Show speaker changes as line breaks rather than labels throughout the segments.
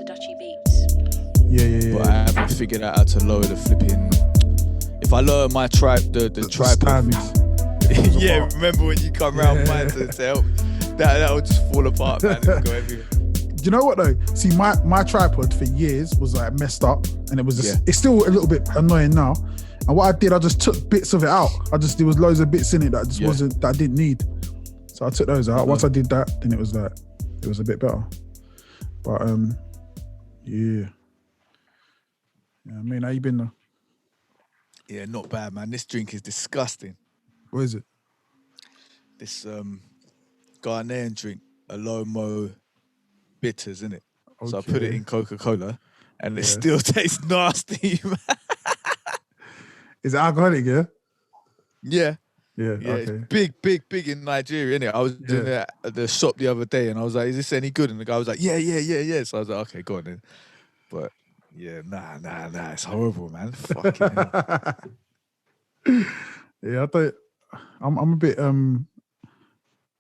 Mr. Dutchy Beats.
Yeah.
But I haven't figured out how to lower the flipping. If I lower my the tripod. Yeah, remember when you come round mine to help? That would just fall apart, man. It'll go everywhere.
Do you know what though? See, my tripod for years was like messed up, and it was just, it's still a little bit annoying now. And what I did, I just took bits of it out. There was loads of bits in it that just wasn't, that I didn't need. So I took those out. Once I did that, then it was a bit better. But yeah. I mean, how you been though?
Yeah, not bad, man. This drink is disgusting.
What is it?
This Ghanaian drink, Alomo bitters, innit? Okay. So I put it in Coca-Cola, and it still tastes nasty, man.
Is it alcoholic, yeah?
Yeah.
Yeah,
okay. It's big in Nigeria, innit? I was doing it at the shop the other day, and I was like, is this any good? And the guy was like, yeah. So I was like, okay, go on then. But yeah, nah, it's horrible, man. Fucking hell.
Yeah, I thought I'm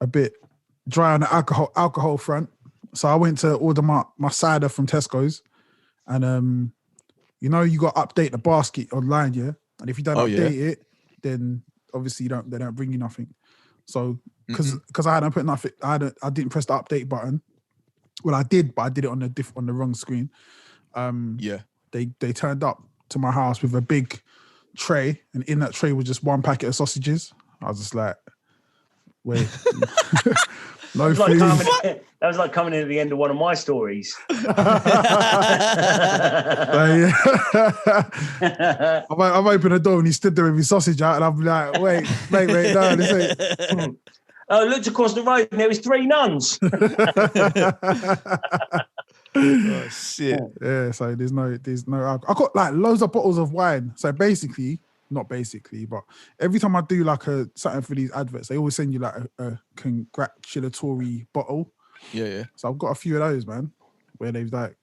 a bit dry on the alcohol front. So I went to order my cider from Tesco's, and you got to update the basket online, yeah. And if you don't update it, then obviously they don't bring you nothing. So because I hadn't put nothing, I didn't press the update button. Well, I did, but I did it on the wrong screen. They turned up to my house with a big tray, and in that tray was just one packet of sausages. I was just like, wait, no food.
That was like coming in at the end of one of my stories.
I've opened the door and he stood there with his sausage out, and I'm like, wait, no, this ain't.
I looked across the road and there was 3 nuns.
Oh shit!
Yeah, so there's no. I got like loads of bottles of wine. So not basically, but every time I do like something for these adverts, they always send you like a congratulatory bottle.
Yeah.
So I've got a few of those, man, where they've like,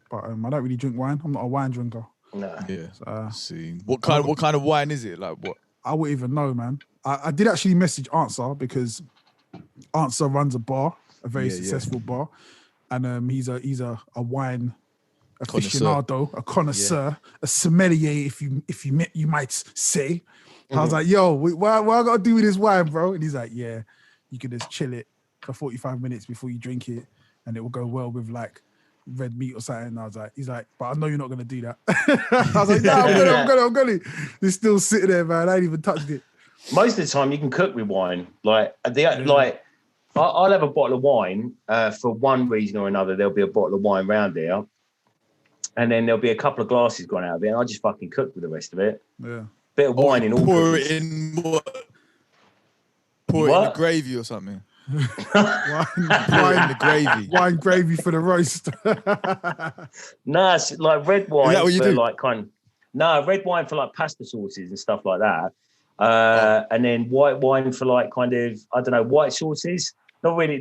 but I don't really drink wine. I'm not a wine drinker.
No.
Yeah. So, see, what kind of wine is it? Like what?
I wouldn't even know, man. I did actually message Answer, because Answer runs a bar, a very successful bar. And he's a wine aficionado, a connoisseur, a sommelier, if you might say. I was like, yo, what I got to do with this wine, bro? And he's like, yeah, you can just chill it for 45 minutes before you drink it, and it will go well with like red meat or something. And I was like, he's like, but I know you're not gonna do that. I was like, no, I'm gonna. It's still sitting there, man. I ain't even touched it.
Most of the time, you can cook with wine. I'll have a bottle of wine for one reason or another. There'll be a bottle of wine round there, and then there'll be a couple of glasses gone out of it, and I just fucking cook with the rest of it.
Yeah,
bit of wine in all.
Pour it in what? Pour it in the gravy or something. Wine in the gravy.
Wine gravy for the roast.
No, it's like red wine.
Is that what you
for
do?
Like red wine for like pasta sauces and stuff like that. And then white wine for like kind of, I don't know, white sauces. Not really.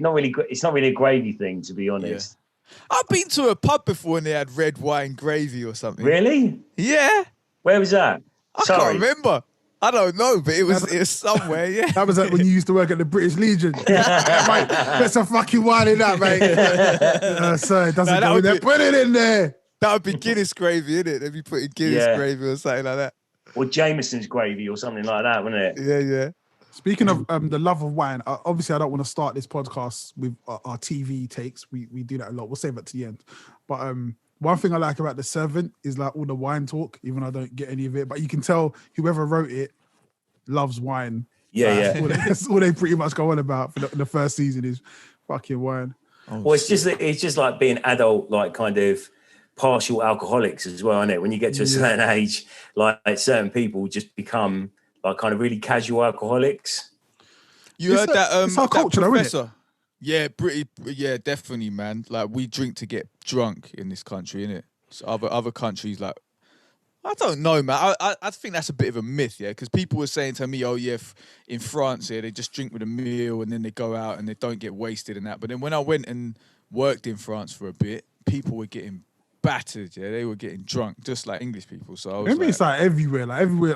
It's not really a gravy thing, to be honest.
Yeah. I've been to a pub before and they had red wine gravy or something.
Really?
Yeah.
Where was that?
I can't remember. I don't know, but it was somewhere, yeah.
That was like when you used to work at the British Legion. Mate, put some fucking wine in that, mate. So it doesn't go in there. Put it in there.
That would be Guinness gravy, innit? They'd be putting Guinness gravy or something like that.
Or Jameson's gravy or something like that, wouldn't it?
Yeah.
Speaking of the love of wine, obviously I don't want to start this podcast with our TV takes. We do that a lot. We'll save it to the end. But one thing I like about The Servant is like all the wine talk, even though I don't get any of it. But you can tell whoever wrote it loves wine.
Yeah.
That's all they pretty much go on about for the first season is fucking wine.
Well, it's just like being adult, like kind of partial alcoholics as well, isn't it? When you get to a certain age, like certain people just become like kind of really casual alcoholics.
You heard that?
It's our culture, though, isn't it?
Yeah, definitely, man. Like we drink to get drunk in this country, innit? So other countries, like I don't know, man. I think that's a bit of a myth, yeah. Because people were saying to me, oh yeah, in France here they just drink with a meal and then they go out and they don't get wasted and that. But then when I went and worked in France for a bit, people were getting battered, yeah. They were getting drunk, just like English people. So I was
it's like everywhere,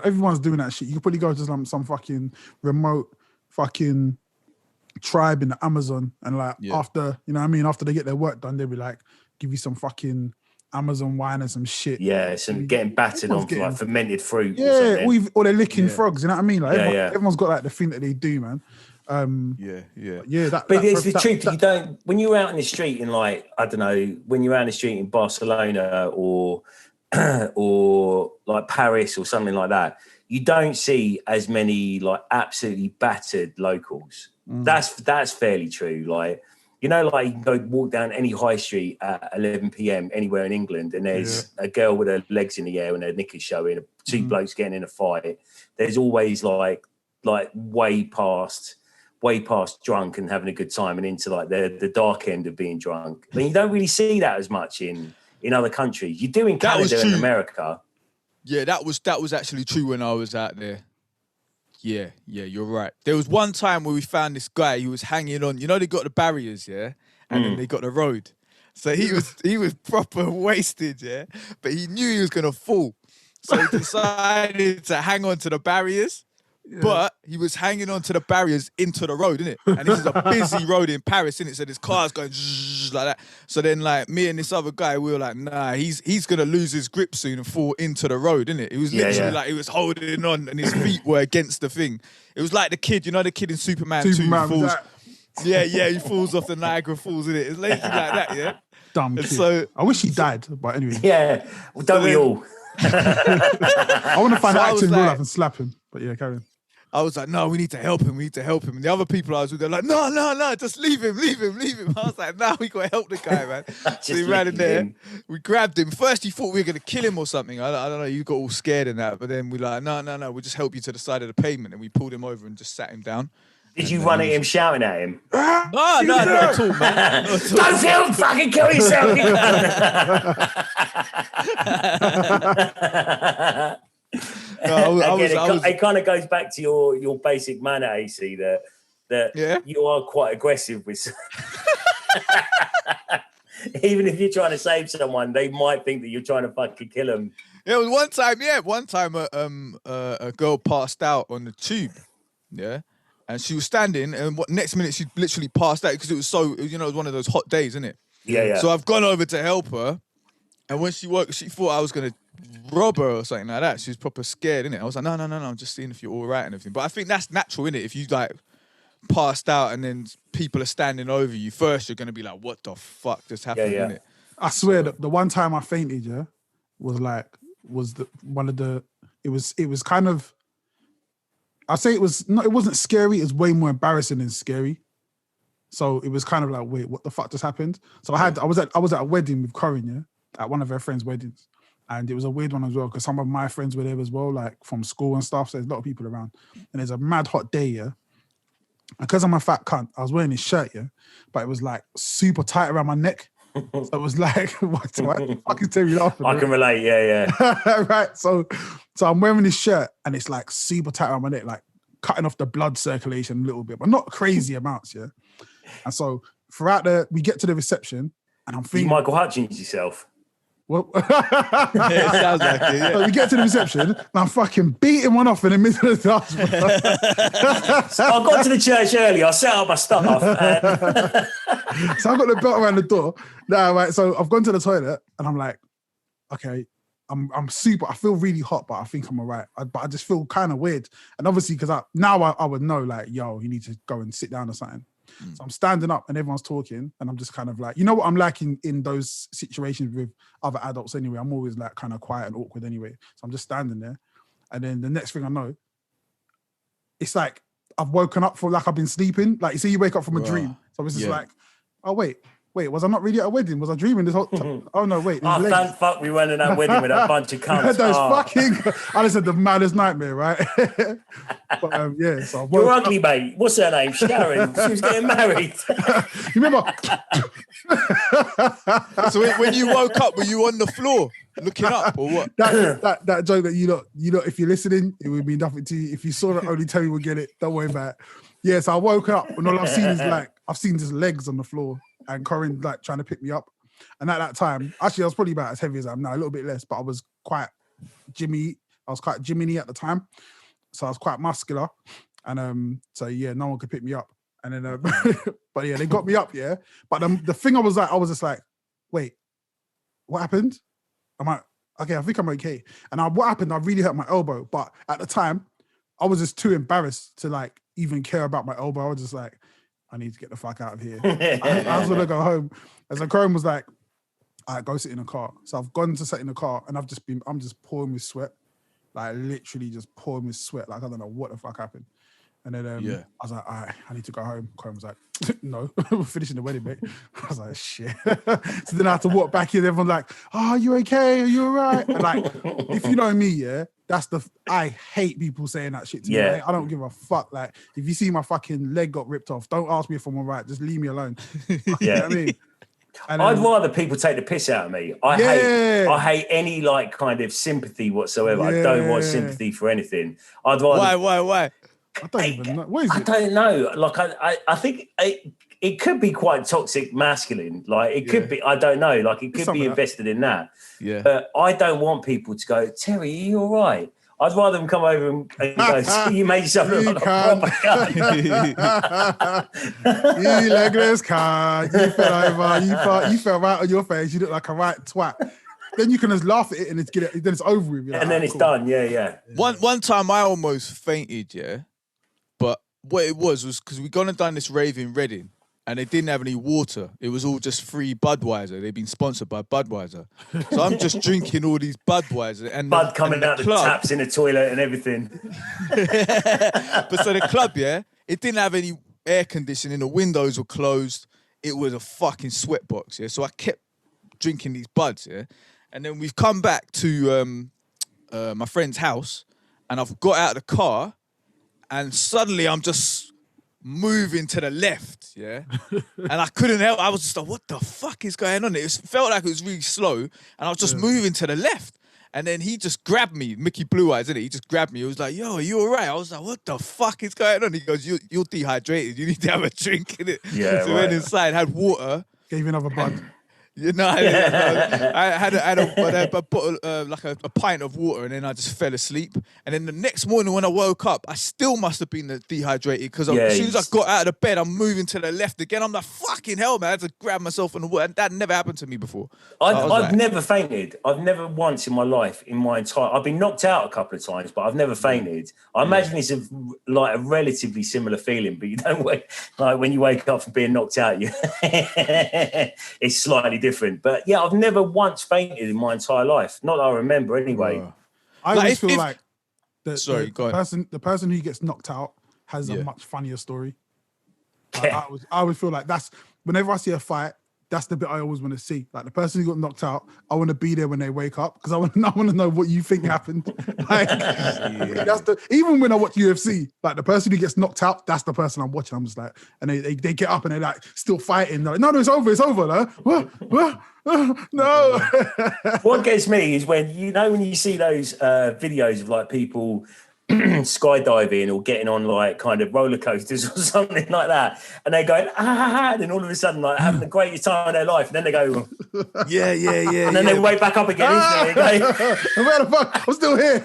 everyone's doing that shit. You could probably go to some fucking remote fucking tribe in the Amazon and like after, you know what I mean, after they get their work done, they'll be like, give you some fucking Amazon wine and some shit.
Yeah, some getting battered on like fermented fruit.
Yeah, or they're licking frogs. You know what I mean? Like everyone's got like the thing that they do, man.
But it's the truth. You don't, when you're out in the street in like, I don't know, when you're out in the street in Barcelona or like Paris or something like that, you don't see as many like absolutely battered locals. That's fairly true. Like, you know, like you can go walk down any high street at 11 p.m. anywhere in England, and there's a girl with her legs in the air and her knickers showing, two blokes getting in a fight. There's always like way past drunk and having a good time and into like the dark end of being drunk. I mean, you don't really see that as much in other countries. You do in Canada and America.
Yeah, that was actually true when I was out there. Yeah, you're right. There was one time where we found this guy. He was hanging on. You know, they got the barriers, and then they got the road. So he was proper wasted, but he knew he was gonna fall. So he decided to hang on to the barriers. Yeah. But he was hanging on to the barriers into the road, innit? And this is a busy road in Paris, innit? So there's cars going like that. So then, like, me and this other guy, we were like, nah, he's going to lose his grip soon and fall into the road, innit? It was literally like he was holding on and his feet were against the thing. It was like the kid, you know the kid in Superman 2 falls. He falls off the Niagara Falls, innit? It's literally like that, yeah?
Dumb kid. So, I wish he died, but anyway.
Yeah, well, don't we all?
I want to find out in real life and slap him. But yeah, carry on.
I was like, no, we need to help him. And the other people I was with, they're like, no, just leave him. I was like, no, we got to help the guy, man. So he ran in there. We grabbed him. First, he thought we were going to kill him or something. I don't know. You got all scared and that. But then we like, no, we'll just help you to the side of the pavement. And we pulled him over and just sat him down.
Did you run at him shouting at him?
No, not at all, man.
Don't film, fucking kill yourself. It kind of goes back to your basic manner, AC, that you are quite aggressive with. Even if you're trying to save someone, they might think that you're trying to fucking kill them.
Yeah, it was one time a girl passed out on the tube, and she was standing, and next minute she literally passed out because it was one of those hot days, isn't it?
Yeah.
So I've gone over to help her, and when she woke, she thought I was gonna rob her or something like that. She was proper scared, innit? I was like, no, I'm just seeing if you're all right and everything. But I think that's natural, innit? If you like passed out and then people are standing over you, first you're gonna be like, what the fuck just happened, innit?
I swear that the one time I fainted, it was kind of, I say it wasn't scary, it was way more embarrassing than scary. So it was kind of like, wait, what the fuck just happened? So I was at a wedding with Corinne, at one of her friends' weddings. And it was a weird one as well, because some of my friends were there as well, like from school and stuff. So there's a lot of people around. And there's a mad hot day, And because I'm a fat cunt, I was wearing this shirt, but it was like super tight around my neck. So it was like, what the fuck is Terry laughing?
I can relate, yeah.
Right. So I'm wearing this shirt and it's like super tight around my neck, like cutting off the blood circulation a little bit, but not crazy amounts, And so we get to the reception and I'm thinking,
you Michael Hutchins yourself.
Well,
it sounds like it,
So we get to the reception and I'm fucking beating one off in the middle of the dance.
So I got to the church early. I set up my stuff.
So I got the belt around the door. Right. So I've gone to the toilet and I'm like, okay, I'm super. I feel really hot, but I think I'm all right. But I just feel kind of weird. And obviously, because I would know, like, yo, you need to go and sit down or something. So I'm standing up and everyone's talking and I'm just kind of like, you know what I'm like in those situations with other adults anyway. I'm always like kind of quiet and awkward anyway. So I'm just standing there. And then the next thing I know, it's like I've woken up for like I've been sleeping. Like you see, you wake up from a dream. So I was just like, oh, wait, was I not really at a wedding? Was I dreaming this whole time? Oh, no, wait.
Oh, thank fuck we went to that wedding with that bunch of cunts.
I just had the maddest nightmare, right? But so
you're ugly, mate. What's her name? Sharon. She was getting married.
You remember?
So when you woke up, were you on the floor looking up or what?
That joke that you know, if you're listening, it would mean nothing to you. If you saw it, only Terry would get it. Don't worry about it. Yeah, so I woke up and all I've seen just legs on the floor and Corinne like trying to pick me up. And at that time, actually I was probably about as heavy as I am now, a little bit less, but I was quite Jimmy. I was quite Jiminy at the time. So I was quite muscular. And no one could pick me up. And then, but yeah, they got me up, But the thing I was just like, wait, what happened? I'm like, okay, I think I'm okay. And what happened? I really hurt my elbow. But at the time, I was just too embarrassed to like even care about my elbow. I was just like, I need to get the fuck out of here. I was gonna go home. And so Corinne was like, all right, go sit in the car. So I've gone to sit in the car and I'm just pouring with sweat. Like literally just pouring with sweat. Like I don't know what the fuck happened. And then I was like, all right, I need to go home. Corinne was like, no, we're finishing the wedding, mate. I was like, shit. So then I had to walk back in. Everyone's like, oh, are you okay? Are you all right? And like, if you know me, yeah, I hate people saying that shit to me. Like, I don't give a fuck. Like, if you see my fucking leg got ripped off, don't ask me if I'm all right. Just leave me alone. You know what I mean? And
I'd rather people take the piss out of me. I hate any like kind of sympathy whatsoever. I don't want sympathy for anything. I'd rather.
Why?
I don't even know. What is it?
I don't know. Like I think it could be quite toxic masculine. Like it could be. I don't know. Like it could be invested in that.
Yeah.
But I don't want people to go, Terry, are you all right? I'd rather them come over and go, see, you made yourself look like a proper cunt.
You legless cunt. You fell over. You fell right on your face. You look like a right twat. Then you can just laugh at it and then it's over with. Like,
and then it's done. Yeah.
One time I almost fainted, yeah. But what it was because we'd gone and done this rave in Reading and they didn't have any water. It was all just free Budweiser. They'd been sponsored by Budweiser. So I'm just drinking all these Budweiser. And
Bud coming out the taps in the toilet and everything.
But so the club, yeah, it didn't have any air conditioning. The windows were closed. It was a fucking sweatbox, yeah. So I kept drinking these Buds, yeah. And then we've come back to my friend's house and I've got out of the car and suddenly I'm just moving to the left, yeah? And I couldn't help. I was just like, what the fuck is going on? It felt like it was really slow and I was just moving to the left. And then he just grabbed me, Mickey Blue Eyes, innit? He just grabbed me. He was like, yo, are you all right? I was like, what the fuck is going on? He goes, you're dehydrated. You need to have a drink, innit?
Yeah,
so we went inside, had water.
Gave you another Bud.
You know, I had a bottle, like a pint of water, and then I just fell asleep. And then the next morning when I woke up, I still must have been dehydrated because as soon as I got out of the bed, I'm moving to the left again. I'm like, fucking hell, man! I had to grab myself on the water. That never happened to me before.
I've never fainted. I've never once in my life, I've been knocked out a couple of times, but I've never fainted. I imagine it's a relatively similar feeling, but you don't wake, like when you wake up from being knocked out, it's slightly different. But yeah, I've never once fainted in my entire life. Not that I remember anyway.
I always feel like
the
person who gets knocked out has a much funnier story. Like,
Yeah.
I always feel like that's whenever I see a fight, that's the bit I always want to see. Like the person who got knocked out, I want to be there when they wake up because I want to know what you think happened. Like even when I watch UFC, like the person who gets knocked out, that's the person I'm watching. I'm just like, and they get up and they're like still fighting. They're like, no, it's over. No, what? No.
What gets me is when you see those videos of like people skydiving or getting on like kind of roller coasters or something like that, and they're going and then all of a sudden like having the greatest time of their life, and then they go
yeah,
and then they wake back up again.
Where the fuck? I'm still here.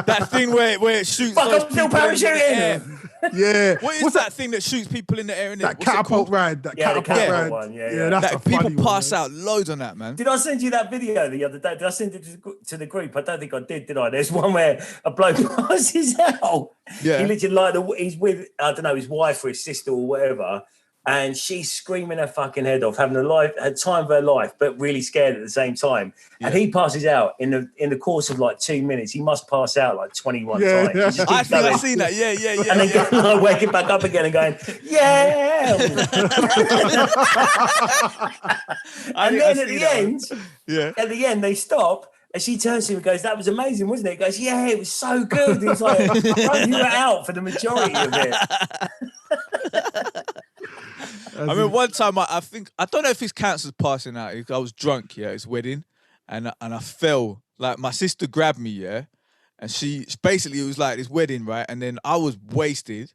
That thing where it shoots.
Fuck, I'm still parachuting.
Yeah.
What's that thing that shoots people in the air?
That catapult ride. That catapult ride.
One.
Yeah, that's a
people
funny
pass
one,
out loads on that, man.
Did I send you that video the other day? Did I send it to the group? I don't think I did I? There's one where a bloke passes out.
Yeah.
He literally he's with, I don't know, his wife or his sister or whatever, and she's screaming her fucking head off, having a time of her life, but really scared at the same time. Yeah. And he passes out in the course of like 2 minutes. He must pass out like 21 times.
Yeah.
I think I've seen that. Yeah.
And then waking back up again and going, yeah. And then at the end, they stop. And she turns to him and goes, that was amazing, wasn't it? He goes, yeah, it was so good. He's like, bro, you were out for the majority of it.
I remember one time I don't know if his counts as passing out. I was drunk, yeah, at his wedding, and I fell. Like my sister grabbed me, yeah, and she basically, it was like this wedding, right? And then I was wasted,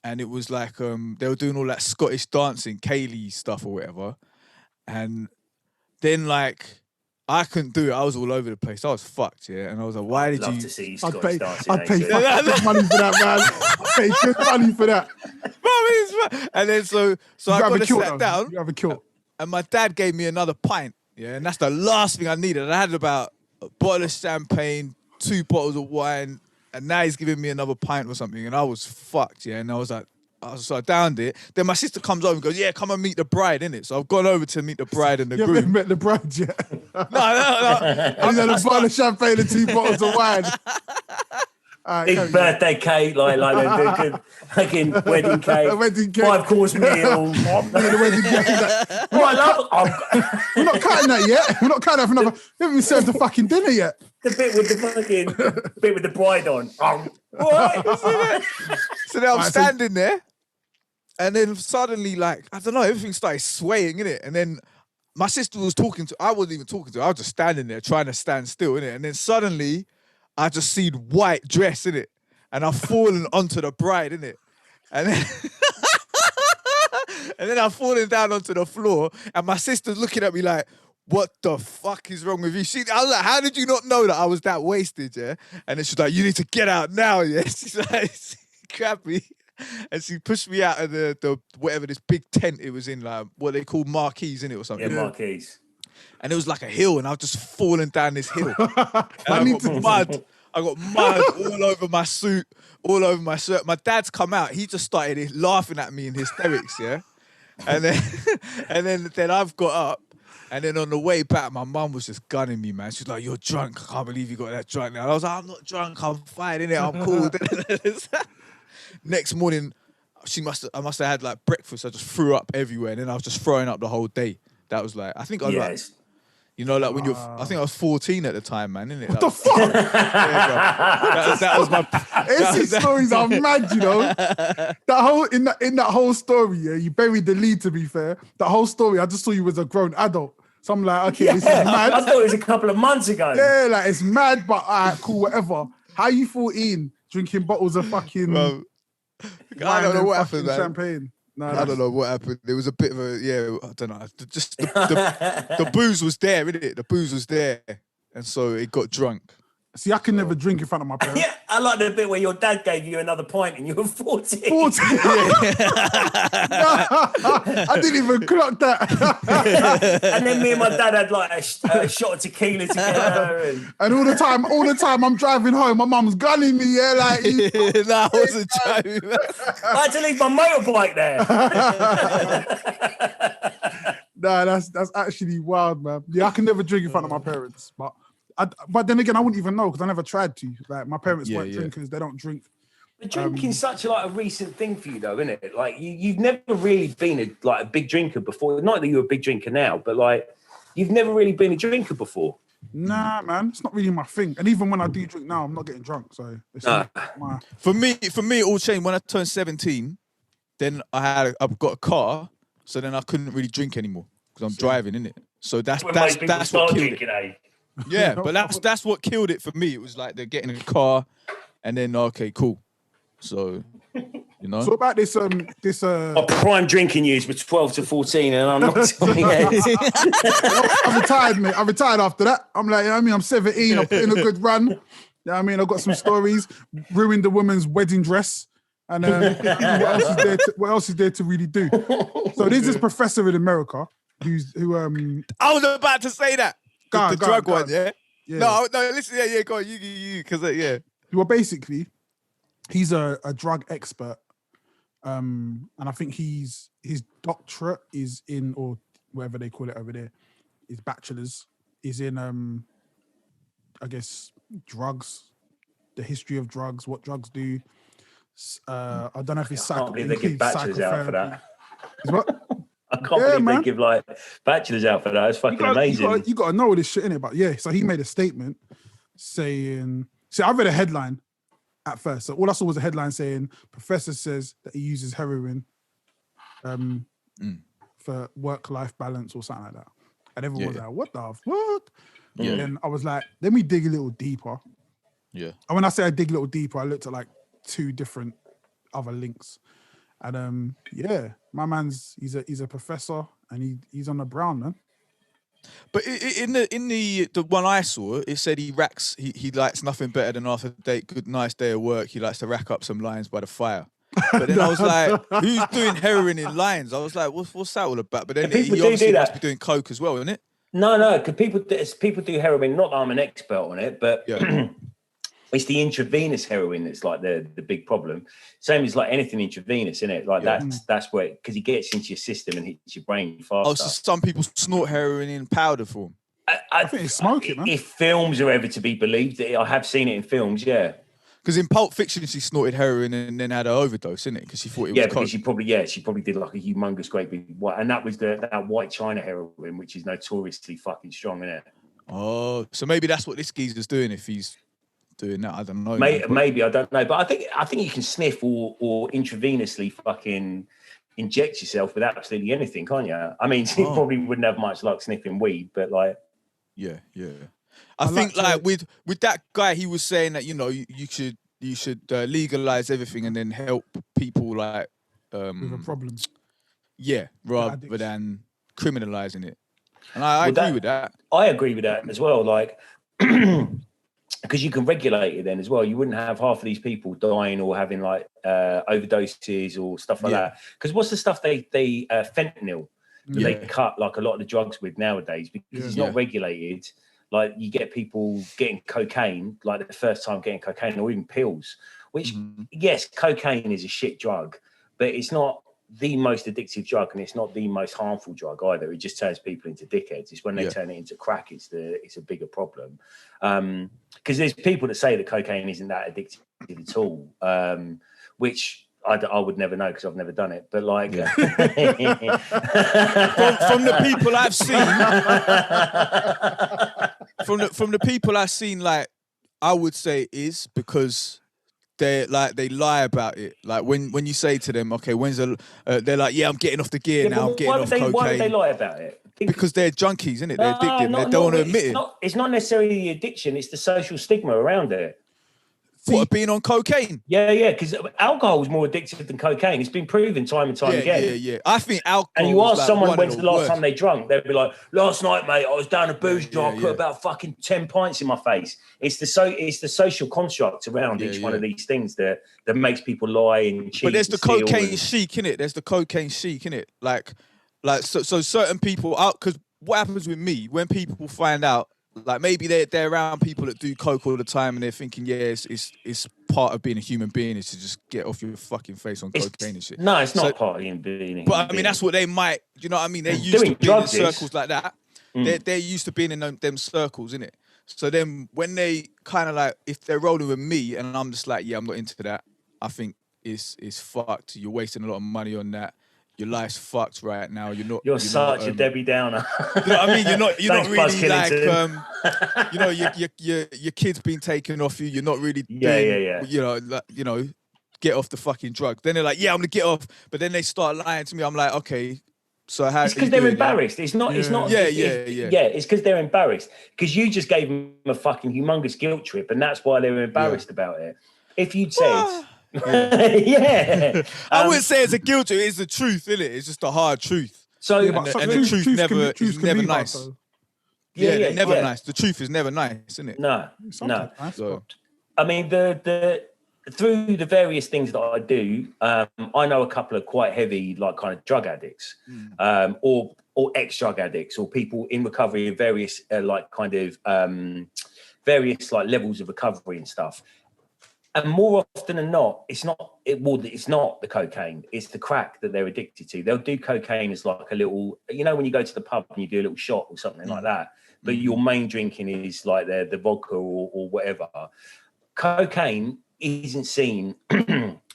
and it was like they were doing all that Scottish dancing, Kaylee stuff or whatever, and then like I couldn't do it. I was all over the place. I was fucked, yeah. And I was like, why did you?
I'd love to see you Scottish dancing.
I'd pay good money for that, man. I'd pay good money for that.
And then so I got to sit down.
You have a kilt.
And my dad gave me another pint Yeah, and that's the last thing I needed. I had about a bottle of champagne, 2 bottles of wine, and now he's giving me another pint or something, and I was fucked, yeah. And I was like, so I downed it. Then my sister comes over and goes, yeah, come and meet the bride, innit? So I've gone over to meet the bride and the groom.
You haven't met the bride yet?
No.
And then a bottle of champagne and 2 bottles of wine.
Big birthday cake, like the good fucking wedding cake.
A wedding cake.
5-course meal.
The wedding cake. We're not cutting that yet. We're not cutting that for another. We haven't even served the fucking dinner yet.
The bit with the bride on.
What? So then I'm standing there, and then suddenly, like, I don't know, everything started swaying, innit? And then my sister was talking to, I wasn't even talking to her, I was just standing there trying to stand still, innit? And then suddenly, I just seen white dress, innit? And I've fallen onto the bride, innit? And then, and then I've fallen down onto the floor, and my sister's looking at me like, what the fuck is wrong with you? I was like, how did you not know that I was that wasted, yeah? And then she's like, you need to get out now, yeah? She's like, grab me. And she pushed me out of the whatever, this big tent it was in, like, what they call marquees, innit, or something?
Yeah, marquees.
And it was like a hill, and I was just falling down this hill. And I got mud all over my suit, all over my shirt. My dad's come out. He just started laughing at me in hysterics, yeah? And then I've got up. And then on the way back, my mum was just gunning me, man. She's like, you're drunk. I can't believe you got that drunk now. And I was like, I'm not drunk. I'm fine, innit? I'm cool. Next morning, I must have had like breakfast. I just threw up everywhere. And then I was just throwing up the whole day. That was like, I think I was like, you know, like when you're, I think I was 14 at the time, man, innit?
What the fuck?
Yeah, that was my...
These stories are mad, you know? In that whole story, yeah, you buried the lead, to be fair. That whole story, I just saw you as a grown adult. So I'm like, okay, this is mad.
I thought it was a couple of months ago.
Yeah, like, it's mad, but cool, whatever. How you 14 drinking bottles of fucking...
Bro, I don't know what happened, man.
Champagne. No,
I don't know what happened. There was a bit of a, I don't know. Just the booze was there, innit? The booze was there. And so it got drunk.
See, I can never drink in front of my parents.
Yeah, I like the bit where your dad gave you another pint and you were 14.
14? I didn't even clock that.
And then me and my dad had like a shot of tequila together.
And all the time I'm driving home, my mum's gunning me, yeah, like...
Nah, I wasn't driving.
I had to leave my motorbike there.
Nah, that's actually wild, man. Yeah, I can never drink in front of my parents, but then again, I wouldn't even know because I never tried to. Like, my parents weren't drinkers; they don't drink.
But drinking's such a recent thing for you, though, isn't it? Like you've never really been a big drinker before. Not that you're a big drinker now, but like you've never really been a drinker before.
Nah, man, it's not really my thing. And even when I do drink now, I'm not getting drunk. So it's not my...
For me, it all changed when I turned 17. Then I've got a car, so then I couldn't really drink anymore because I'm driving, innit? So that's what killed it. Yeah, but that's what killed it for me. It was like they're getting in a car, and then okay, cool. So, you know.
So about this
My prime drinking years was 12 to 14, and I'm not telling you.
I retired, mate. I retired after that. I'm like, you know what I mean, I'm 17. I put in a good run. You know what I mean? I've got some stories. Ruined the woman's wedding dress. And what else is there to really do? So there's this professor in America who
I was about to say that. The drug one, yeah?
Yeah.
No, listen, go on, you, because,
Well, basically, he's a drug expert, and I think his doctorate is in, or whatever they call it over there, his bachelor's is in, I guess, drugs, the history of drugs, what drugs do. I don't know if it's
I can't believe they give bachelors out for that.
Is what?
I can't believe they give like bachelors out for that. It's fucking amazing.
You got to know all this shit in it, but yeah. So he made a statement saying, I read a headline at first. So all I saw was a headline saying, professor says that he uses heroin for work-life balance or something like that. And everyone was like, what the fuck? Yeah. And then I was like, let me dig a little deeper.
Yeah.
And when I say I dig a little deeper, I looked at like 2 different other links. And my man's he's a professor and he's on the brown, man.
But in the one I saw, it said he likes nothing better than after a nice day of work. He likes to rack up some lines by the fire. But then I was like, who's doing heroin in lines? I was like, what's that all about? But then he obviously must be doing coke as well, isn't it?
No, because people do heroin. Not that I'm an expert on it, but
Yeah.
it's the intravenous heroin that's like the big problem. Same as like anything intravenous, isn't it? Like that's where, because it gets into your system and hits your brain faster.
Oh, so some people snort heroin in powder form.
I think it's smoking, man.
If films are ever to be believed, I have seen it in films, yeah.
Because in Pulp Fiction, she snorted heroin and then had an overdose, innit? Because she thought it was coke.
Because she probably did like a humongous, great big white, and that was that white China heroin, which is notoriously fucking strong, isn't it?
Oh, so maybe that's what this geezer's doing if he's doing that. I don't know.
Maybe I don't know, but I think you can sniff or intravenously fucking inject yourself with absolutely anything, can't you? I mean, you probably wouldn't have much luck sniffing weed, but like,
yeah. I think like with that guy, he was saying that you should legalize everything and then help people like
with a problem.
Yeah, rather than criminalizing it. And I agree with that.
I agree with that as well. Like, because you can regulate it then as well. You wouldn't have half of these people dying or having like overdoses or stuff like that. Because what's the stuff they fentanyl that they cut like a lot of the drugs with nowadays, because it's not regulated. Like you get people getting cocaine, like the first time getting cocaine, or even pills, which yes, cocaine is a shit drug, but it's not the most addictive drug, and it's not the most harmful drug either. It just turns people into dickheads. It's when they turn it into crack, it's a bigger problem. Because there's people that say that cocaine isn't that addictive at all, which I would never know because I've never done it. But like from
the people I've seen, from the people I've seen, like I would say it is because they lie about it. Like when you say to them, okay, when's they're like, yeah, I'm getting off the gear now. I'm getting off cocaine.
Why would they lie about it?
Because they're junkies, isn't it? They're addicted. They don't want to admit it.
It's not necessarily the addiction. It's the social stigma around it.
What, being on cocaine?
Yeah, because alcohol is more addictive than cocaine. It's been proven time and time again.
Yeah. I think alcohol.
And you ask someone when's the last time they drunk, they'll be like, "Last night, mate, I was down a booze jar. I put about fucking 10 pints in my face." It's the social construct around each one of these things that makes people lie and cheat.
But there's the cocaine chic, innit? There's the cocaine chic, innit? Like so certain people out, because what happens with me when people find out. Like maybe they're around people that do coke all the time and they're thinking, it's part of being a human being is to just get off your fucking face on cocaine and shit.
No, it's not part of being a human being.
But I mean, that's what they might, you know what I mean? They're used to being in circles like that. They're used to being in them circles, innit? So then when they kind of like, if they're rolling with me and I'm just like, I'm not into that, I think it's fucked. You're wasting a lot of money on that. Your life's fucked right now. You're
such a Debbie Downer.
You know what I mean? You're not
Thanks,
really like your kid's been taken off you. You're not really doing, get off the fucking drug. Then they're like, I'm gonna get off, but then they start lying to me. I'm like, okay, so how?
It's because they're embarrassed. It's not.
Yeah.
It's because they're embarrassed because you just gave them a fucking humongous guilt trip, and that's why they were embarrassed about it. If you'd said. I
wouldn't say it's a guilt trip. It's the truth, isn't it? It's just the hard truth.
So,
and the truth is never nice. Never nice. The truth is never nice, isn't it?
No.
So.
I mean, the through the various things that I do, I know a couple of quite heavy, like kind of drug addicts, or ex-drug addicts, or people in recovery in various various like levels of recovery and stuff. And more often than not, it's not the cocaine. It's the crack that they're addicted to. They'll do cocaine as like a little, when you go to the pub and you do a little shot or something like that. But your main drinking is like the vodka or whatever. Cocaine isn't seen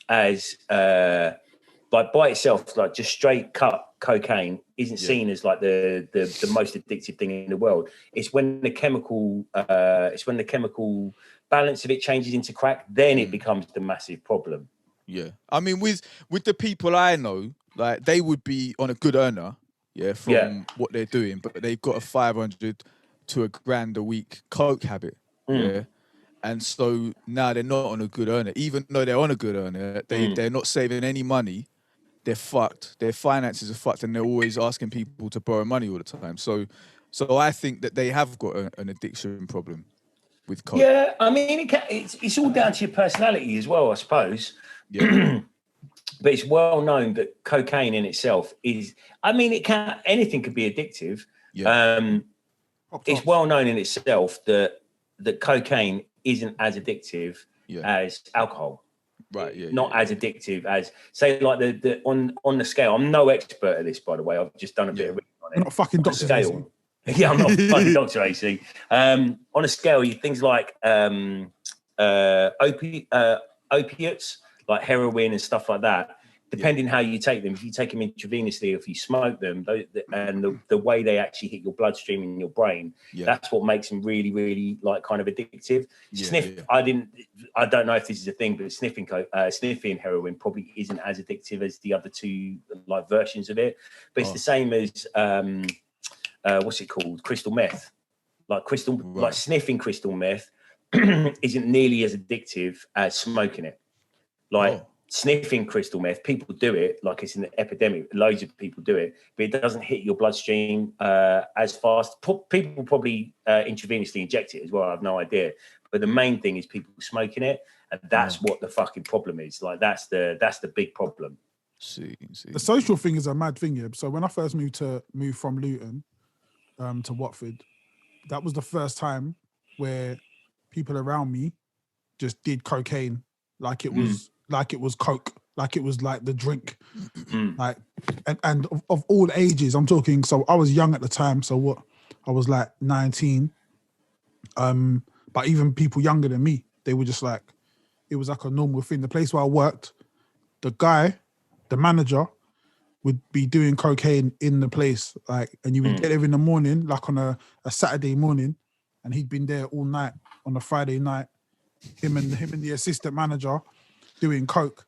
as like by itself, like just straight cut cocaine isn't seen as like the most addictive thing in the world. It's when the chemical balance of it changes into crack, then it becomes the massive problem.
Yeah, I mean, with the people I know, like they would be on a good earner, from what they're doing, but they've got a 500 to $1,000 a week coke habit, and so now they're not on a good earner. Even though they're on a good earner, they're not saving any money. They're fucked. Their finances are fucked, and they're always asking people to borrow money all the time. So I think that they have got an addiction problem. With coke.
Yeah, I mean, it's all down to your personality as well, I suppose.
Yeah.
But it's well known that cocaine in itself is, I mean, anything could be addictive.
Yeah.
it's well known in itself that cocaine isn't as addictive as alcohol.
Right. Yeah.
Not as addictive as, say, like the on the scale. I'm no expert at this, by the way. I've just done a bit of reading on it.
You're not fucking
on
Dr.
scale. Yeah, I'm not fucking Dr. AC. On a scale, things like opiates, like heroin and stuff like that. Depending how you take them, if you take them intravenously, if you smoke them, and the way they actually hit your bloodstream and your brain, that's what makes them really, really like kind of addictive. I don't know if this is a thing, but sniffing heroin probably isn't as addictive as the other two like versions of it. But it's the same as what's it called? Crystal meth. Like sniffing crystal meth isn't nearly as addictive as smoking it. Sniffing crystal meth, people do it like it's an epidemic. Loads of people do it, but it doesn't hit your bloodstream as fast. People probably intravenously inject it as well. I have no idea. But the main thing is people smoking it, and that's what the fucking problem is. Like that's the big problem.
See.
The social thing is a mad thing, yeah. So when I first moved from Luton to Watford, that was the first time where people around me just did cocaine like it was coke, like it was like the drink, like and of all ages. I'm talking. So I was young at the time. So I was like 19. But even people younger than me, they were just like, it was like a normal thing. The place where I worked, the manager would be doing cocaine in the place, like, and you would get there in the morning, like on a Saturday morning, and he'd been there all night on a Friday night. Him and the assistant manager doing coke,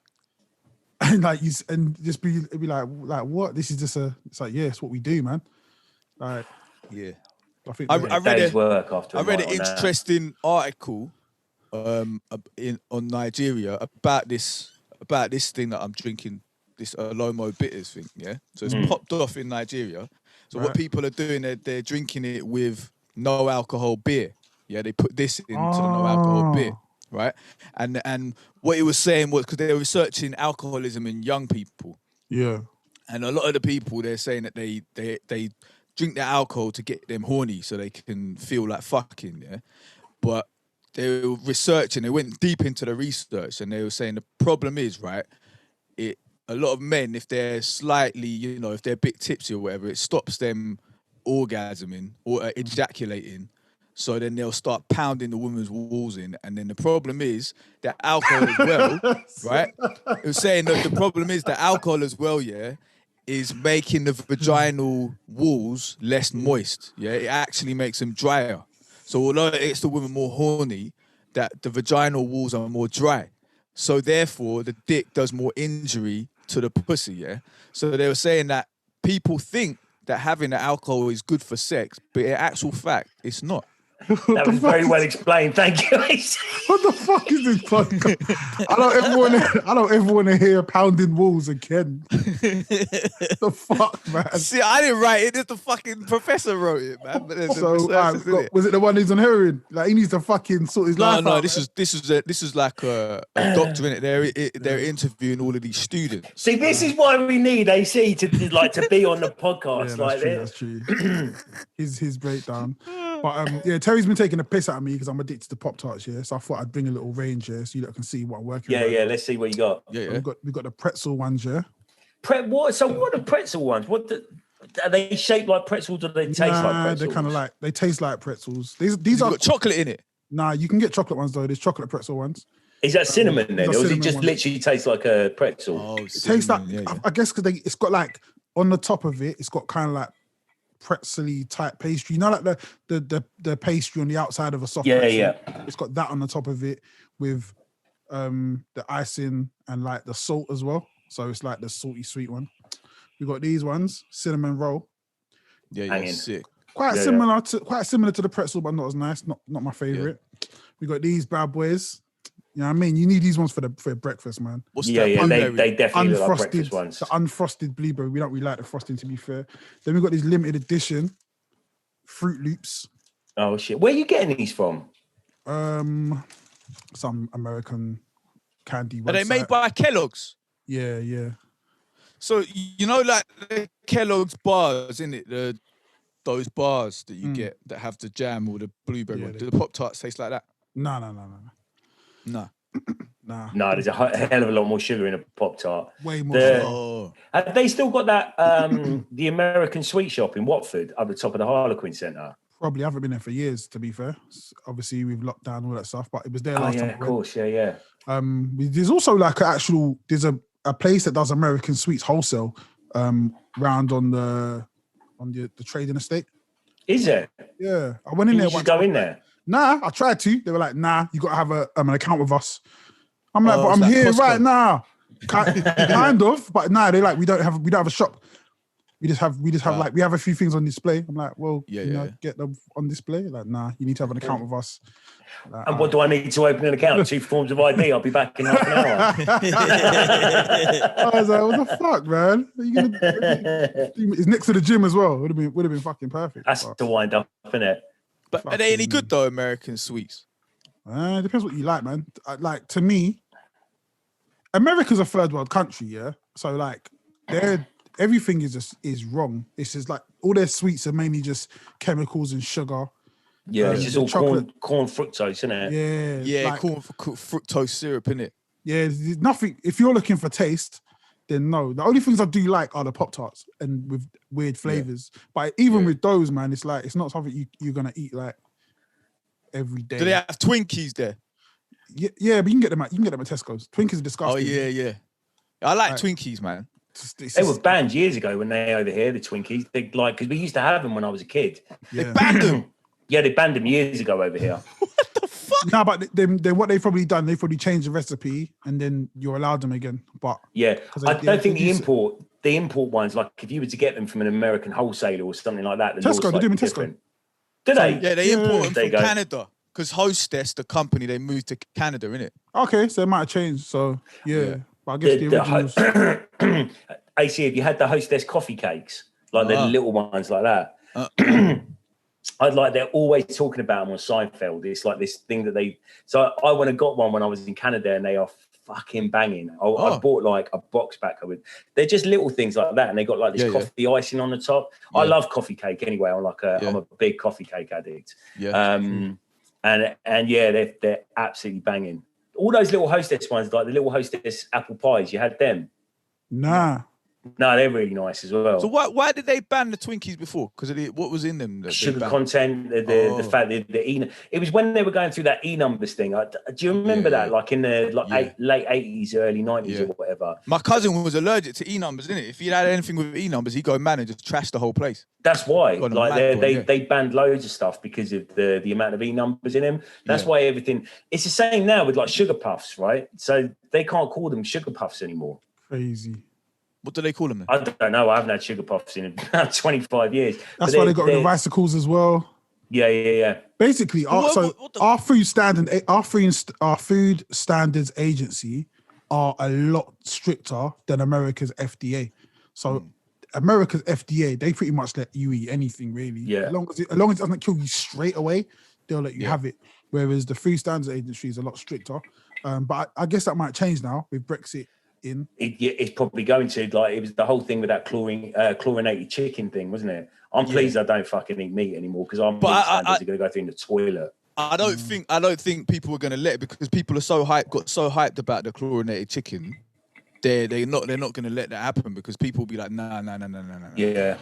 and like it'd be like what? This is just it's like it's what we do, man. Like I think
I read an
interesting
article on Nigeria about this thing that I'm drinking, this Alomo bitters thing. Yeah, so it's popped off in Nigeria. So what people are doing, they're drinking it with no alcohol beer. Yeah, they put this into the no alcohol beer. Right, and what he was saying was because they were researching alcoholism in young people.
Yeah,
and a lot of the people, they're saying that they drink their alcohol to get them horny so they can feel like fucking. Yeah, but they were researching. They went deep into the research, and they were saying the problem is a lot of men, if they're slightly, if they're a bit tipsy or whatever, it stops them orgasming or ejaculating. So then they'll start pounding the woman's walls in. And then the problem is that alcohol as well, right? It was saying that the problem is that alcohol as well, is making the vaginal walls less moist. Yeah, it actually makes them drier. So although it makes the woman more horny, that the vaginal walls are more dry. So therefore, the dick does more injury to the pussy, yeah? So they were saying that people think that having the alcohol is good for sex, but in actual fact, it's not.
That was very well explained. Thank you.
What the fuck is this podcast? I don't ever want to hear pounding walls again. The fuck, man.
See, I didn't write it. Just the fucking professor wrote it, man. But
was it the one who's on heroin? Like he needs to fucking sort his life out.
No, this is like a doctor in it. They're interviewing all of these students.
See, this is why we need AC to be on the podcast.
That's true. His breakdown. But Terry's been taking a piss out of me because I'm addicted to Pop-Tarts, so I thought I'd bring a little range here so you can see what I'm working with.
Yeah, let's see what you got.
Yeah. We've got the pretzel ones,
So what are pretzel ones? Are they shaped like pretzels or do they taste like pretzels?
They're kind of they taste like pretzels. These are
got chocolate in it.
Nah, you can get chocolate ones though. There's chocolate pretzel ones.
Is that cinnamon then? Or does it just literally taste like a pretzel?
Oh, it tastes like, I guess because it's got like on the top of it, it's got kind of like pretzel-y type pastry, like the pastry on the outside of a soft pretzel. It's got that on the top of it with the icing and like the salt as well. So it's like the salty sweet one. We got these ones, cinnamon roll.
Yeah, sick.
Quite similar to the pretzel, but not as nice. Not my favorite. Yeah. We got these bad boys. You know what I mean? You need these ones for breakfast, man.
What's that?
They definitely look like breakfast ones.
The unfrosted blueberry. We don't really like the frosting, to be fair. Then we got these limited edition Fruit Loops.
Oh shit! Where are you getting these from?
Some American candy website.
Are they made by Kellogg's?
Yeah.
So like the Kellogg's bars, isn't it? those bars that you get that have the jam or the blueberry one, do the Pop-Tarts taste like that?
No.
No.
Nah.
No, there's a hell of a lot more sugar in a Pop-Tart.
Way more.
Have they still got that, the American sweet shop in Watford up the top of the Harlequin Centre?
Probably haven't been there for years, to be fair. Obviously, we've locked down all that stuff, but it was there last time.
Of course, yeah.
There's also like there's a place that does American sweets wholesale round on the trading estate.
Is it?
Yeah, I went in there.
You just go in there?
Nah, I tried to. They were like, nah, you got to have an account with us. I'm like, but I'm
like
here
Costco.
right now. Kind of, but nah, they're like, we don't have a shop. We just have like, we have a few things on display. I'm like, well, get them on display. Like, nah, you need to have an account with us. Like,
and what do I need to open an account? 2 forms of ID. I'll be back in half an hour.
I was like, what the fuck, man? Are you gonna, it's next to the gym as well. Would have been fucking perfect.
That's to wind up, isn't it?
But are they any good though, American sweets?
It depends what you like, man. Like, to me, America's a third world country, yeah. So like, everything is wrong. It's just like all their sweets are mainly just chemicals and sugar.
Yeah, it's just all corn fructose, isn't it?
Yeah,
like, corn fructose syrup, innit?
Yeah, there's nothing. If you're looking for taste, then no. The only things I do like are the Pop-Tarts and with weird flavors. Yeah. But even with those, man, it's like it's not something you're gonna eat like every day.
Do they have Twinkies there?
Yeah, but you can get them at Tesco's. Twinkies are disgusting.
Oh yeah. I like Twinkies, man.
They were banned years ago when they over here, the Twinkies. They like, because we used to have them when I was a kid.
Yeah.
They banned them.
Yeah, they banned them years ago over here.
What the fuck?
No, but what they've probably done, they've probably changed the recipe and then you're allowed them again. But
yeah, I don't think the import ones, like if you were to get them from an American wholesaler or something like that,
Tesco, they do them in Tesco.
Do they?
Yeah, they import them from Canada. Because Hostess, the company, they moved to Canada, innit?
Okay, so it might have changed. So yeah. But I guess the originals.
AC, if you had the Hostess coffee cakes, like the little ones like that, they're always talking about them on Seinfeld. It's like this thing that they. So I went and got one when I was in Canada, and they are fucking banging. I bought like a box back with. They're just little things like that, and they got like this coffee icing on the top. Yeah. I love coffee cake anyway. I'm a big coffee cake addict.
Yeah.
And yeah, they're absolutely banging. All those little Hostess ones, like the little Hostess apple pies, you had them?
Nah.
No, they're really nice as well.
So why did they ban the Twinkies before? Because what was in them?
Sugar content, the fact that the E. It was when they were going through that E numbers thing. Do you remember that? Like in the late 80s, early 90s or whatever.
My cousin was allergic to E numbers, didn't it? If he had anything with E numbers, he'd go mad and just trash the whole place.
That's why. Like they banned loads of stuff because of the amount of E numbers in them. That's why everything. It's the same now with like sugar puffs, right? So they can't call them sugar puffs anymore.
Crazy.
What do they call them then?
I don't know. I haven't had sugar puffs in about 25 years.
That's why they got the bicycles as well.
Yeah.
Basically, our food standards agency are a lot stricter than America's FDA. So America's FDA, they pretty much let you eat anything really.
Yeah.
As long as it doesn't kill you straight away, they'll let you have it. Whereas the food standards agency is a lot stricter. But I guess that might change now with Brexit.
It's probably going to, like, it was the whole thing with that chlorinated chicken thing, wasn't it? I'm pleased I don't fucking eat meat anymore because I'm going to go through in the toilet.
I don't think people are going to let it because people are got so hyped about the chlorinated chicken. They're not going to let that happen because people will be like, nah.
Yeah.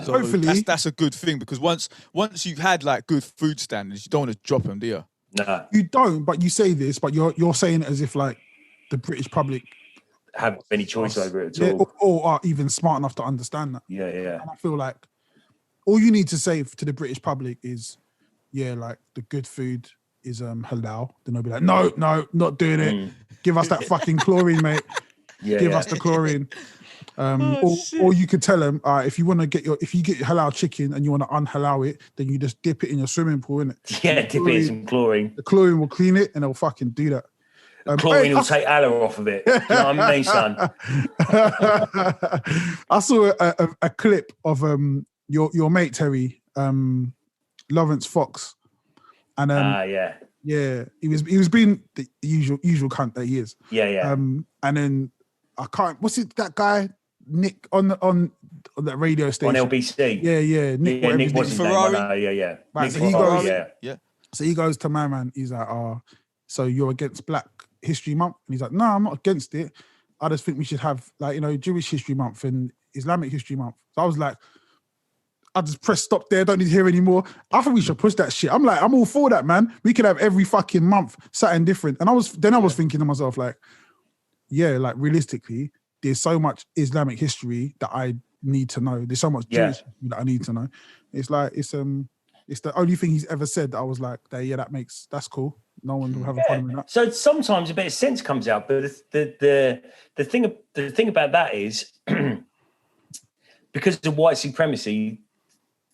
So
hopefully
that's a good thing because once you've had like good food standards, you don't want to drop them, do you?
No,
you don't. But you say this, but you're saying it as if like the British public
have any choice over it at all.
Or are even smart enough to understand that.
Yeah.
And I feel like all you need to say to the British public is, like the good food is halal. Then they'll be like, no, not doing it. Give us that fucking chlorine, mate. Give us the chlorine. Or you could tell them, if you get halal chicken and you want to unhalal it, then you just dip it in your swimming pool, innit?
Yeah, dip it in some chlorine.
The chlorine will clean it and they'll fucking do that.
Chlorine will take Allah off of it. You know what I mean, son?
I saw a clip of your mate Terry, Lawrence Fox, and he was being the usual cunt that he is.
Yeah.
And then what's it, that guy Nick on that radio station
on LBC.
Yeah, Nick.
Yeah, Nick was his name. I
Ferrari.
know, yeah.
Right,
Nick
so he
Ferrari,
goes,
Yeah.
So he goes to my man. He's like, so you're against Black History Month? And he's like, no, I'm not against it. I just think we should have Jewish History Month and Islamic History Month. So I was like, I just press stop there. Don't need to hear anymore. I think we should push that shit. I'm all for that, man. We could have every fucking month something different. And I was thinking to myself, like, yeah, like realistically, there's so much Islamic history that I need to know. There's so much Jewish history that I need to know. It's like it's the only thing he's ever said that I was like, that's cool. No one will have a problem with that.
So sometimes a bit of sense comes out, but the thing about that is because of white supremacy,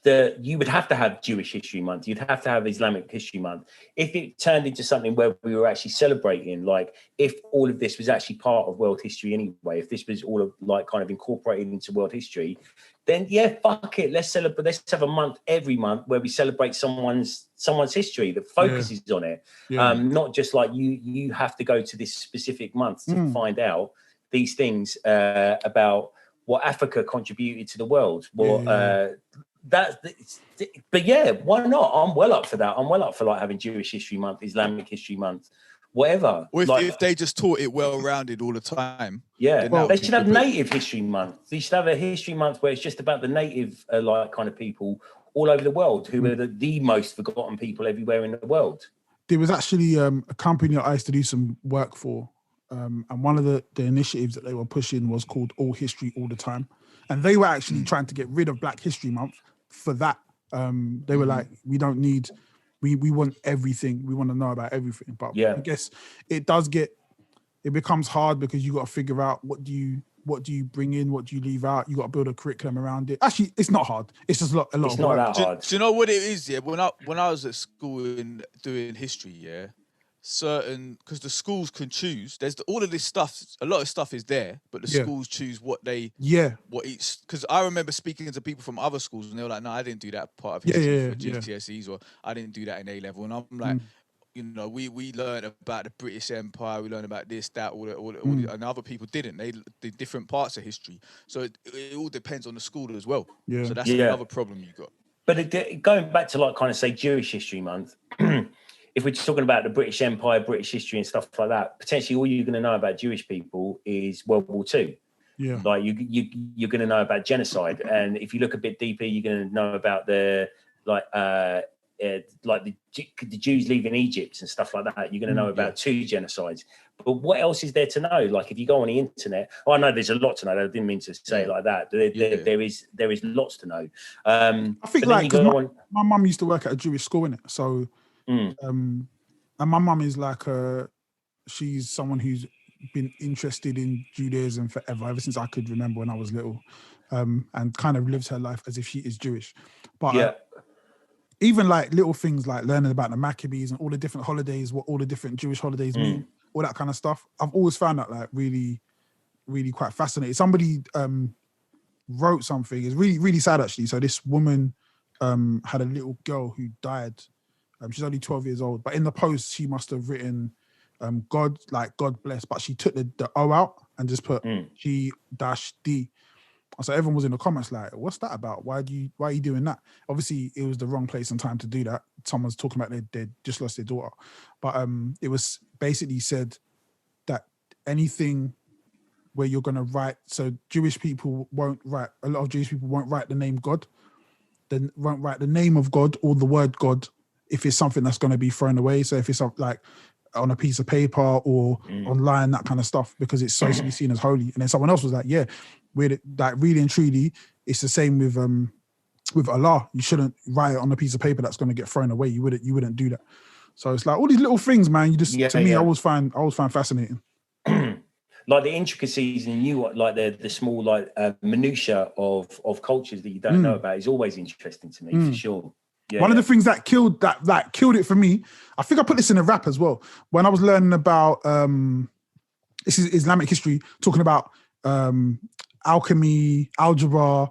you would have to have Jewish History Month. You'd have to have Islamic History Month. If it turned into something where we were actually celebrating, like if all of this was actually part of world history anyway, if this was all of like kind of incorporated into world history, then yeah, fuck it. Let's celebrate. Let's have a month every month where we celebrate someone's history that focuses on it.
Yeah.
Not just like you have to go to this specific month to find out these things about what Africa contributed to the world. But yeah, why not? I'm well up for that. I'm well up for like having Jewish History Month, Islamic History Month, whatever.
Or
like,
if they just taught it well-rounded all the time.
Yeah, they should have Native History Month. They should have a History Month where it's just about the native like kind of people all over the world who are the most forgotten people everywhere in the world.
There was actually a company that I used to do some work for, and one of the initiatives that they were pushing was called All History All the Time. And they were actually trying to get rid of Black History Month for that. They were like, we don't need, we want everything. We want to know about everything. But I guess it becomes hard because you got to figure out what do you bring in, what do you leave out? You got to build a curriculum around it. Actually, it's not hard. It's just a lot
it's
of
not
work.
that hard.
Do you know what it is? Yeah, when I was at school doing history, because the schools can choose. There's all of this stuff. A lot of stuff is there, but the schools choose what each. Because I remember speaking to people from other schools, and they were like, "No, I didn't do that part of history for GCSEs, or I didn't do that in A level." And I'm like, we learned about the British Empire, we learned about this, that, and other people didn't. They did different parts of history. So it all depends on the school as well.
Yeah.
So that's another problem you got.
But going back to like kind of say Jewish History Month. If we're just talking about the British Empire, British history and stuff like that, potentially all you're going to know about Jewish people is World War II.
Yeah.
Like you're going to know about genocide. And if you look a bit deeper, you're going to know about the Jews leaving Egypt and stuff like that. You're going to know about 2 genocides. But what else is there to know? Like if you go on the internet, I know there's a lot to know. I didn't mean to say it like that. There is lots to know.
I think like because my mum used to work at a Jewish school, innit? So and my mum is like she's someone who's been interested in Judaism forever, ever since I could remember when I was little, and kind of lives her life as if she is Jewish. But even like little things like learning about the Maccabees and all the different holidays, what all the different Jewish holidays mean, all that kind of stuff, I've always found that like really, really quite fascinating. Somebody wrote something, it's really, really sad actually. So this woman had a little girl who died. She's only 12 years old, but in the post she must have written God bless, but she took the O out and just put G-D. So everyone was in the comments like, what's that about? Why are you doing that? Obviously it was the wrong place and time to do that. Someone's talking about they just lost their daughter. But it was basically said that anything where you're gonna write, so Jewish people won't write, a lot of Jewish people won't write the name God, then won't write the name of God or the word God if it's something that's going to be thrown away. So if it's like on a piece of paper or online, that kind of stuff, because it's socially seen as holy. And then someone else was like, yeah, we're like really and truly, it's the same with Allah. You shouldn't write it on a piece of paper that's going to get thrown away. You wouldn't do that. So it's like all these little things, man. You just I always find fascinating.
Like the intricacies and the small minutiae of cultures that you don't know about is always interesting to me for sure. Yeah, one
of the things that killed it for me, I think I put this in a rap as well. When I was learning about this is Islamic history, talking about alchemy, algebra.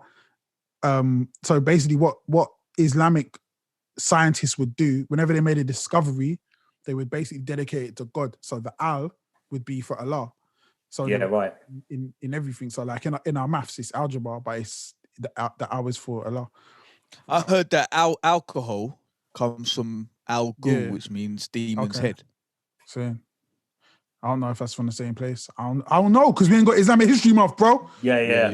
So basically what Islamic scientists would do whenever they made a discovery, they would basically dedicate it to God. So the Al would be for Allah. So
right.
In everything. So like in our maths, it's algebra, but it's the hours for Allah.
I heard that alcohol comes from al-ghul, which means demon's head.
So I don't know if that's from the same place. I don't know, because we ain't got Islamic History Month, bro.
Yeah.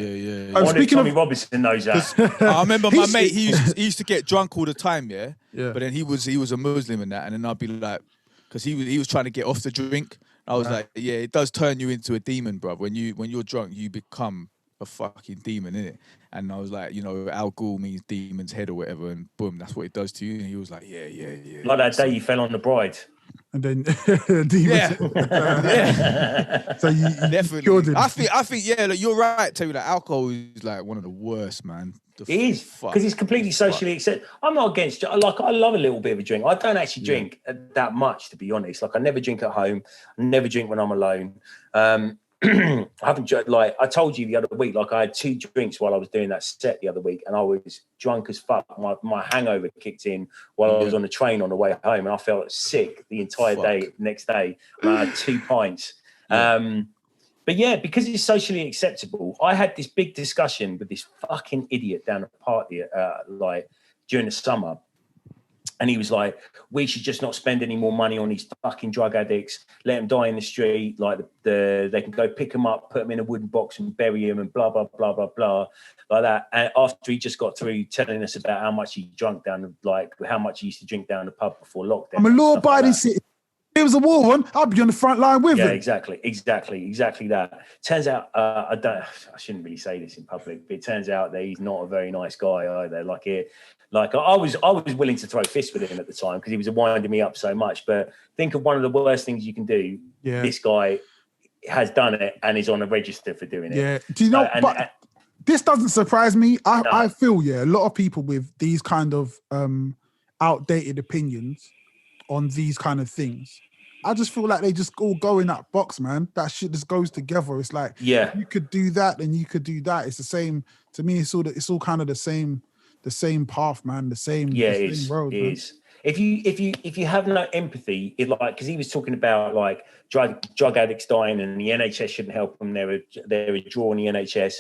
I'm speaking
Tommy
of
Robinson knows that.
I remember my mate, he used to get drunk all the time, yeah.
Yeah.
But then he was a Muslim and that, and then I'd be like, because he was trying to get off the drink. I was like, yeah, it does turn you into a demon, bro. When you're drunk, you become a fucking demon, innit? And I was like, al-ghul means demon's head or whatever, and boom, that's what it does to you. And he was like, yeah.
Like that day you fell on the bride.
And then demons. So you
definitely
cured him.
I think, yeah, like, you're right, Terry. Like, alcohol is like one of the worst, man.
It is, because it's completely socially accepted. I'm not against, like, I love a little bit of a drink. I don't actually drink that much, to be honest. Like, I never drink at home. I never drink when I'm alone. I haven't, like, I told you the other week, like, I had 2 drinks while I was doing that set the other week, and I was drunk as fuck. My hangover kicked in while I was on the train on the way home, and I felt sick the entire day, next day, and I had 2 pints. But yeah, because it's socially acceptable, I had this big discussion with this fucking idiot down at the party, like, during the summer. And he was like, we should just not spend any more money on these fucking drug addicts, let them die in the street, like they can go pick them up, put them in a wooden box and bury them and blah, blah, blah, blah, blah, like that. And after he just got through telling us about how much he drunk down, like how much he used to drink down the pub before lockdown.
I'm a law-abiding citizen. If it was a war one, I'd be on the front line with him.
Yeah, exactly that. Turns out, I shouldn't really say this in public, but it turns out that he's not a very nice guy either. Like I was willing to throw fists with him at the time because he was winding me up so much. But think of one of the worst things you can do. Yeah. This guy has done it and is on a register for doing it.
Yeah. Do you know? This doesn't surprise me. I feel a lot of people with these kind of outdated opinions on these kind of things. I just feel like they just all go in that box, man. That shit just goes together. It's like, you could do that and you could do that. It's the same. To me, it's all kind of the same path, man. The same road.
It is. If you have no empathy, because he was talking about like drug addicts dying and the NHS shouldn't help them. They're a draw on the NHS.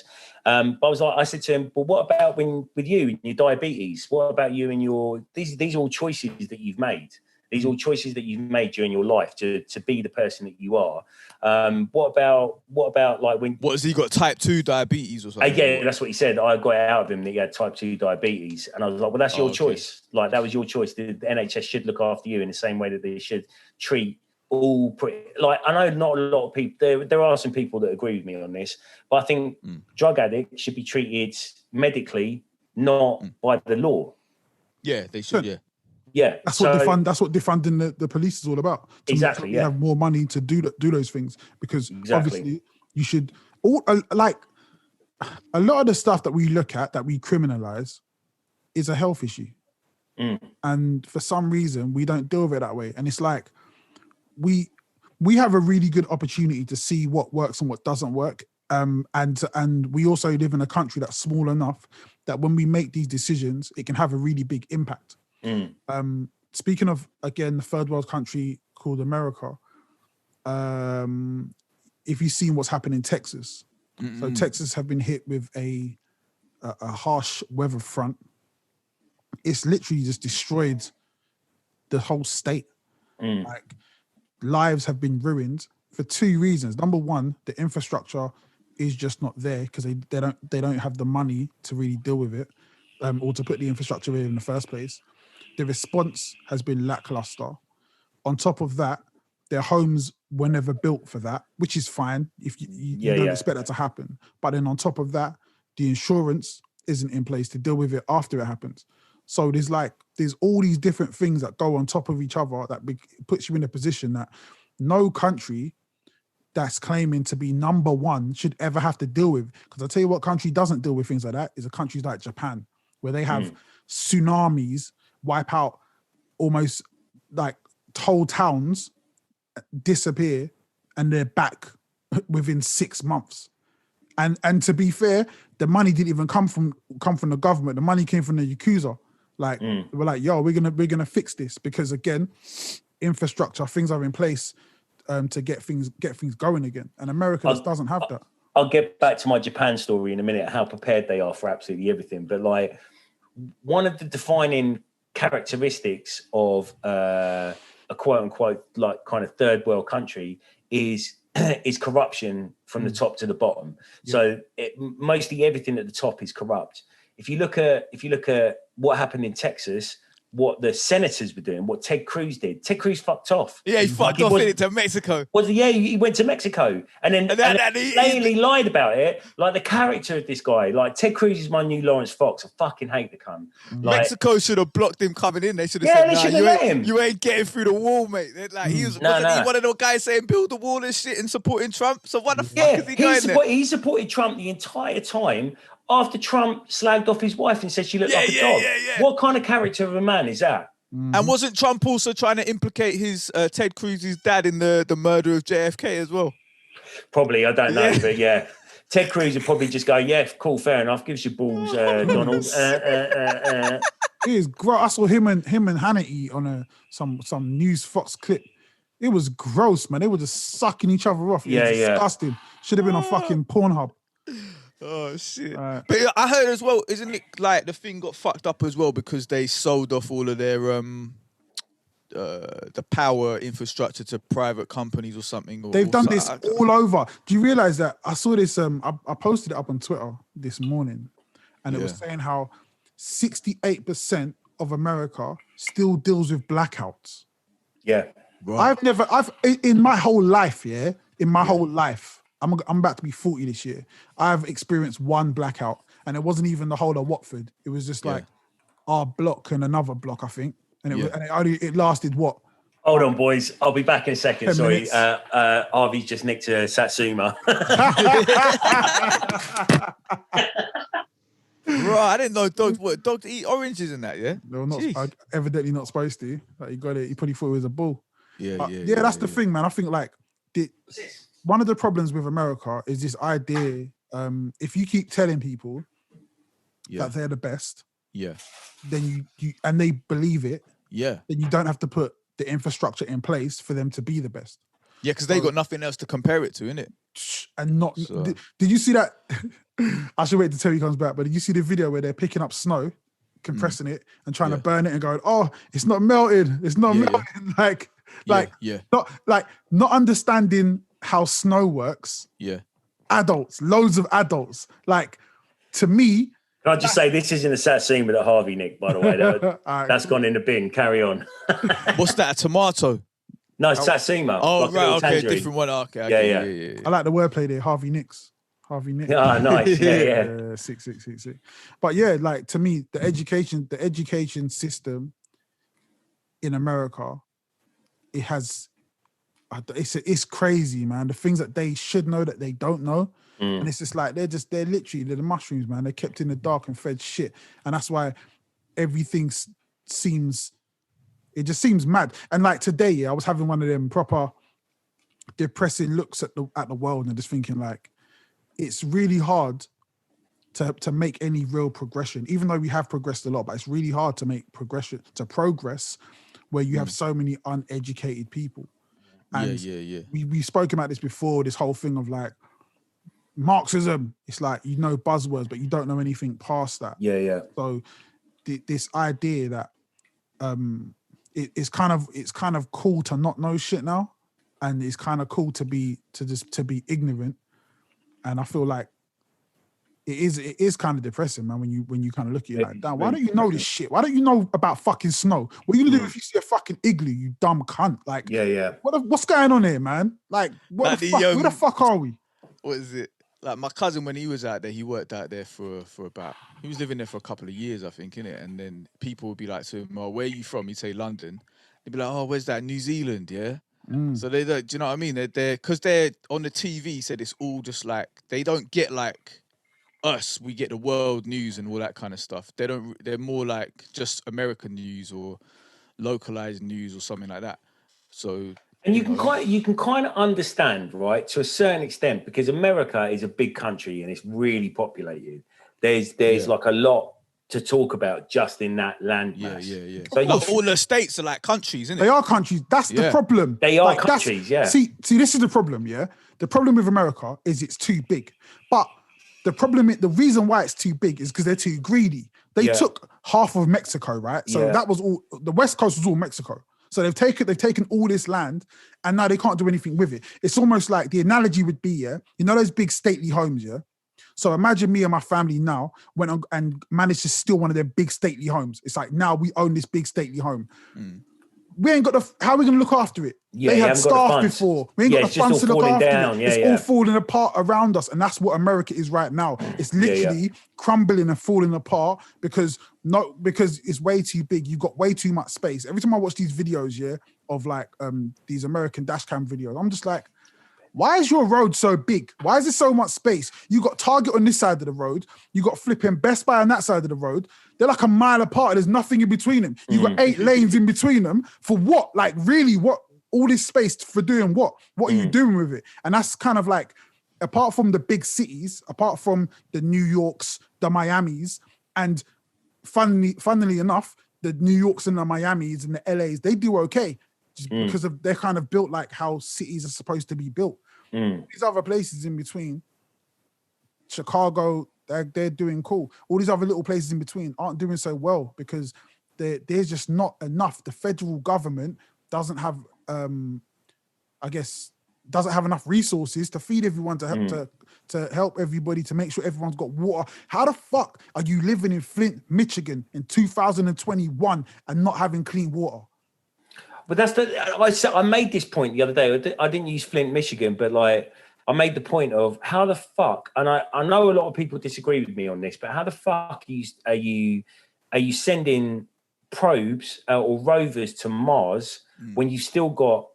But I said to him, well, what about with you and your diabetes? What about you and your these are all choices that you've made. These are all choices that you've made during your life to be the person that you are. What about like when?
What has he got? Type 2 diabetes or something?
Yeah, that's what he said. I got it out of him that he had type 2 diabetes, and I was like, well, that's your choice. Like that was your choice. The NHS should look after you in the same way that they should treat all. Like I know not a lot of people. There are some people that agree with me on this, but I think drug addicts should be treated medically, not by the law.
Yeah, they should. Yeah.
Yeah,
that's what defunding the police is all about.
Exactly.
You have more money to do those things because obviously you should. Like a lot of the stuff that we look at that we criminalize is a health issue, and for some reason we don't deal with it that way. And it's like we have a really good opportunity to see what works and what doesn't work. And we also live in a country that's small enough that when we make these decisions, it can have a really big impact. Speaking of, again, the third world country called America, if you've seen what's happened in Texas, so Texas have been hit with a harsh weather front. It's literally just destroyed the whole state. Like lives have been ruined for 2 reasons. Number one, the infrastructure is just not there because they don't have the money to really deal with it, or to put the infrastructure in the first place. The response has been lackluster. On top of that, their homes were never built for that, which is fine if you don't expect that to happen. But then on top of that, the insurance isn't in place to deal with it after it happens. So there's all these different things that go on top of each other that puts you in a position that no country that's claiming to be number one should ever have to deal with. Because I'll tell you what country doesn't deal with things like that is a country like Japan, where they have tsunamis wipe out almost like whole towns, disappear, and they're back within 6 months. And to be fair, the money didn't even come from the government. The money came from the Yakuza. Like we're like, yo, we're gonna fix this because again, infrastructure, things are in place. to get things going again. And America just doesn't have that.
I'll get back to my Japan story in a minute, how prepared they are for absolutely everything. But like, one of the defining characteristics of a quote unquote like kind of third world country is corruption from the top to the bottom. Yeah. So mostly everything at the top is corrupt. If you look at what happened in Texas, what the senators were doing, what Ted Cruz did. Ted Cruz fucked off.
Yeah, he fucked off into Mexico.
He went to Mexico. And then he lied about it. Like, the character of this guy, like, Ted Cruz is my new Lawrence Fox. I fucking hate the cunt. Like,
Mexico should have blocked him coming in. They should have said, you ain't getting through the wall, mate. Like, he wasn't he one of those guys saying build the wall and shit and supporting Trump? So what the fuck is he going there?
He supported Trump the entire time. After Trump slagged off his wife and said she looked like a dog. Yeah. What kind of character of a man is that?
And wasn't Trump also trying to implicate his Ted Cruz's dad in the murder of JFK as well?
Probably, I don't know, but yeah. Ted Cruz would probably just go, yeah, cool, fair enough. Gives you balls, Donald.
It is gross. I saw him and Hannity on some News Fox clip. It was gross, man. They were just sucking each other off. It was disgusting. Should have been on fucking Pornhub.
Oh shit! But I heard as well, isn't it like the thing got fucked up as well because they sold off all of their the power infrastructure to private companies or something?
They've done this all over. Do you realize that? I saw this. I posted it up on Twitter this morning, and it was saying how 68% of America still deals with blackouts.
Yeah,
right. I've in my whole life, whole life. I'm about to be 40 this year. I've experienced one blackout, and it wasn't even the whole of Watford. It was just like our block and another block, I think. And it lasted what?
Hold on, boys. I'll be back in a second. Sorry, Harvey's just nicked a Satsuma.
Right, I didn't know dogs eat oranges and that. Yeah,
no, not evidently not supposed to. Like, he got it. He probably thought it was a bull.
Yeah.
That's the thing, man. I think like one of the problems with America is this idea, if you keep telling people that they're the best, then you and they believe it, then you don't have to put the infrastructure in place for them to be the best.
Yeah, because they got nothing else to compare it to, innit?
And did you see that? I should wait till he comes back, but did you see the video where they're picking up snow, compressing it, and trying to burn it and going, oh, it's not melted. It's not melting. Not understanding how snow works.
Yeah.
Loads of adults. Like, to me.
Can I just say, this isn't a Satsuma that Harvey nicked, by the way. That's gone in the bin. Carry on.
What's that, a tomato?
No, Satsuma.
Oh, like right, okay, different one. Okay.
Yeah.
I like the wordplay there, Harvey Nicks.
Oh, nice. Yeah.
Sick. But yeah, like, to me, the education system in America, it's crazy, man. The things that they should know that they don't know. And it's just like, they're literally the mushrooms, man. They're kept in the dark and fed shit. And that's why everything seems mad. And like today, I was having one of them proper depressing looks at the world and just thinking like, it's really hard to make any real progression, even though we have progressed a lot, but it's really hard to make progress where you have so many uneducated people. And we spoke about this before, this whole thing of like Marxism. It's like, you know buzzwords, but you don't know anything past that.
Yeah.
So this idea that it's kind of cool to not know shit now, and it's kind of cool to be ignorant. And I feel like it is kind of depressing, man, when you kind of look at it like, damn, why don't you know this shit? Why don't you know about fucking snow? What are you gonna do if you see a fucking igloo, you dumb cunt? Like, what's going on here, man? Like, where the fuck are we?
What is it? Like, my cousin, when he was out there, he worked out there for about, he was living there for a couple of years, I think, innit? And then people would be like to him, oh, where are you from? He'd say London. They'd be like, oh, where's that? New Zealand, yeah? So they don't, do you know what I mean? Because they're on the TV, he said it's all just like, they don't get like us, we get the world news and all that kind of stuff. They're more like just American news or localized news or something like that. So,
and you can kind of understand, right, to a certain extent, because America is a big country and it's really populated. There's like a lot to talk about just in that landmass.
Yeah.
So
like all the states are like countries, isn't it?
They are countries. That's the problem.
They are countries, yeah.
See, this is the problem, yeah? The problem with America is it's too big. But the reason why it's too big is because they're too greedy. They took half of Mexico, right? So that was all, the West Coast was all Mexico. So they've taken all this land and now they can't do anything with it. It's almost like the analogy would be, you know those big stately homes, So imagine me and my family now went on and managed to steal one of their big stately homes. It's like now we own this big stately home. We ain't got how are we going to look after it?
Yeah,
they had staff before. We ain't got the funds to look after it. It's all falling apart around us. And that's what America is right now. It's literally crumbling and falling apart because it's way too big. You've got way too much space. Every time I watch these videos, of like these American dash cam videos, I'm just like, why is your road so big? Why is there so much space? You got Target on this side of the road. You got flipping Best Buy on that side of the road. They're like a mile apart. There's nothing in between them. You got 8 lanes in between them. For what? Like really, what? All this space for doing what? What are you doing with it? And that's kind of like, apart from the big cities, apart from the New Yorks, the Miamis, and funnily enough, the New Yorks and the Miamis and the LAs, they do okay. Just because they're kind of built like how cities are supposed to be built. These other places in between, Chicago, they're doing cool. All these other little places in between aren't doing so well because there's just not enough. The federal government doesn't have, doesn't have enough resources to feed everyone, to help everybody, to make sure everyone's got water. How the fuck are you living in Flint, Michigan in 2021 and not having clean water?
But that's I made this point the other day. I didn't use Flint, Michigan, but like I made the point of how the fuck, and I know a lot of people disagree with me on this, but how the fuck are you sending probes or rovers to Mars when you've still got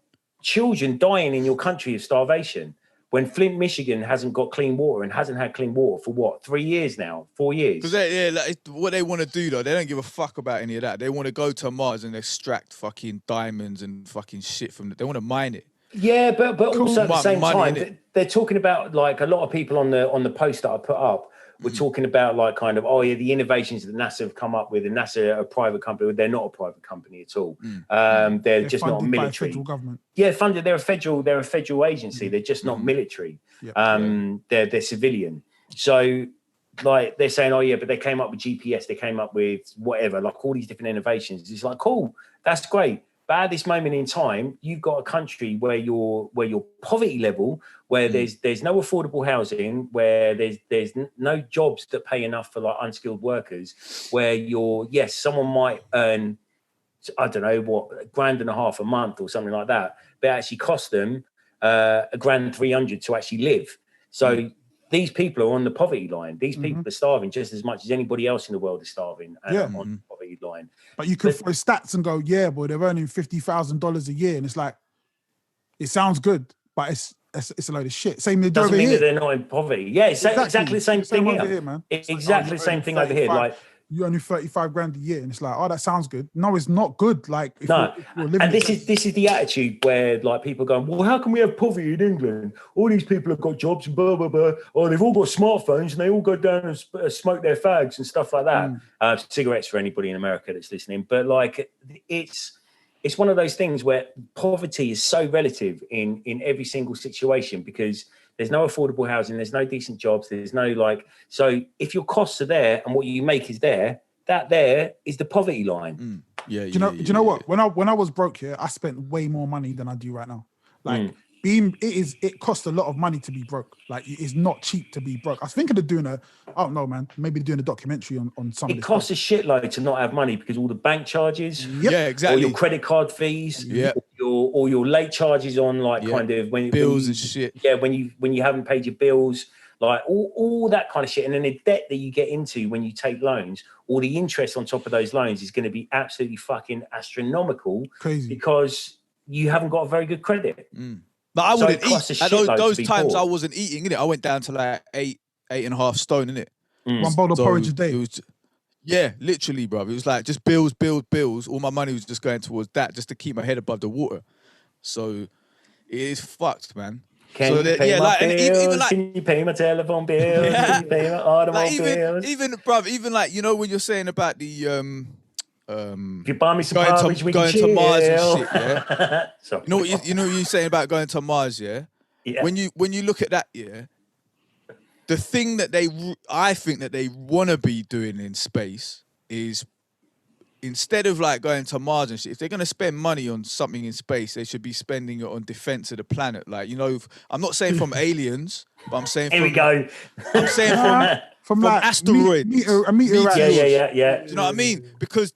children dying in your country of starvation? When Flint, Michigan hasn't got clean water and hasn't had clean water for what, 3 years now, 4 years?
Because what they want to do though, they don't give a fuck about any of that. They want to go to Mars and extract fucking diamonds and fucking shit from it. They want to mine it.
Yeah, but also at the same time, they're talking about, like, a lot of people on the post that I put up were talking about, like, kind of, the innovations that NASA have come up with, and NASA are a private company. They're not a private company at all. They're just not military.
By federal government.
Yeah, funded. They're a federal agency. They're just not military. They're civilian. So, like, they're saying, but they came up with GPS. They came up with whatever, like all these different innovations. It's like, cool, that's great. But at this moment in time, you've got a country where your poverty level, where there's no affordable housing, where there's no jobs that pay enough for like unskilled workers, where someone might earn, I don't know what, $1,500 a month or something like that, but it actually costs them $1,300 to actually live. So these people are on the poverty line. These people are starving just as much as anybody else in the world is starving on the poverty line.
But you could throw stats and go, boy, they're earning $50,000 a year. And it's like, it sounds good, but it's a load of shit. Same with
doesn't
over
mean
here.
that they're not in poverty. Yeah, it's exactly the same thing here,
man.
It's exactly the same thing over here. Like,
you earn $35,000 a year, and it's like, that sounds good. No, it's not good. Like, if you're living,
and this is the attitude where like people are going, well, how can we have poverty in England? All these people have got jobs and blah blah blah. Or they've all got smartphones and they all go down and smoke their fags and stuff like that. Cigarettes for anybody in America that's listening. But like, it's one of those things where poverty is so relative in every single situation, because there's no affordable housing, there's no decent jobs, there's no so if your costs are there and what you make is there, that there is the poverty line.
Do you know what? When I was broke here, I spent way more money than I do right now. Like it costs a lot of money to be broke. Like, it is not cheap to be broke. I was thinking of doing I don't know, man, maybe doing a documentary on some of this.
It costs a shitload to not have money because all the bank charges,
yeah, exactly,
or your credit card fees, or your late charges on kind of
bills and shit.
Yeah, when you haven't paid your bills, like all that kind of shit, and then the debt that you get into when you take loans, or the interest on top of those loans is going to be absolutely fucking astronomical,
crazy,
because you haven't got a very good credit.
But I wouldn't eat. At those times,
poor.
I wasn't eating, innit? I went down to like 8.5 stone, innit?
One bowl of porridge a day.
Literally, bro. It was like just bills. All my money was just going towards that, just to keep my head above the water. So it is fucked, man.
Can you pay my bills? Can you pay my telephone bills?
Yeah.
Can you pay my automobile bills?
Even bruv, even like, you know, when you're saying about the
If you buy me some
going
porridge,
to
we can
going to Mars and
chill.
shit, yeah.
Sorry.
You know what you're saying about going to Mars, yeah?
Yeah.
When you look at that, yeah, the thing that I think that they want to be doing in space is, instead of like going to Mars and shit, if they're going to spend money on something in space, they should be spending it on defense of the planet. Like, you know, I'm not saying from aliens, but I'm saying
Here we go.
I'm saying from
like
asteroids.
a meteorite.
Yeah.
Do you know what I mean? Because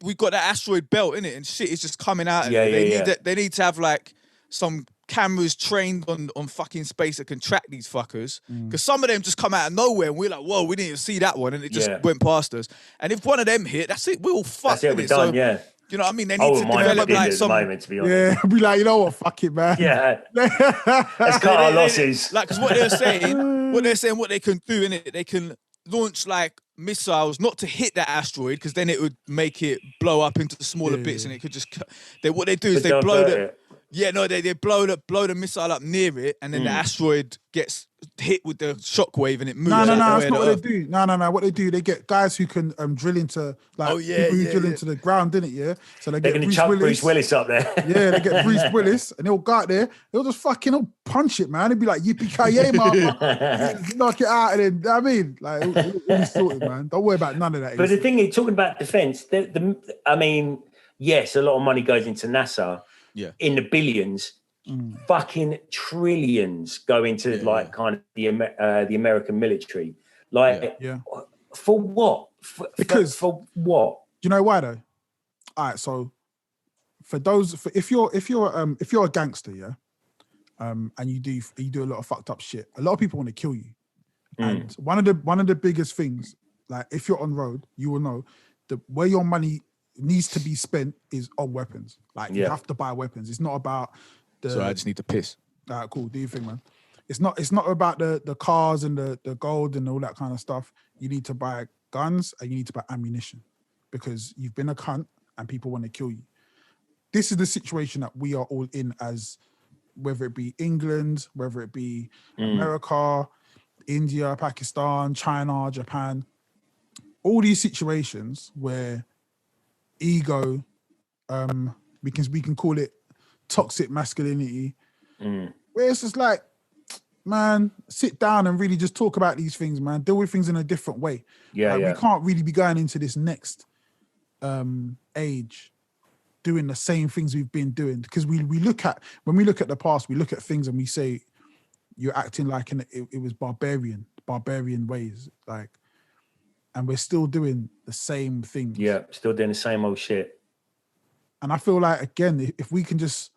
we've got that asteroid belt in it, and shit is just coming out of
Yeah,
it. They need to have like some cameras trained on fucking space that can track these fuckers. Because some of them just come out of nowhere, and we're like, whoa, we didn't even see that one, and it just went past us. And if one of them hit, that's it. We're all fucked.
That's it. We're done. Yeah.
You know what I mean? They need to develop like some.
Moment, to be honest.
Yeah, be like, you know what? Fuck it, man.
Yeah. Let's cut our losses.
Like, because what they can do in it, they can launch like missiles, not to hit that asteroid, because then it would make it blow up into smaller bits, and it could just. What they do is they blow the. Yeah, no, they blow the missile up near it, and then the asteroid gets hit with the shockwave, and it moves.
No, that's not what they do. No. What they do, they get guys who can drill into people who drill into the ground, didn't it? Yeah. So they're
going to chuck Bruce Willis up there.
Yeah, they get Bruce Willis, and they'll go out there. They'll just fucking punch it, man. They'll be like, yippee-ki-yay, motherfucker. Knock it out, and then, I mean, like, it'll be sorted, man. Don't worry about none of that.
But the thing is, talking about defense, I mean, yes, a lot of money goes into NASA.
Yeah.
In the billions, fucking trillions go into like kind of the American military. Like, for what? For what?
Do you know why though? All right, so if you're a gangster, yeah, and you do a lot of fucked up shit, a lot of people want to kill you. And one of the biggest things, like if you're on road, you will know where your money needs to be spent is on weapons. Like you have to buy weapons. It's not about the.
So I just need to piss.
All right, cool. Do your thing, man. It's not about the cars and the gold and all that kind of stuff. You need to buy guns and you need to buy ammunition, because you've been a cunt and people want to kill you. This is the situation that we are all in, as whether it be England, whether it be America, India, Pakistan, China, Japan. All these situations where ego, we can call it toxic masculinity, where it's just like, man, sit down and really just talk about these things, man. Deal with things in a different way. We can't really be going into this next age doing the same things we've been doing, because when we look at the past, we look at things and we say you're acting like it was barbarian ways, like. And we're still doing the same things.
Yeah, still doing the same old shit.
And I feel like, again, if we can just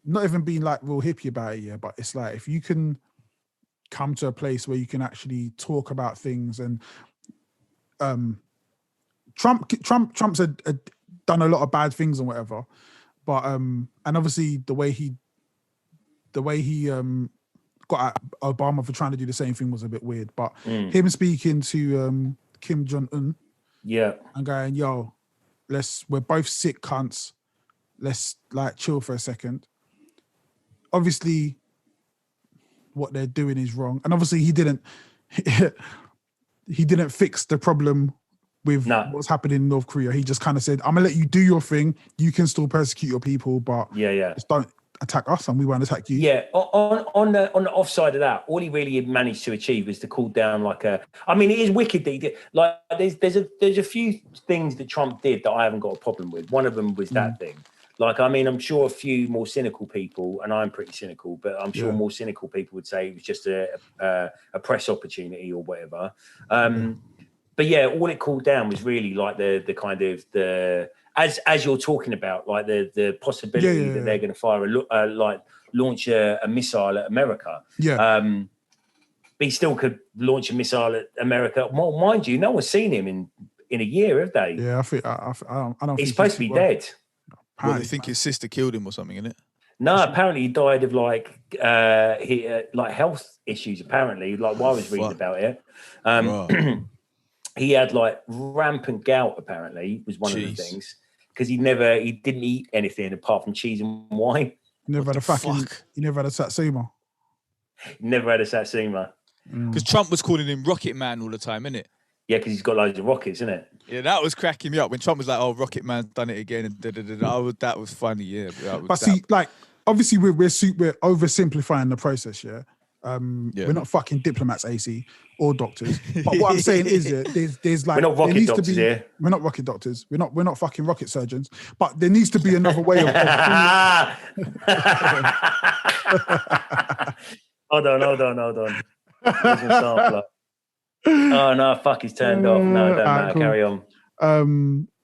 not even be like real hippie about it, but it's like if you can come to a place where you can actually talk about things, and Trump's done a lot of bad things and whatever, but and obviously the way he got at Obama for trying to do the same thing was a bit weird, but him speaking to Kim Jong-un, and going, yo, we're both sick cunts, let's like chill for a second. Obviously, what they're doing is wrong, and obviously he didn't fix the problem with what's happening in North Korea. He just kind of said, I'm gonna let you do your thing, you can still persecute your people, but just don't attack us and we won't attack you.
Yeah, on the offside of that, all he really managed to achieve was to cool down I mean, it is wicked that he did. Like, there's a few things that Trump did that I haven't got a problem with. One of them was that thing. Like, I mean, I'm sure a few more cynical people, and I'm pretty cynical, but I'm sure more cynical people would say it was just a press opportunity or whatever. But yeah, all it cooled down was really like the kind of the as you're talking about, like the possibility that they're going to fire launch a missile at America. But he still could launch a missile at America. Well, mind you, no one's seen him in a year, have they?
Yeah, I don't.
He's supposed to be dead.
Well, they think his sister killed him or something, innit?
No, apparently he died of like health issues. Apparently, like while I was reading about it, he had like rampant gout. Apparently, was one of the things, because he didn't eat anything apart from cheese and wine.
You never
What
had a
the
fucking.
fuck?
You never had a Satsuma.
Never had a Satsuma.
Because Trump was calling him Rocket Man all the time, innit?
Yeah, because he's got loads of rockets, isn't it?
Yeah, that was cracking me up when Trump was like, "Oh, Rocket Man's done it again," and that was funny. Yeah,
But see, like, obviously, we're oversimplifying the process. Yeah,
Yeah.
we're not fucking diplomats, AC, or doctors. But what I'm saying is, there's like,
We're not
there
rocket
needs to
doctors
be.
here.
We're not rocket doctors. We're not fucking rocket surgeons. But there needs to be another way of
Hold on. There's my sampler. Oh no, fuck, he's turned off. No, it don't matter.
Cool.
Carry on.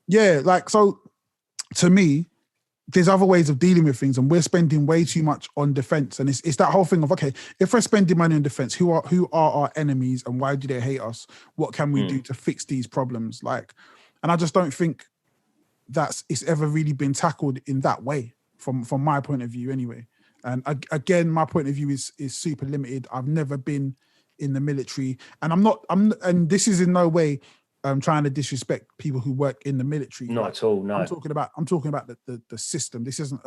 Yeah, like, so to me, there's other ways of dealing with things, and we're spending way too much on defense. And it's that whole thing of, okay, if we're spending money on defense, who are our enemies and why do they hate us? What can we do to fix these problems? Like, and I just don't think it's ever really been tackled in that way from my point of view anyway. And again, my point of view is super limited. I've never been in the military, and and this is in no way trying to disrespect people who work in the military.
Not at all. No,
I'm talking about the system. This isn't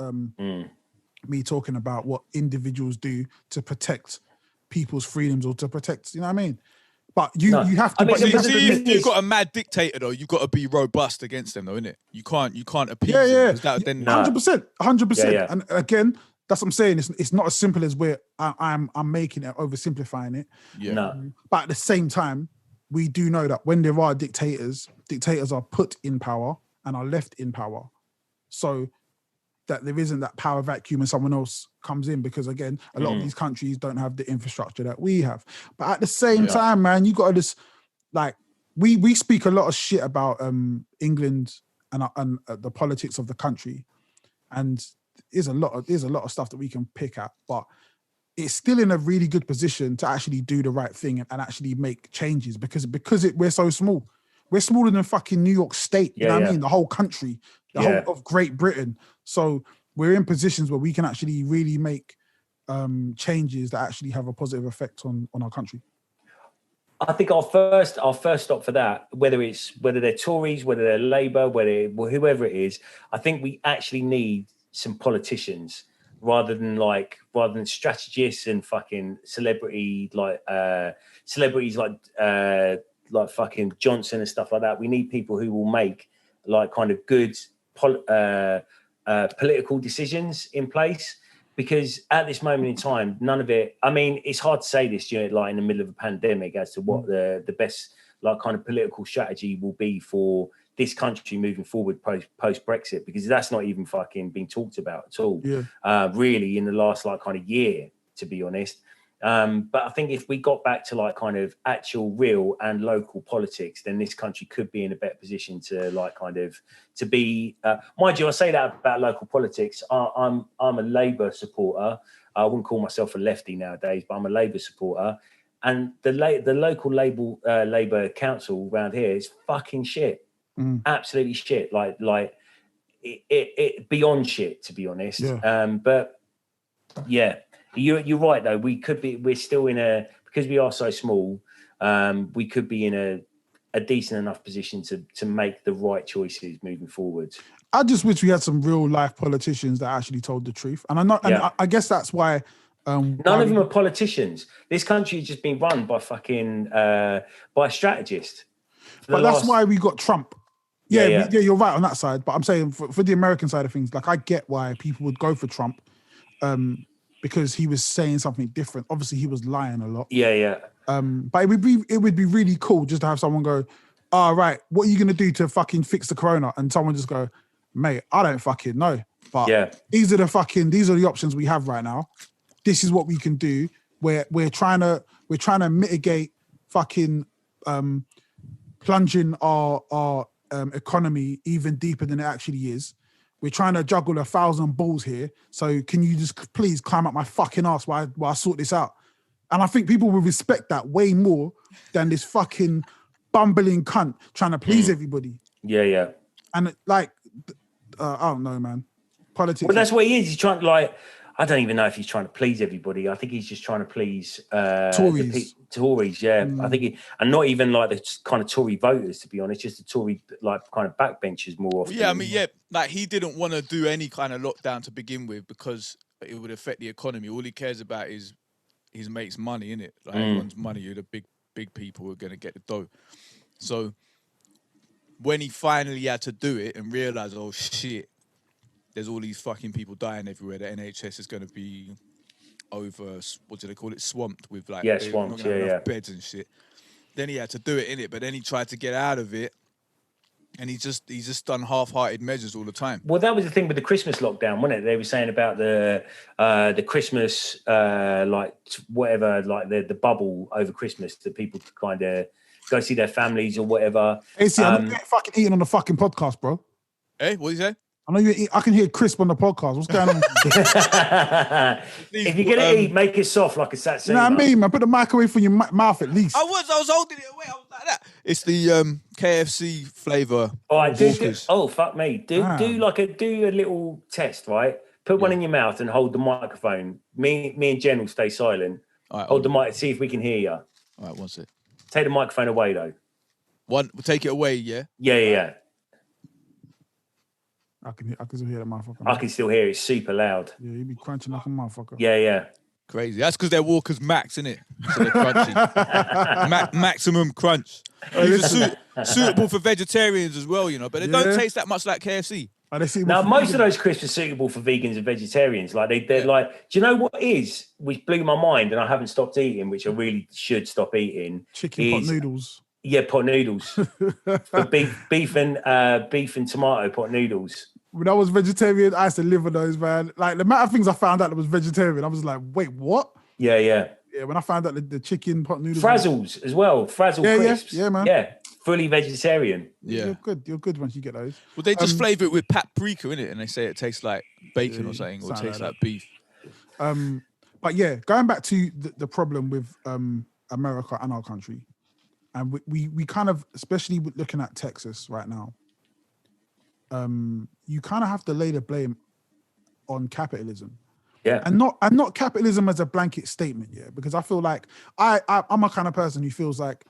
me talking about what individuals do to protect people's freedoms or to protect, you know what I mean? But you have to.
I mean,
if you've got a mad dictator though, you've got to be robust against them though, innit? You can't appease them.
Yeah. 100%. And again, that's what I'm saying. It's not as simple as I'm making it, oversimplifying it.
Yeah.
No.
But at the same time, we do know that when there are dictators are put in power and are left in power. So that there isn't that power vacuum and someone else comes in, because again, a lot of these countries don't have the infrastructure that we have. But at the same time, man, you got to just, like, we speak a lot of shit about England and the politics of the country, and there's a lot of stuff that we can pick at, but it's still in a really good position to actually do the right thing and actually make changes, because we're so small. We're smaller than fucking New York State, you know what I mean? The whole country, the whole of Great Britain. So we're in positions where we can actually really make changes that actually have a positive effect on our country.
I think our first stop for that, whether they're Tories, whether they're Labour, whoever it is, I think we actually need some politicians rather than strategists and fucking celebrities like fucking Johnson and stuff like that. We need people who will make like kind of good political decisions in place, because at this moment in time, none of it, I mean, it's hard to say this, like in the middle of a pandemic, as to what the best like kind of political strategy will be for this country moving forward post Brexit, because that's not even fucking being talked about at all, really, in the last like kind of year, to be honest. But I think if we got back to like kind of actual real and local politics, then this country could be in a better position to like kind of to be. Mind you, I say that about local politics. I'm a Labour supporter. I wouldn't call myself a lefty nowadays, but I'm a Labour supporter. And the local Labour council around here is fucking shit, absolutely shit. Like it beyond shit, to be honest. But yeah. You're right though. We're still because we are so small. We could be in a decent enough position to make the right choices moving forward.
I just wish we had some real life politicians that actually told the truth. And I guess that's why.
None of them are politicians. This country has just been run by fucking by strategists.
But that's why we got Trump. Yeah, you're right on that side. But I'm saying for the American side of things, like, I get why people would go for Trump. Because he was saying something different. Obviously, he was lying a lot. But it would be really cool just to have someone go, "All right, what are you gonna do to fucking fix the corona?" And someone just go, "Mate, I don't fucking know. But these are the options we have right now. This is what we can do. We're trying to mitigate fucking plunging our economy even deeper than it actually is. We're trying to juggle 1,000 balls here. So can you just please climb up my fucking ass while I sort this out?" And I think people will respect that way more than this fucking bumbling cunt trying to please everybody.
Yeah.
And like, I don't know, man. Politics.
Well, that's what he is. He's trying to, like, I don't even know if he's trying to please everybody. I think he's just trying to please Tories, yeah. I think and not even like the kind of Tory voters, to be honest, just the Tory like kind of backbenchers more often.
Yeah, I mean, like, he didn't want to do any kind of lockdown to begin with because but it would affect the economy. All he cares about is his mate's money, innit? Like everyone's money. You're the big people who are gonna get the dough. So when he finally had to do it and realised, oh shit, there's all these fucking people dying everywhere. The NHS is going to be over, what do they call it, swamped with like, they're
swamped,
not going to have enough beds and shit. Then he had to do it, innit? But then he tried to get out of it, and he's just done half-hearted measures all the time.
Well, that was the thing with the Christmas lockdown, wasn't it? They were saying about the Christmas, like whatever, like the bubble over Christmas, that people could kind of go see their families or whatever.
Hey, see, I'm not fucking eating on the fucking podcast, bro.
Hey, what did you say?
I know you. I can hear crisp on the podcast. What's going on?
If you're gonna eat, make it soft like a satsuma.
You know what I mean, man? Put the mic away from your mouth at least.
I was holding it away. I was like that. It's the KFC flavour.
All right, oh fuck me. Do a little test, right? Put one in your mouth and hold the microphone. Me and Jen will stay silent.
All right,
hold the mic. See if we can hear you.
All right, one sec.
Take the microphone away though.
We'll take it away, yeah.
Yeah.
I can still hear that motherfucker.
I can still hear it. It's super loud.
Yeah, you be crunching like a motherfucker.
Yeah.
Crazy. That's because they're Walker's Max, innit? So they're crunchy. Maximum crunch. These are suitable for vegetarians as well, you know, but they don't taste that much like KFC.
Now, most of those crisps are suitable for vegans and vegetarians. Like they're like, do you know what is, which blew my mind, and I haven't stopped eating, which I really should stop eating?
Chicken pot noodles.
Yeah, pot noodles. For beef and tomato pot noodles.
When I was vegetarian, I used to live on those, man. Like the amount of things I found out that was vegetarian, I was like, wait, what?
Yeah.
Yeah, when I found out the chicken pot noodles.
Frazzles as well. Frazzle crisps.
Yeah, man.
Yeah, fully vegetarian.
Yeah.
You're good once you get those.
Well, they just flavour it with paprika, innit? And they say it tastes like bacon or something, or it tastes like beef.
But yeah, going back to the problem with America and our country, and we kind of, especially looking at Texas right now, you kind of have to lay the blame on capitalism.
Yeah.
And not capitalism as a blanket statement, yeah, because I feel like I'm a kind of person who feels like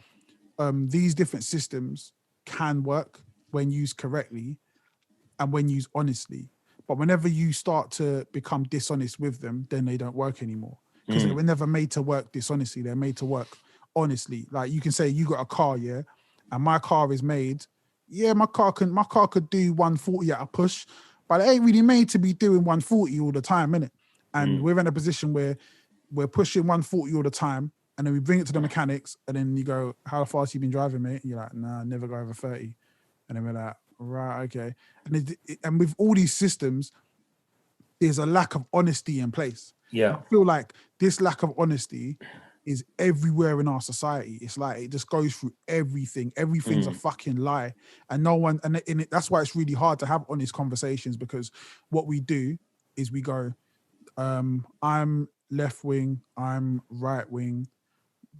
these different systems can work when used correctly and when used honestly. But whenever you start to become dishonest with them, then they don't work anymore. Because they were never made to work dishonestly. They're made to work honestly. Like you can say you got a car, yeah, and my car is made, my car could do 140 at a push, but it ain't really made to be doing 140 all the time, innit? And we're in a position where we're pushing 140 all the time, and then we bring it to the mechanics, and then you go, how fast you been driving, mate? And you're like, nah, I never go over 30. And then we're like, right, okay. And with all these systems, there's a lack of honesty in place.
Yeah.
I feel like this lack of honesty is everywhere in our society. It's like it just goes through everything. Everything's a fucking lie. And no one, that's why it's really hard to have honest conversations, because what we do is we go, I'm left wing, I'm right wing.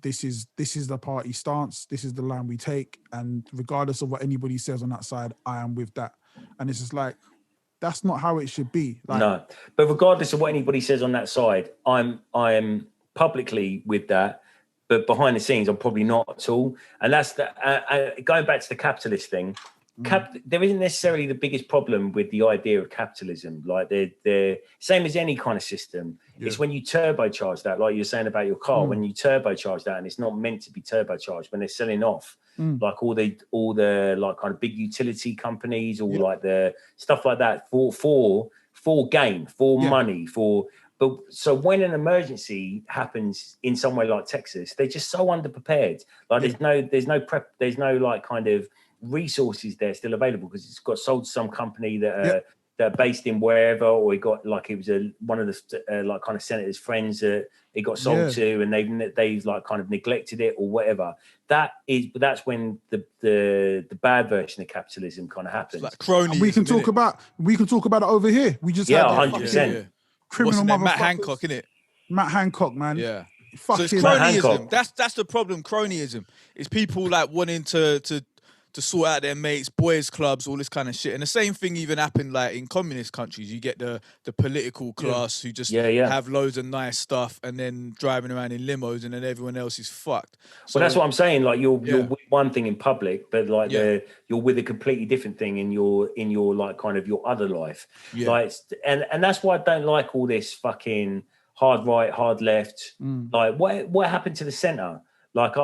This is the party stance. This is the line we take. And regardless of what anybody says on that side, I am with that. And it's just like, that's not how it should be. Like,
no, but regardless of what anybody says on that side, I am publicly with that, but behind the scenes, I'm probably not at all. And that's going back to the capitalist thing. There isn't necessarily the biggest problem with the idea of capitalism. Like they're same as any kind of system. Yeah. It's when you turbocharge that, like you're saying about your car, when you turbocharge that, and it's not meant to be turbocharged, when they're selling off like all the like kind of big utility companies, or like the stuff like that for gain, for money, but so when an emergency happens in somewhere like Texas, they're just so underprepared. Like there's no prep, there's no like kind of resources there still available, because it's got sold to some company that are based in wherever, or it got like it was one of the like kind of senator's friends that it got sold to, and they've like kind of neglected it or whatever. That's when the bad version of capitalism kind of happens.
It's like cronyism.
We can talk about it over here. We just
100%.
Criminal motherfuckers.
Matt Hancock, innit?
Matt Hancock, man.
Yeah.
Fuck
so it's
him.
cronyism. That's the problem. Cronyism is people like wanting to to sort out their mates, boys clubs, all this kind of shit. And the same thing even happened like in communist countries. You get the political class who just have loads of nice stuff and then driving around in limos, and then everyone else is fucked. So,
well, that's what I'm saying. Like you're with one thing in public, but like you're with a completely different thing in your like kind of your other life.
Yeah.
Like, and that's why I don't like all this fucking hard right, hard left. Like what happened to the centre? Like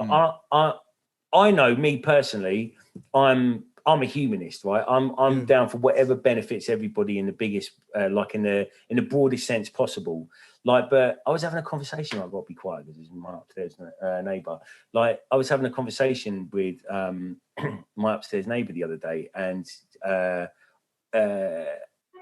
I know, me personally, I'm a humanist, right? I'm down for whatever benefits everybody in the biggest, like in the broadest sense possible. Like, but I was having a conversation. I've got to be quiet because it's my upstairs neighbour. Like, I was having a conversation with my upstairs neighbour the other day,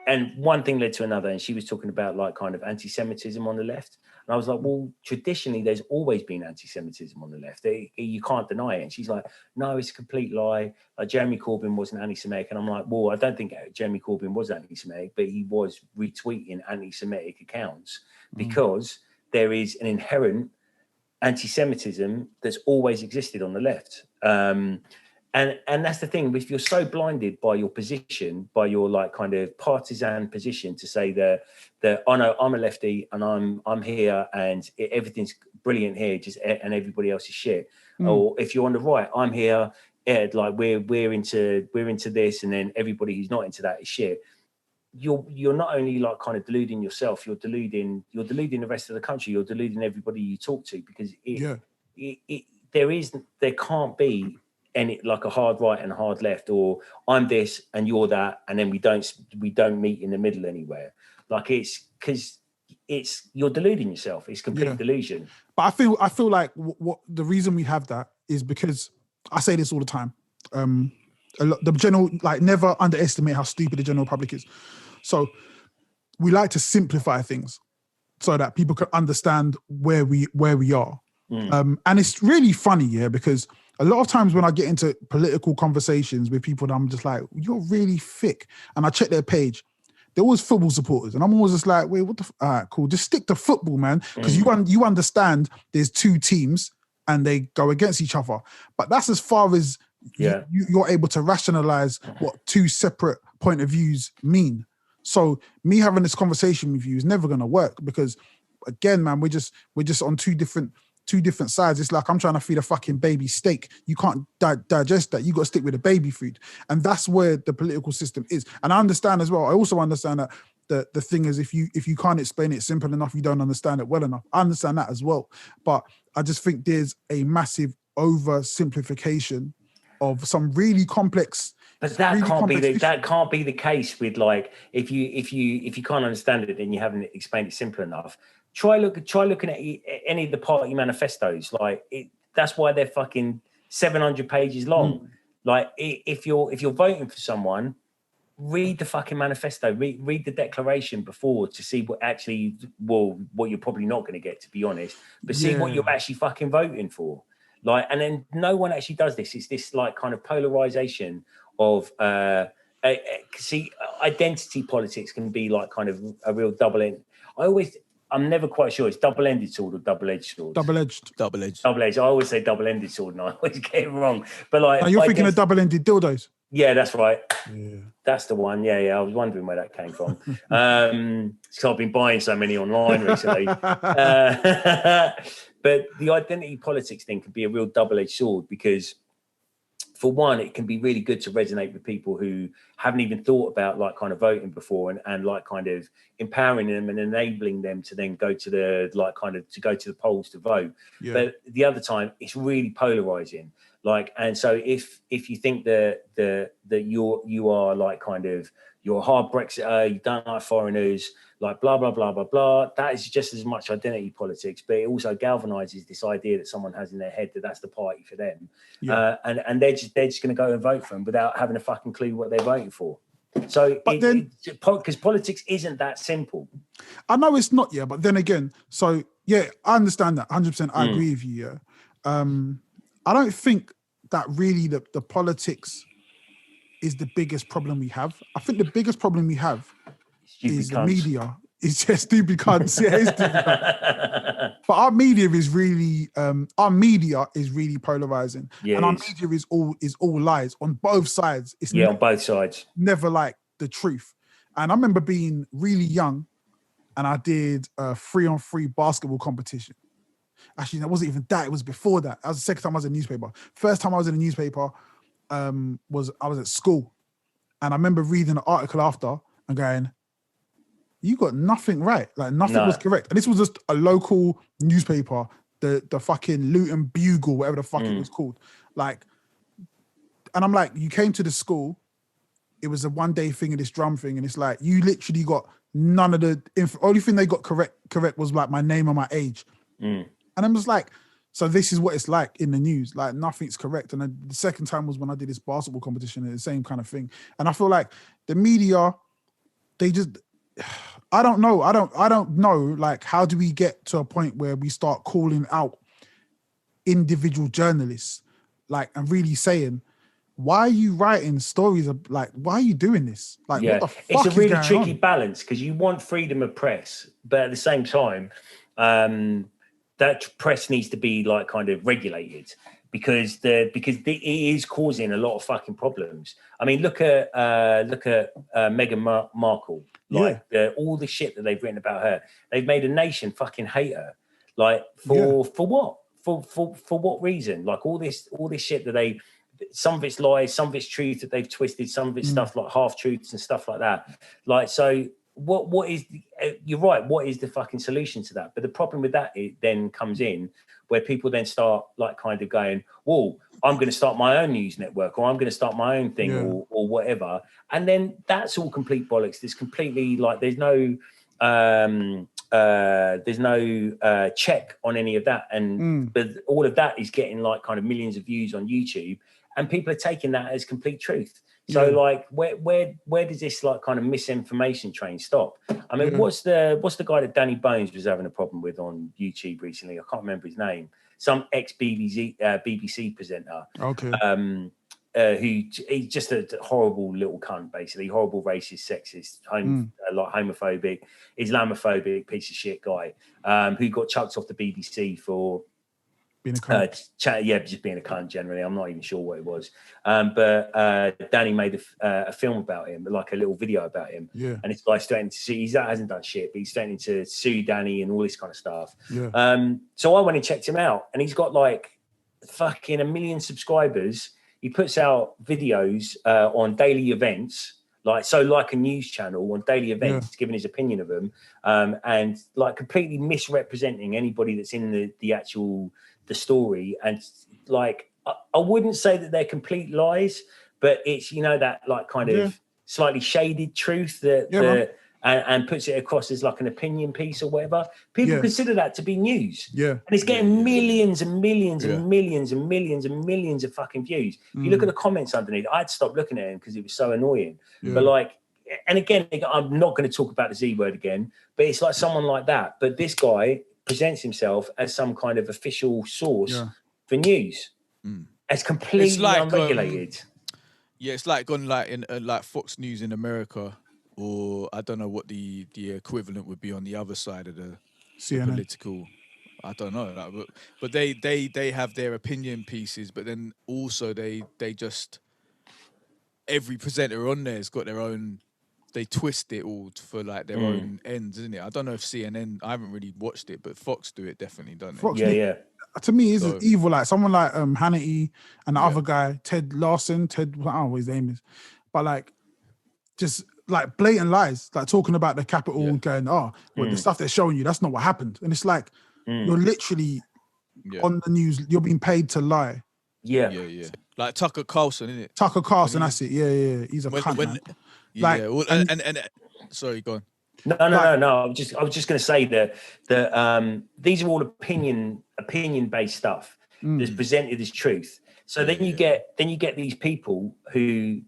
and one thing led to another, and she was talking about like kind of anti-Semitism on the left. And I was like, well, traditionally, there's always been anti-Semitism on the left. You can't deny it. And she's like, no, it's a complete lie. Like, Jeremy Corbyn wasn't anti-Semitic. And I'm like, well, I don't think Jeremy Corbyn was anti-Semitic, but he was retweeting anti-Semitic accounts because there is an inherent anti-Semitism that's always existed on the left. And that's the thing. If you're so blinded by your position, by your like kind of partisan position, to say that I know I'm a lefty and I'm here and everything's brilliant here, and everybody else is shit. Or if you're on the right, I'm here, like we're into this, and then everybody who's not into that is shit. You're not only like kind of deluding yourself, you're deluding the rest of the country. You're deluding everybody you talk to, because there can't be any like a hard right and hard left, or I'm this and you're that, and then we don't meet in the middle anywhere. Like, it's because you're deluding yourself. It's complete delusion.
But I feel like what the reason we have that is because I say this all the time. The general, like, never underestimate how stupid the general public is. So we like to simplify things so that people can understand where we are. And it's really funny, because a lot of times when I get into political conversations with people, I'm just like, you're really thick. And I check their page. They're always football supporters. And I'm always just like, wait, what the all right, cool. Just stick to football, man. Because you understand there's two teams and they go against each other. But that's as far as you're able to rationalize what two separate point of views mean. So me having this conversation with you is never going to work, because, again, man, we're just on two different sides. It's like I'm trying to feed a fucking baby steak. You can't digest that. You got to stick with the baby food. And that's where the political system is. And I understand as well. I also understand that the thing is, if you can't explain it simple enough, you don't understand it well enough. I understand that as well. But I just think there's a massive oversimplification of some really complex.
But that can't be the case with, like, if you can't understand it and you haven't explained it simple enough. Try looking at any of the party manifestos. Like, that's why they're fucking 700 pages long. Like, if you're voting for someone, read the fucking manifesto. Read the declaration before, to see what you're probably not going to get, to be honest. But see what you're actually fucking voting for. Like, and then no one actually does this. It's this like kind of polarization of see, identity politics can be like kind of a real double-ended. I'm never quite sure. It's double-ended sword or double-edged sword.
Double-edged.
I always say double-ended sword, and I always get it wrong. But like,
you're thinking of double-ended dildos.
Yeah, that's right.
Yeah,
that's the one. Yeah. I was wondering where that came from. Because I've been buying so many online recently. But the identity politics thing can be a real double-edged sword, because, for one, it can be really good to resonate with people who haven't even thought about like kind of voting before, and like kind of empowering them and enabling them to then go to the polls to vote. Yeah. But the other time, it's really polarizing. Like, and so if you think that you are like kind of, you're a hard Brexiter, you don't like foreigners, like blah blah blah blah blah, that is just as much identity politics, but it also galvanizes this idea that someone has in their head that that's the party for them. And they're just going to go and vote for them without having a fucking clue what they're voting for. So, because politics isn't that simple.
I know it's not, but then again, so I understand that 100%. I agree with you. I don't think that really the politics is the biggest problem we have. I think the biggest problem we have is the media. It's just stupid cunts. Yeah, it's stupid cunts. But our media is really polarizing, and our media is all lies on both sides. It's
on both sides.
Never like the truth. And I remember being really young, and I did a 3-on-3 basketball competition. Actually, that wasn't even that. It was before that. That was the second time I was in a newspaper. First time I was in a newspaper was I was at school, and I remember reading an article after and going, you got nothing right. Like nothing was correct. And this was just a local newspaper, the fucking Luton Bugle, whatever the fuck it was called. Like, and I'm like, you came to the school, it was a 1-day thing of this drum thing, and it's like, you literally got none of the, only thing they got correct was like my name and my age. And I'm just like, so this is what it's like in the news. Like nothing's correct. And the second time was when I did this basketball competition, and the same kind of thing. And I feel like the media, they just, I don't know. Like, how do we get to a point where we start calling out individual journalists, like, and really saying, why are you writing stories of, like, why are you doing this? Like, what the fuck
it's a really tricky
on?
balance, because you want freedom of press, but at the same time, that press needs to be like kind of regulated, because it is causing a lot of fucking problems. I mean, look at Meghan Markle. Like all the shit that they've written about her, they've made a nation fucking hate her. Like for what? For what reason? Like all this shit that some of it's lies, some of it's truth that they've twisted, some of it's stuff like half truths and stuff like that. Like, so what is? You're right. What is the fucking solution to that? But the problem with that, it then comes in where people then start like kind of going, well, I'm going to start my own news network, or I'm going to start my own thing, or whatever. And then that's all complete bollocks. There's completely like, there's no check on any of that. And but all of that is getting like kind of millions of views on YouTube, and people are taking that as complete truth. So like, where does this like kind of misinformation train stop? I mean, what's the guy that Danny Bones was having a problem with on YouTube recently? I can't remember his name. Some ex-BBC presenter. Okay. He's just a horrible little cunt, basically. Horrible, racist, sexist, like homophobic, Islamophobic piece of shit guy, who got chucked off the BBC for
being a cunt.
Just being a cunt generally. I'm not even sure what it was. But Danny made a film about him, like a little video about him. Yeah. And this guy's threatening to sue. He hasn't done shit, but he's threatening to sue Danny and all this kind of stuff. Yeah. So I went and checked him out, and he's got like fucking 1 million subscribers. He puts out videos on daily events, like a news channel on daily events, giving his opinion of them, and like completely misrepresenting anybody that's in the story. And like, I wouldn't say that they're complete lies, but it's, that like kind of slightly shaded truth and puts it across as like an opinion piece or whatever. People consider that to be news. Yeah. And it's getting millions and millions and millions and millions and millions of fucking views. If you look at the comments underneath, I'd stop looking at them because it was so annoying. Yeah. But like, and again, I'm not going to talk about the Z word again, but it's like someone like that. But this guy presents himself as some kind of official source for news. It's completely unregulated.
It's like on like in like Fox News in America, or I don't know what the equivalent would be on the other side of the political. I don't know, like, but they have their opinion pieces, but then also they just, every presenter on there's got their own. They twist it all for like their own ends, isn't it? I don't know if CNN. I haven't really watched it, but Fox do it definitely, don't they?
Fox to me, is evil. Like someone like Hannity and the other guy, Ted Larson. I don't know what his name is, but like just like blatant lies, like talking about the Capitol, going, the stuff they're showing you, that's not what happened. And it's like, you're literally on the news, you're being paid to lie.
Yeah. Like Tucker Carlson, isn't it?
Tucker Carlson, that's it. Yeah. He's a cunt, man.
Sorry, go on.
No. I was just going to say that these are all opinion-based stuff that's presented as truth. So then you get these people who,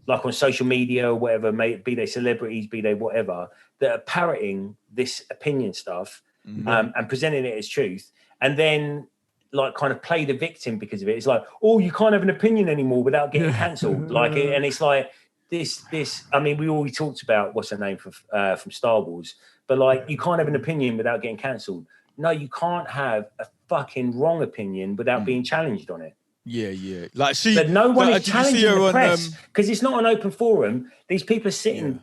like on social media or whatever, be they celebrities, be they whatever, that are parroting this opinion stuff and presenting it as truth, and then like kind of play the victim because of it. It's like, oh, you can't have an opinion anymore without getting cancelled. Like, and it's like this. I mean, we already talked about what's her name from Star Wars, but like, you can't have an opinion without getting cancelled. no, you can't have a fucking wrong opinion without being challenged on it.
Yeah. Like
but no one is
did you see
challenging
her
the
on,
press because it's not an open forum. These people are sitting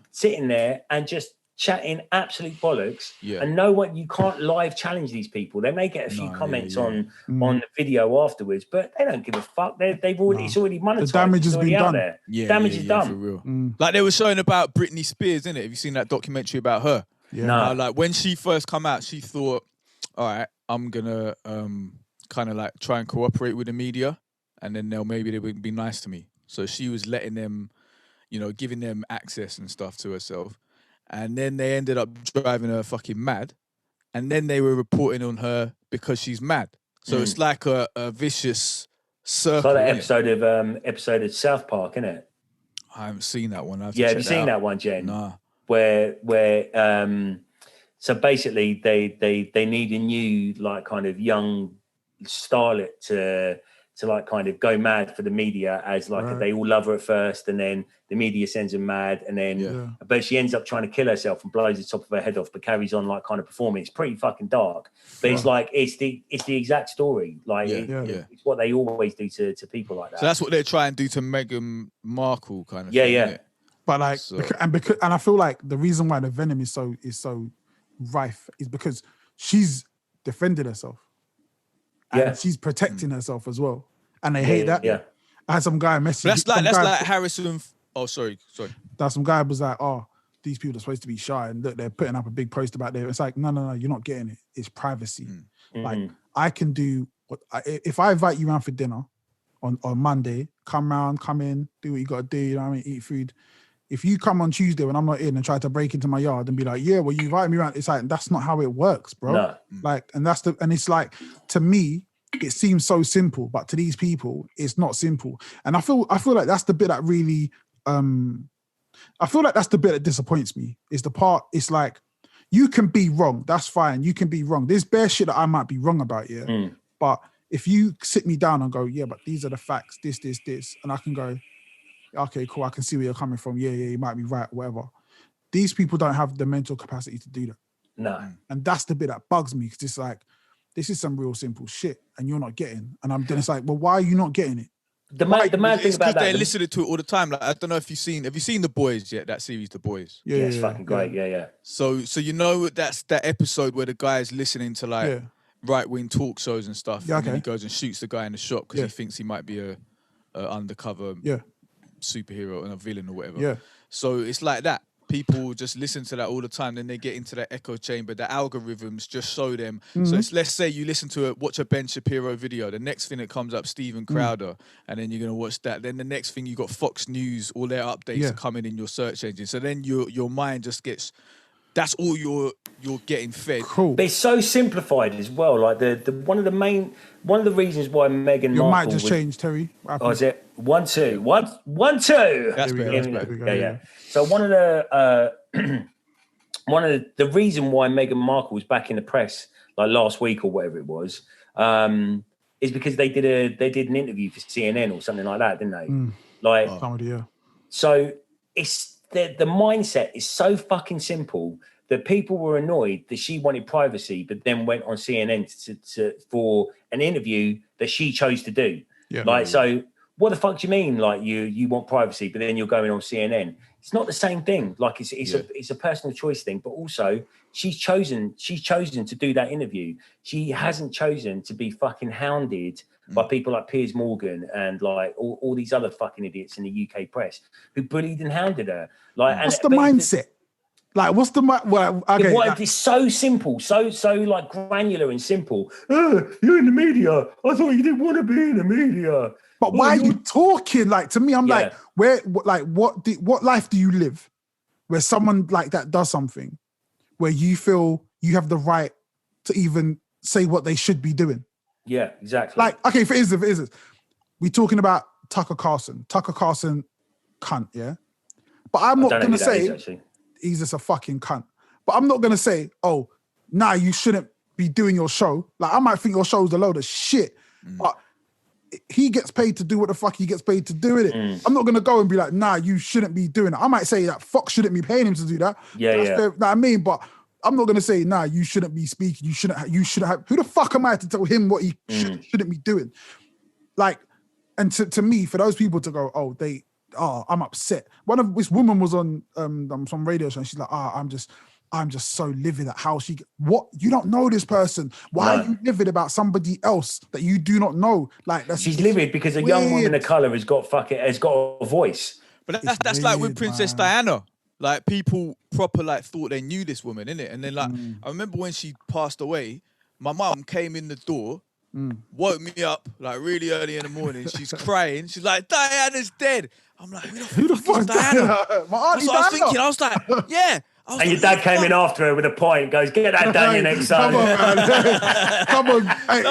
there and just chatting absolute bollocks. And no one, you can't live challenge these people. They may get a few comments on the video afterwards, but they don't give a fuck. They've already it's already monetized.
The damage has been done.
There.
Yeah,
damage is done
for real. Like they were showing about Britney Spears, innit? Have you seen that documentary about her?
Yeah.
No.
Like when she first come out, she thought, all right, I'm gonna kind of like try and cooperate with the media, and then maybe they would be nice to me. So she was letting them, giving them access and stuff to herself. And then they ended up driving her fucking mad. And then they were reporting on her because she's mad. So it's like a vicious circle.
It's like that episode of South Park, isn't it?
I haven't seen that one.
Have you seen that one, Jen?
Nah.
Where so basically they need a new like kind of young starlet to like kind of go mad for the media as like they all love her at first, and then the media sends her mad, and then but she ends up trying to kill herself and blows the top of her head off, but carries on like kind of performing. It's pretty fucking dark, but it's like it's the exact story. Like it's what they always do to people like that.
So that's what they're trying to do to Meghan Markle, kind of.
Yeah.
But like, and I feel like the reason why the venom is so rife is because she's defended herself. And she's protecting herself as well. And they hate that.
Yeah.
I had some guy message.
That's like Harrison. Oh, sorry.
That some guy was like, oh, these people are supposed to be shy and look, they're putting up a big post about it. It's like, no, you're not getting it. It's privacy. Like I can do if I invite you around for dinner on Monday, come in, do what you got to do, you know what I mean, eat food. If you come on Tuesday when I'm not in and try to break into my yard and be like, yeah, well, you invited me around, it's like, that's not how it works, bro.
No.
Like, and it's like, to me, it seems so simple, but to these people, it's not simple. And I feel like that's the bit that really, I feel like that's the bit that disappoints me. Is the part, it's like, you can be wrong, that's fine, you can be wrong. There's bare shit that I might be wrong about, but if you sit me down and go, yeah, but these are the facts, this, and I can go, okay, cool, I can see where you're coming from. Yeah, you might be right, whatever. These people don't have the mental capacity to do that.
No.
And that's the bit that bugs me, because it's like, this is some real simple shit and you're not getting. And then it's like, well, why are you not getting it?
The mad thing about that.
They're listening to it all the time. Like, I don't know if have you seen The Boys yet? That series, The Boys.
Yeah, it's fucking great. Yeah.
So that's that episode where the guy is listening to like right-wing talk shows and stuff.
Yeah,
and then he goes and shoots the guy in the shop because he thinks he might be a undercover superhero and a villain or whatever.
Yeah.
So it's like that. People just listen to that all the time. Then they get into that echo chamber. The algorithms just show them. So let's say you watch a Ben Shapiro video. The next thing that comes up, Steven Crowder, and then you're gonna watch that. Then the next thing you got Fox News. All their updates are coming in your search engine. So then your mind just gets. That's all you're getting fed.
Cool.
But it's so simplified as well. Like one of the reasons why Meghan
Your
Markle
mic just changed, Terry.
Oh, is it 1 2 1 2?
That's better.
Yeah. So one of the reason why Meghan Markle was back in the press like last week or whatever it was, is because they did an interview for CNN or something like that, didn't they? So it's the mindset is so fucking simple that people were annoyed that she wanted privacy, but then went on CNN for an interview that she chose to do. So what the fuck do you mean? Like you want privacy, but then you're going on CNN? It's not the same thing. Like it's a personal choice thing, but also she's chosen to do that interview. She hasn't chosen to be fucking hounded by people like Piers Morgan and like all these other fucking idiots in the UK press who bullied and hounded her. Like,
what's the mindset? Like, what's the
it's so simple, so like granular and simple. You're in the media. I thought you didn't want to be in the media.
But why are you talking? Like, to me, I'm like, what life do you live where someone like that does something where you feel you have the right to even say what they should be doing?
Yeah, exactly.
Like, okay, for instance, we talking about Tucker Carlson, cunt, yeah? But I'm not going to say he's just a fucking cunt. But I'm not going to say, oh, nah, you shouldn't be doing your show. Like, I might think your show's a load of shit, but he gets paid to do what the fuck he gets paid to do with it. I'm not going to go and be like, nah, you shouldn't be doing it. I might say that Fox shouldn't be paying him to do that. Fair, know what I mean? But I'm not gonna say, nah, you shouldn't be speaking. You shouldn't have. Who the fuck am I to tell him what he shouldn't be doing? Like, and to me, for those people to go, I'm upset. This woman was on some radio show, and she's like, I'm just so livid at how what you don't know this person. Why are you livid about somebody else that you do not know? Like
she's livid because a young woman of color has got a voice.
But that's like with Princess Diana. Like people proper thought they knew this woman, innit? And then I remember when she passed away, my mum came in the door, woke me up really early in the morning. She's crying. She's like, Diana's dead. I'm like, who the fuck is Diana?
My auntie
That's what I was thinking. I was like, yeah.
And your dad came in after her with a pint, goes, get that down your next son.
Come on, man. Come on. Hey.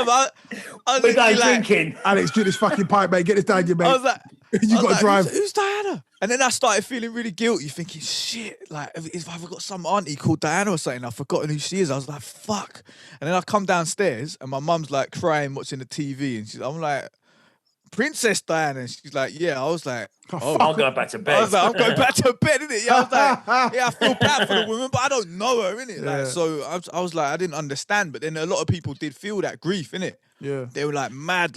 I was
We're going drinking.
Alex, drink this fucking pipe, mate. Get this down your mate.
I was like,
you got to drive.
Who's Diana? And then I started feeling really guilty, thinking, shit, if I've got some auntie called Diana or something, I've forgotten who she is. I was like, fuck. And then I come downstairs and my mum's crying, watching the TV. And I'm like, Princess Diana. And she's like, yeah. I was like,
I'm going back to bed.
I was like, I'm going back to bed, innit? Yeah, I was like, yeah, I feel bad for the woman, but I don't know her, innit?
Yeah.
So I was like, I didn't understand. But then a lot of people did feel that grief, innit?
Yeah.
They were mad,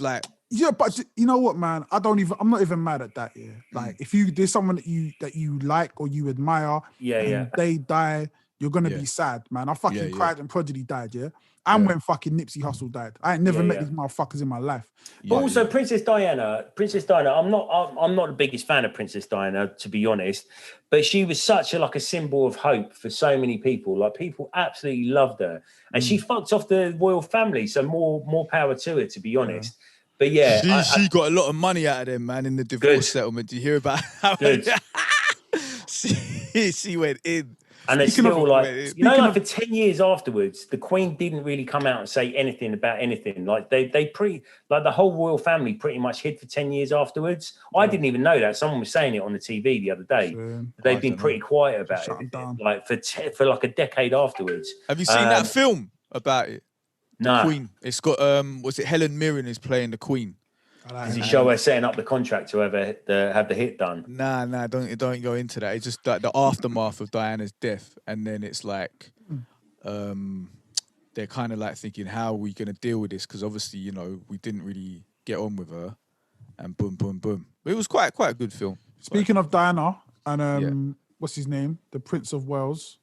Yeah, but you know what, man? I'm not even mad at that. Yeah, if there's someone that you like or you admire, and they die, you're gonna be sad, man. I fucking cried when Prodigy died, and when fucking Nipsey Hussle died. I ain't never met these motherfuckers in my life.
But also Princess Diana. I'm not the biggest fan of Princess Diana, to be honest. But she was such a symbol of hope for so many people. People absolutely loved her, and she fucked off the royal family. So more power to her, to be honest. But yeah,
she got a lot of money out of them, man, in the divorce settlement. Do you hear about how she went in?
And it's still for 10 years afterwards, the Queen didn't really come out and say anything about anything. The whole royal family pretty much hid for 10 years afterwards. I didn't even know that. Someone was saying it on the TV the other day. They've been pretty quiet about it, for a decade afterwards.
Have you seen that film about it?
No.
Queen. It's got was it Helen Mirren is playing the Queen?
Does he show her setting up the contract to have the hit done?
Nah, don't go into that. It's just the aftermath of Diana's death, and then it's they're kind of thinking, how are we going to deal with this? Because obviously, we didn't really get on with her, and boom, boom, boom. But it was quite a good film.
Speaking of Diana and what's his name, the Prince of Wales,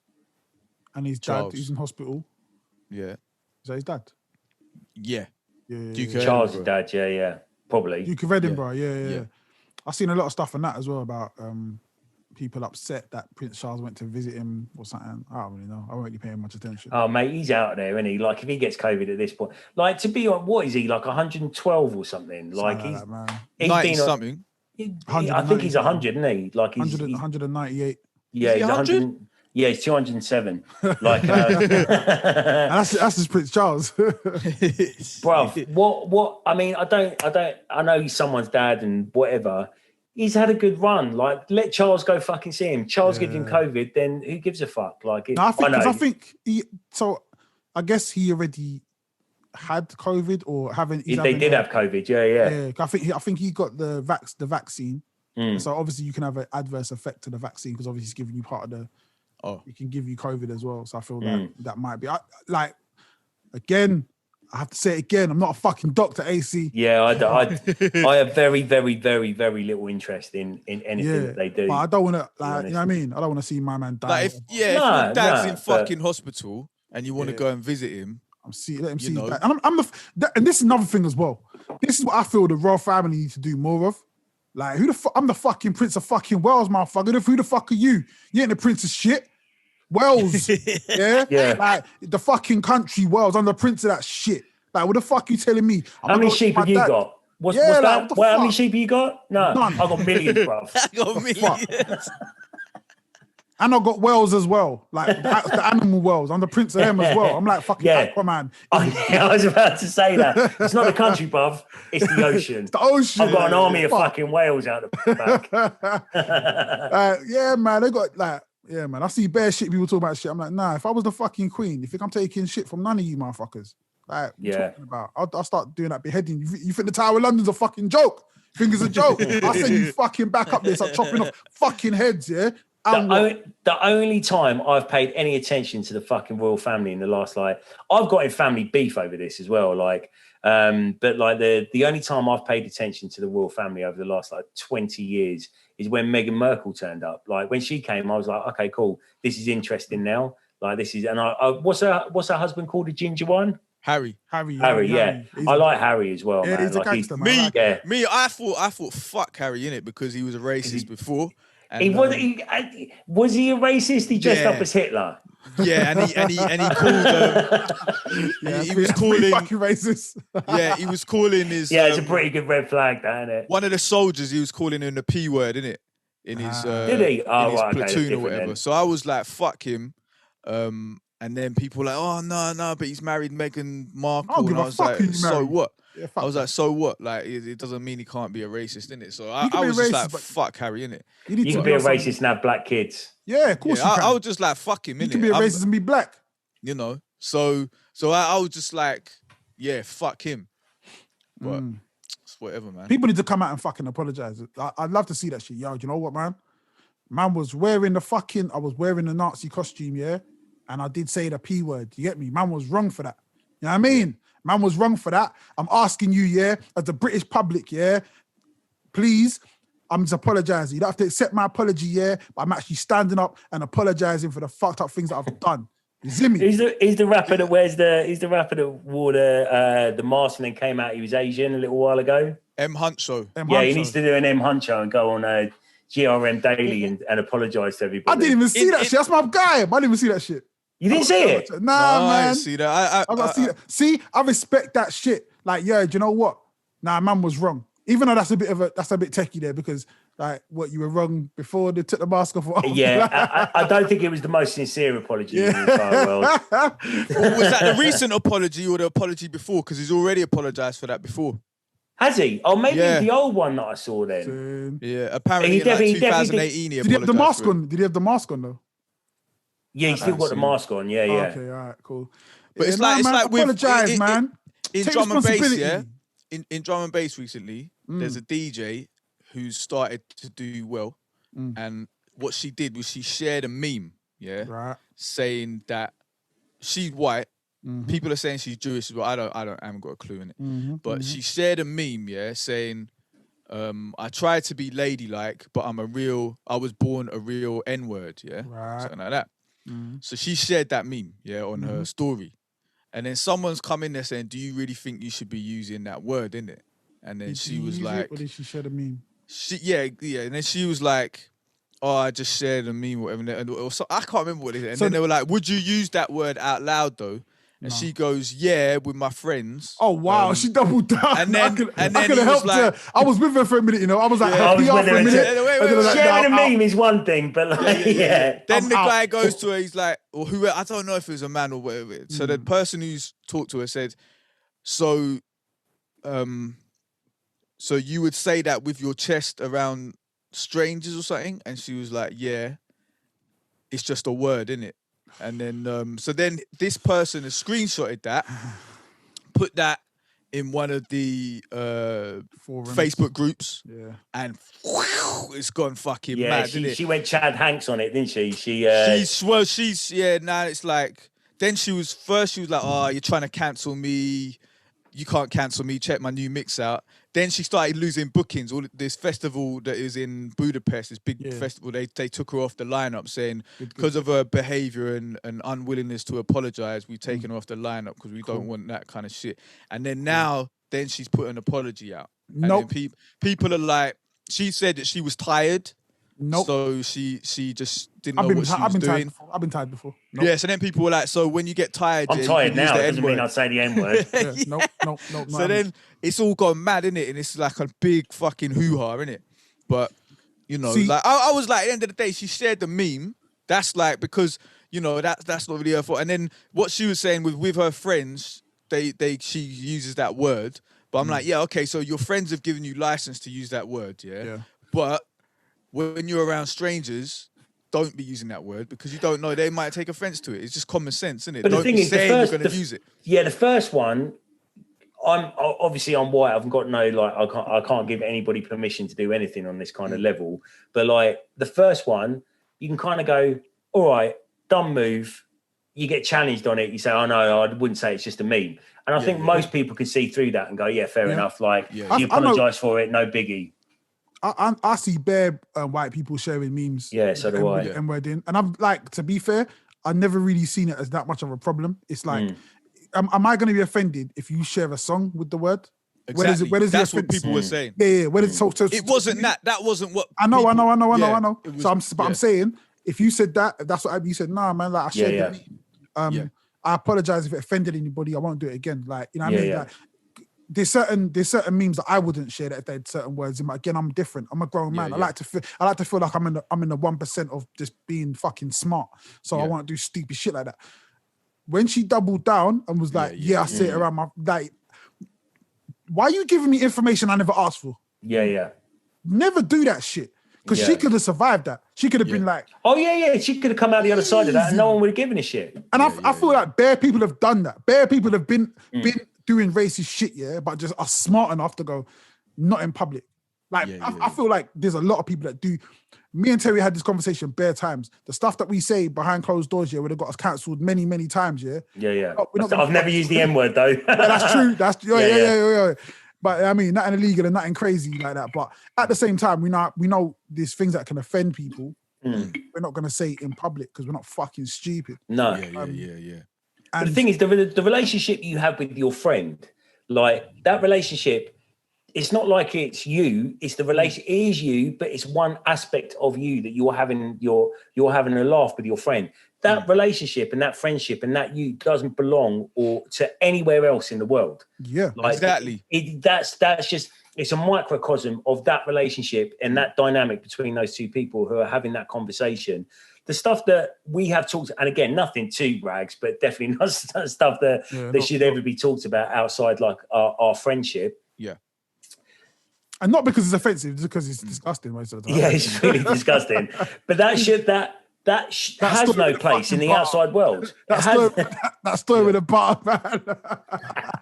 and his dad who's in hospital.
Yeah,
is that his dad?
Yeah.
Charles' dad. Yeah. Probably.
Duke of Edinburgh, yeah. I've seen a lot of stuff on that as well about people upset that Prince Charles went to visit him or something. I don't really know. I wasn't really paying much attention.
Oh, mate, he's out there, isn't he? If he gets COVID at this point, to be on, what is he, 112 or something?
He's 90 something.
I think he's 100, isn't he? He's
198.
Yeah, he's 100. Yeah, he's 207.
That's his Prince Charles.
Bruv, what? I mean, I know he's someone's dad and whatever. He's had a good run. Let Charles go fucking see him. Charles gives him COVID, then who gives a fuck?
I think I guess he already had COVID or haven't.
They did have COVID, yeah.
I think he got the vaccine. So obviously you can have an adverse effect to the vaccine because obviously it's giving you part of the. It can give you COVID as well. So I feel like that might be again. I have to say it again. I'm not a fucking doctor, AC.
Yeah, I have very, very, very, very little interest in anything that they do.
But I don't want to, you know what I mean? I don't want to see my man die.
If your dad's in fucking hospital and you want to go and visit him,
let him see that. And and this is another thing as well. This is what I feel the royal family needs to do more of. Who the fuck? I'm the fucking Prince of fucking Wales, motherfucker. Who the fuck are you? You ain't the Prince of shit. Wales, yeah. The fucking country Wales. I'm the Prince of that shit. What the fuck you telling me?
How many sheep have you got? What's that? How many sheep have you got? No,
none.
I got millions, bro.
I got millions.
And I got Wales as well, the animal Wales. I'm the Prince of them as well. I'm fucking Aquaman.
I was about to say that. It's not the country, bruv. It's the ocean.
It's the ocean.
I've got an army of fucking whales out the
back. Man, they got man. I see bare shit people talk about shit. I'm like, nah, if I was the fucking queen, you think I'm taking shit from none of you motherfuckers? What you talking about? I'll start doing that beheading. You think the Tower of London's a fucking joke? You think it's a joke? I'll send you fucking back up there, start chopping off fucking heads, yeah?
The only time I've paid any attention to the fucking royal family in the last, like, I've got in family beef over this as well. Like, but like the only time I've paid attention to the royal family over the last like 20 years is when Meghan Merkel turned up. Like when she came, I was like, okay, cool. This is interesting now. Like this is, and what's her husband called, the ginger one?
Harry.
Yeah. I like Harry as well, man.
He's a gangster, man.
I thought fuck Harry in it because he was a racist before. And,
was he a racist? He dressed up as Hitler.
Yeah, and he called. He was calling
fucking racist.
Yeah, he was calling his.
Yeah, it's a pretty good red flag, that, isn't it?
One of the soldiers, he was calling him the P word, innit it? In his
did he?
In his platoon or whatever. Then. So I was like, fuck him. And then people were like, oh no, but he's married Meghan Markle. And I was like, so what? Yeah, I was like, so what? Like, it doesn't mean he can't be a racist, innit? So I was just like, fuck Harry, innit?
You can be a racist and have black kids.
Yeah, of course you can.
I was just like, fuck him, innit?
You can be a racist and be black.
You know? So I was just like, yeah, fuck him. But it's whatever, man.
People need to come out and fucking apologize. I'd love to see that shit. Yo, you know what, man? Man was wearing I was wearing the Nazi costume, yeah? And I did say the P word. You get me? Man was wrong for that. You know what I mean? Man was wrong for that. I'm asking you, yeah, as the British public, yeah, please, I'm just apologizing. You don't have to accept my apology, yeah, but I'm actually standing up and apologizing for the fucked up things that I've done. You see me?
He's the rapper that wore the mask and then came out. He was Asian a little while ago.
M Huncho.
He needs to do an M Huncho and go on GRM Daily and apologise to everybody.
I didn't even see that shit. That's my guy. I didn't even see that shit.
You didn't see it?
Nah, man.
I didn't see that. I got
see that. See, I respect that shit. Like, yeah, do you know what? Nah, man was wrong. Even though that's a bit techie there because, like, what, you were wrong before they took the mask off?
Yeah, I don't think it was the most sincere apology in the entire world.
Was that the recent apology or the apology before? Because he's already apologised for that before.
Has he? Oh, maybe it's the old one that I saw then.
Yeah, apparently in 2018 he apologised.
Did he have the mask on? Did he have the mask on, though?
Yeah, he's still got the mask on. Yeah, yeah.
Okay, all right, cool.
But it's like
apologize, man.
In drum and bass, yeah. In drum and bass recently, there's a DJ who started to do well, and what she did was she shared a meme, saying that she's white. People are saying she's Jewish as well. I haven't got a clue in it. But she shared a meme, saying, I tried to be ladylike, but I was born a real N-word, something like that. So she shared that meme, on her story. And then someone's come in there saying, do you really think you should be using that word, innit? And then she was like...
Or did she share the meme?
And then she was like, oh, I just shared a meme, whatever. Or so, I can't remember what it is. And then they were like, would you use that word out loud, though? And she goes, yeah, with my friends.
Oh, wow. She doubled down.
And then
I could have helped her. I was with her for a minute, you know. I was like, help me out for a minute.
Sharing a meme is one thing, but like,
Then the guy goes to her, he's like, or whoever, I don't know if it was a man or whatever. So the person who's talked to her said, so you would say that with your chest around strangers or something? And she was like, yeah, it's just a word, innit? And then, so then this person has screenshotted that, put that in one of the Facebook groups, and it's gone fucking mad, isn't it?
She went Chad Hanks on it, didn't she?
It's like, then she was like, oh, you're trying to cancel me. You can't cancel me. Check my new mix out. Then she started losing bookings. All this festival that is in Budapest, this big festival, they took her off the lineup, saying because of her behaviour and unwillingness to apologise, we've taken her off the lineup because we don't want that kind of shit. And then now, then she's put an apology out.
Nope.
And people are like, she said that she was tired.
Nope.
So she just didn't know what she was doing.
I've been tired before. Nope.
Yeah, so then people were like, so when you get tired...
I'm tired now, it doesn't mean I say the N-word.
Nope.
So then it's all gone mad, innit? And it's like a big fucking hoo-ha, innit? But, you know, like I was like, at the end of the day, she shared the meme. That's like, because, you know, that's not really her fault. And then what she was saying with her friends, she uses that word. But I'm like, yeah, okay, so your friends have given you license to use that word, yeah? But when you're around strangers, don't be using that word because you don't know, they might take offense to it. It's just common sense, isn't it?
But
Don't
the thing
be
is,
saying you're going to use it.
Yeah, the first one, I'm white. I've got no, like, I can't give anybody permission to do anything on this kind of level. But like the first one, you can kind of go, all right, dumb move. You get challenged on it. You say, oh no, I wouldn't say it's just a meme. And I think most people can see through that and go, yeah, fair enough. Like, you apologise for it, no biggie.
I see bare white people sharing memes.
Yeah, so do I.
N-word in. And I'm like, to be fair, I've never really seen it as that much of a problem. It's like, am I going to be offended if you share a song with the word?
Exactly.
Where does
That's what people were saying.
Yeah. Where does, so
it wasn't that. That wasn't what.
I know.
Was,
so I'm saying, if you said that, that's what you said. Nah, man. Like I shared the meme. I apologize if it offended anybody. I won't do it again. Like, you know what I mean? Like, there's certain memes that I wouldn't share that if they had certain words in. But again, I'm different. I'm a grown man. I like to feel like I'm in the 1% of just being fucking smart. So I won't do stupid shit like that. When she doubled down and was like, I say it around my like, why are you giving me information I never asked for?
Yeah.
Never do that shit. Because she could have survived that. She could have been like...
Oh, yeah. She could have come out the other side of that and no one would have given a shit.
And I feel like bare people have done that. Bare people have been doing racist shit, but just are smart enough to go, not in public. Like, I feel like there's a lot of people that do... Me and Terry had this conversation bare times. The stuff that we say behind closed doors, would have got us cancelled many, many times,
Yeah. I've never used the N-word, though.
That's true. That's... Yeah. But I mean, nothing illegal and nothing crazy like that. But at the same time, we know there's things that can offend people. We're not going to say it in public because we're not fucking stupid.
No.
Yeah.
But the thing is, the relationship you have with your friend, like that relationship, it's not like it's you. It's the relation. It is you, but it's one aspect of you that you're having a laugh with your friend. That relationship and that friendship and that you doesn't belong to anywhere else in the world.
Yeah,
like,
exactly.
That's just, it's a microcosm of that relationship and that dynamic between those two people who are having that conversation. The stuff that we have talked, and again, nothing too rags, but definitely not stuff that should ever be talked about outside like our friendship.
Yeah.
And not because it's offensive, just because it's disgusting most of the time.
Yeah, it's really disgusting. But that has no place in the outside world.
That story with the butter, man.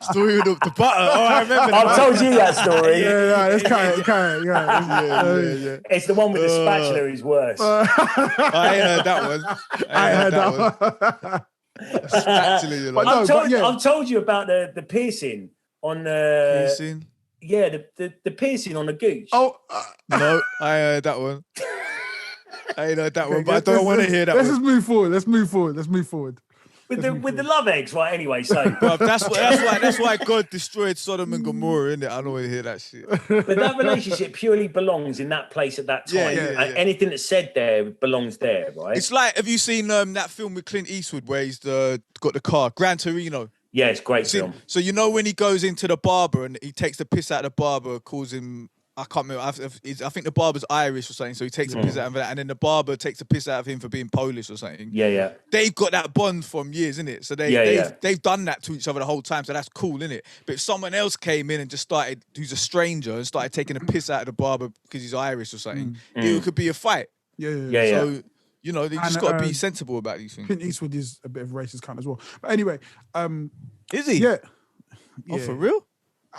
Story with the butter. Oh, I remember that.
I've told you that story.
Yeah, it's kind of.
It's the one with the spatula who's worse.
I ain't heard that one. I ain't heard that one. Spatula,
I've told you about the piercing on the...
Piercing?
Yeah, the piercing on the gooch.
Oh.
No, I heard that one. I ain't heard that one, but I don't want to hear that.
Let's just move forward. Let's move forward.
With the love eggs, right? Anyway, so
Bruv, that's why God destroyed Sodom and Gomorrah, innit? I don't want to hear that shit.
But that relationship purely belongs in that place at that time. And anything that's said there belongs there, right?
It's like, have you seen that film with Clint Eastwood where he's got the car, Gran Torino?
Yeah, it's a great film.
So you know when he goes into the barber and he takes the piss out of the barber, calls him, I can't remember, I think the barber's Irish or something, so he takes a piss out of that, and then the barber takes a piss out of him for being Polish or something.
Yeah.
They've got that bond from years, innit? So they've done that to each other the whole time, so that's cool, innit? But if someone else came in and just started, who's a stranger, and started taking a piss out of the barber because he's Irish or something, it could be a fight.
Yeah.
So, you know, they just got to be sensible about these things.
Clint Eastwood is a bit of a racist cunt as well. But anyway.
Is he?
Yeah.
Oh, for real?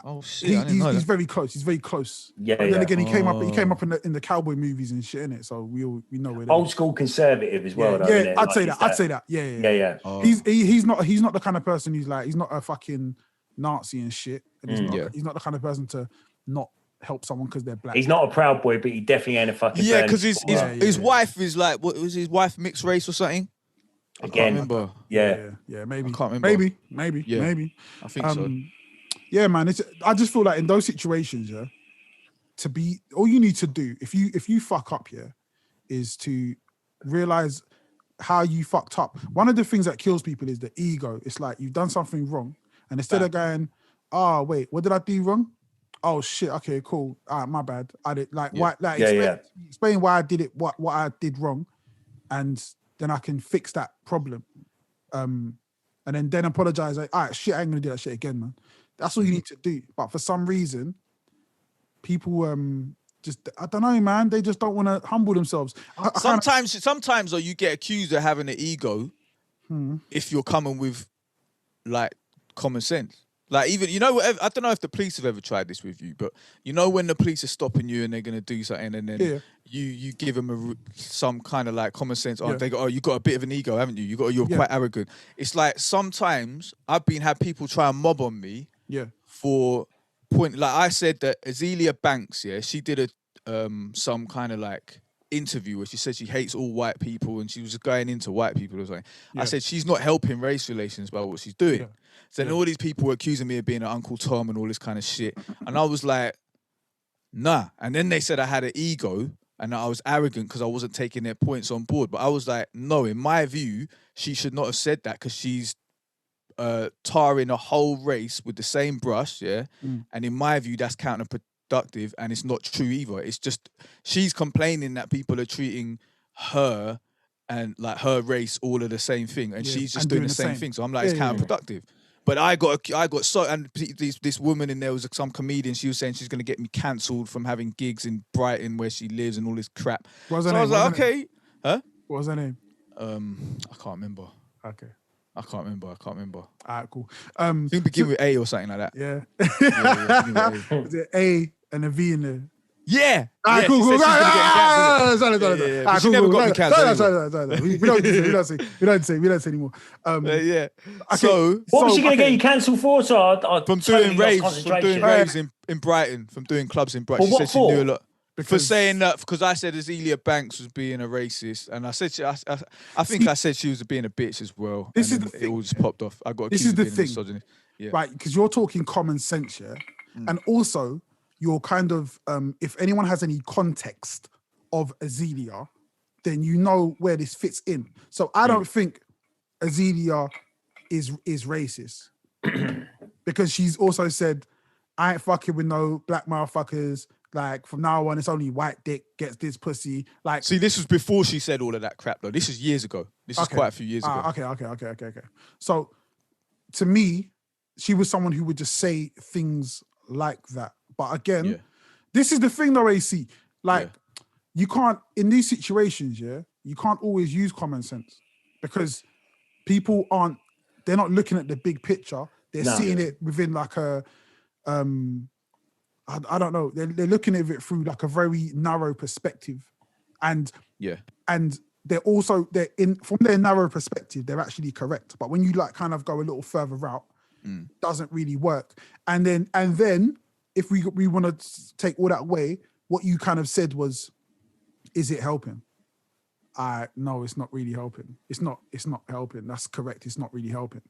Oh shit!
He's very close. He's very close.
Yeah.
But then again, he came up in the cowboy movies and shit, innit? So we know where.
Old school conservative as well.
Yeah, I'd say that. Yeah.
Oh.
He's not the kind of person who's like, he's not a fucking Nazi and shit. And he's not the kind of person to not help someone because they're black.
He's not a proud boy, but he definitely ain't a fucking.
Yeah, because his wife is like, what was his wife, mixed race or something?
Again,
I can't remember.
Yeah, maybe.
I can't remember.
Maybe.
I think so.
Yeah, man. I just feel like in those situations, all you need to do if you fuck up, is to realize how you fucked up. One of the things that kills people is the ego. It's like you've done something wrong, and instead of going, "Oh, wait, what did I do wrong? Oh shit, okay, cool. All right, my bad. I did explain why I did it, what I did wrong, and then I can fix that problem. And then apologize. Like, all right, shit, I ain't gonna do that shit again, man. That's all you need to do. But for some reason, people I don't know, man. They just don't want to humble themselves.
Sometimes though, you get accused of having an ego if you're coming with like common sense. Like even I don't know if the police have ever tried this with you, but when the police are stopping you and they're gonna do something, and then you give them some kind of like common sense. Oh, they go, oh, you got a bit of an ego, haven't you? You're quite arrogant. It's like sometimes I've had people try and mob on me.
Yeah.
For point, like I said that Azealia Banks, she did some kind of like interview where she said she hates all white people and she was going into white people or something. I said she's not helping race relations by what she's doing.
Yeah.
So then all these people were accusing me of being an Uncle Tom and all this kind of shit. And I was like, nah. And then they said I had an ego and that I was arrogant because I wasn't taking their points on board. But I was like, no, in my view, she should not have said that because she's tarring a whole race with the same brush, and in my view that's counterproductive and it's not true either. It's just she's complaining that people are treating her and like her race all of the same thing, and she's just doing the same thing. So I'm like, it's counterproductive. But I got so, and this woman in there was some comedian. She was saying she's going to get me cancelled from having gigs in Brighton where she lives and all this crap.
What was her
name? I was like, okay, huh?
What was her name?
I can't remember.
Okay.
I can't remember.
All right, cool.
I think begin with A or something like that.
Yeah.
Yeah.
Is it A and a V in there?
Yeah.
All right, cool.
She never got me cancelled.
We don't say anymore.
Yeah.
Okay.
So
what was she going to get you cancelled for? So
from doing raves in Brighton, from doing clubs in Brighton.
Well,
she said she knew a lot.
Because
for saying that, because I said Azealia Banks was being a racist, and I said I think I said she was being a bitch as well.
This is the thing.
It all just popped off. I got
this is the
being
thing, right? Because you're talking common sense, and also you're kind of if anyone has any context of Azealia, then you know where this fits in. So I don't think Azealia is racist because she's also said, "I ain't fucking with no black motherfuckers." Like from now on, it's only white dick gets this pussy. Like,
see, this was before she said all of that crap, though. This is years ago. This is quite a few years ago.
Okay. So, to me, she was someone who would just say things like that. But again, this is the thing, though, AC. Like, you can't in these situations. You can't always use common sense because people they're not looking at the big picture. They're seeing it within like a I don't know. They're looking at it through like a very narrow perspective, and they're from their narrow perspective, they're actually correct. But when you like kind of go a little further out, doesn't really work. And then if we want to take all that away, what you kind of said was, is it helping? No, it's not really helping. It's not helping. That's correct. It's not really helping.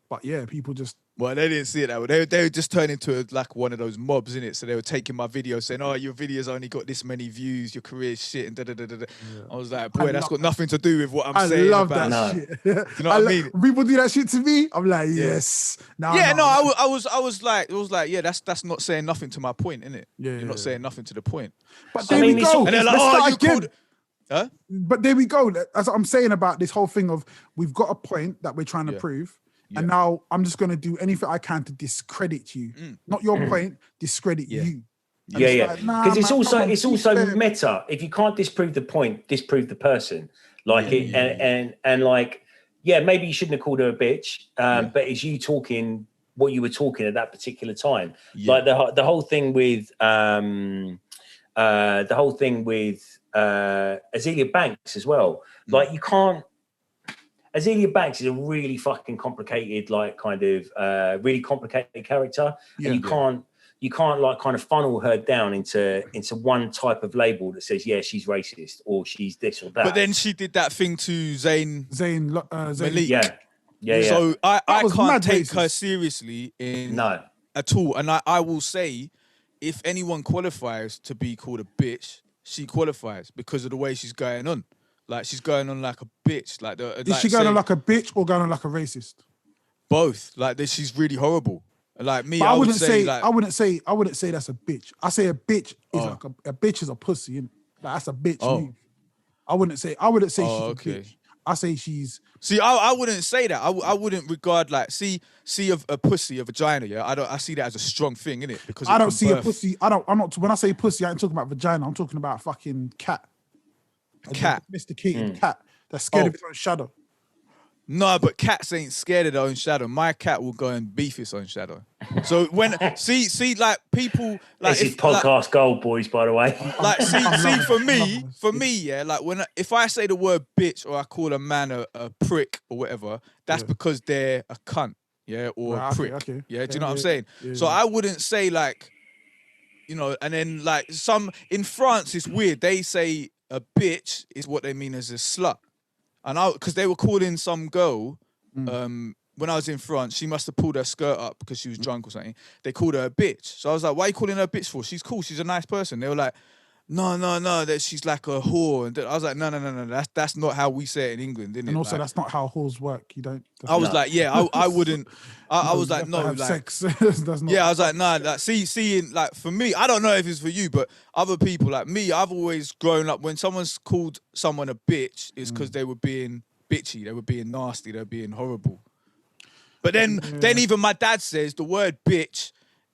But yeah, people just.
Well, they didn't see it that way. They would just turn into like one of those mobs, innit? So they were taking my videos saying, oh, your video's only got this many views, your career's shit, and da-da-da-da-da. Yeah. I was like, boy, that's got nothing to do with what I'm saying. I love that
shit.
You know what I mean?
People do that shit to me, I'm like, yes.
I was like, yeah, that's not saying nothing to my point, innit? You're not saying nothing to the point.
But there we go.
And they're like, oh, you called... Huh?
But there we go. That's what I'm saying about this whole thing of we've got a point that we're trying to prove. Yeah. And now I'm just going to do anything I can to discredit you. Not your point, discredit you. And
because it's also meta. If you can't disprove the point, disprove the person. Like and like, maybe you shouldn't have called her a bitch. But it's you talking what you were talking at that particular time. Like the whole thing with Azealia Banks as well. Like you can't. Azealia Banks is a really fucking complicated, like kind of really complicated character, and you can't like kind of funnel her down into one type of label that says she's racist or she's this or that.
But then she did that thing to Zayn Malik.
Yeah.
So I can't take her seriously at all, and I will say, if anyone qualifies to be called a bitch, she qualifies because of the way she's going on. Like she's going on like a bitch. Is
she going on like a bitch or going on like a racist?
Both. Like this, she's really horrible. Like me,
but I wouldn't say that's a bitch. I say a bitch is like a bitch is a pussy. Innit? Like that's a bitch move. I wouldn't say she's a bitch. I say she's.
See, I wouldn't say that. I wouldn't regard like see a pussy, a vagina. Yeah, I see that as a strong thing, innit? Because
I don't see a pussy. I'm not. When I say pussy, I ain't talking about vagina. I'm talking about a fucking cat.
Cat,
Mr. Keaton, cat that's scared of his own shadow.
No, but cats ain't scared of their own shadow. My cat will go and beef its own shadow. So when see like people like
this is podcast gold, boys. By the way,
like see for me, yeah, like if I say the word bitch or I call a man a prick or whatever, that's because they're a cunt, yeah, or a prick, yeah. Do you know what I'm saying? So I wouldn't say like, you know, and then like in France, it's weird. They say a bitch is what they mean as a slut. And because they were calling some girl, when I was in France, she must have pulled her skirt up because she was drunk or something. They called her a bitch. So I was like, why are you calling her a bitch for? She's cool. She's a nice person. They were like, no, that she's like a whore. And I was like, no. That's not how we say it in England, isn't it?
And also,
like,
that's not how whores work. You don't.
I was like, yeah, I wouldn't. I was like, no,
have
like,
sex. That's not.
Yeah, I was like, nah. Like, seeing like for me, I don't know if it's for you, but other people like me, I've always grown up when someone's called someone a bitch, it's because they were being bitchy, they were being nasty, they were being horrible. But then even my dad says the word bitch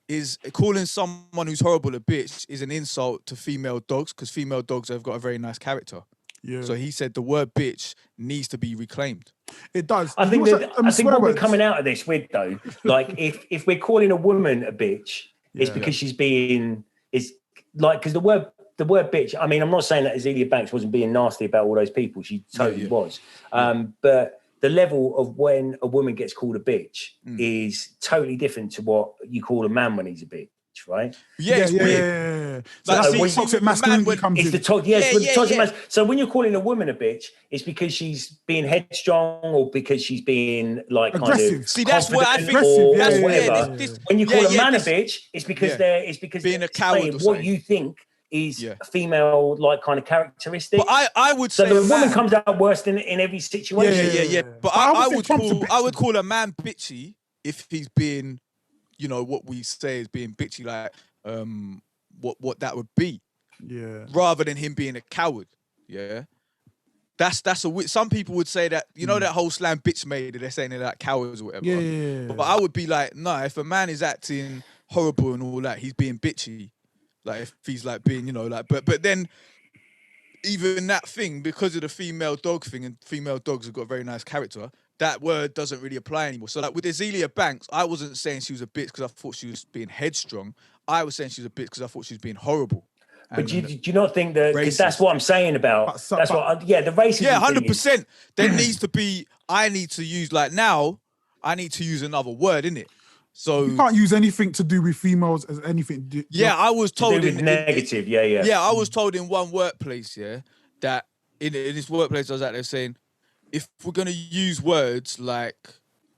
is calling someone who's horrible a bitch is an insult to female dogs because female dogs have got a very nice character. Yeah. So he said the word bitch needs to be reclaimed.
It does.
I think what we're coming out of this with though, like if we're calling a woman a bitch, it's because she's being because the word bitch. I mean, I'm not saying that Azealia Banks wasn't being nasty about all those people. She totally was. But the level of when a woman gets called a bitch is totally different to what you call a man when he's a bitch, right?
Yeah, it's weird.
So that's when toxic masculinity comes in.
Toxic masculinity. So when you're calling a woman a bitch, it's because she's being headstrong or because she's being like
aggressive.
Kind of
see, that's what I think.
Or
that's
whatever. When you call a man a bitch, it's because they're
being a coward.
What you think is a female like kind of characteristic.
But I would say
so the woman comes out worse in every situation.
Yeah. But I would call a man bitchy if he's being, you know, what we say is being bitchy, like what that would be. Yeah. Rather than him being a coward. Yeah. That's some people would say that, you know, that whole slang bitch made, they're saying they're like cowards or whatever. Yeah. But I would be like, nah, if a man is acting horrible and all that, he's being bitchy. Like if he's like being, you know, like, but then even that thing, because of the female dog thing, and female dogs have got a very nice character, that word doesn't really apply anymore. So like with Azealia Banks, I wasn't saying she was a bitch because I thought she was being headstrong. I was saying she was a bitch because I thought she was being horrible.
But do you not think that, because that's what I'm saying about, the racism.
Yeah, 100%. There needs to be, I need to use, like now, I need to use another word, innit? So
you can't use anything to do with females as anything.
I was told
negative.
I was told in one workplace, that in this workplace I was out there saying, if we're gonna use words like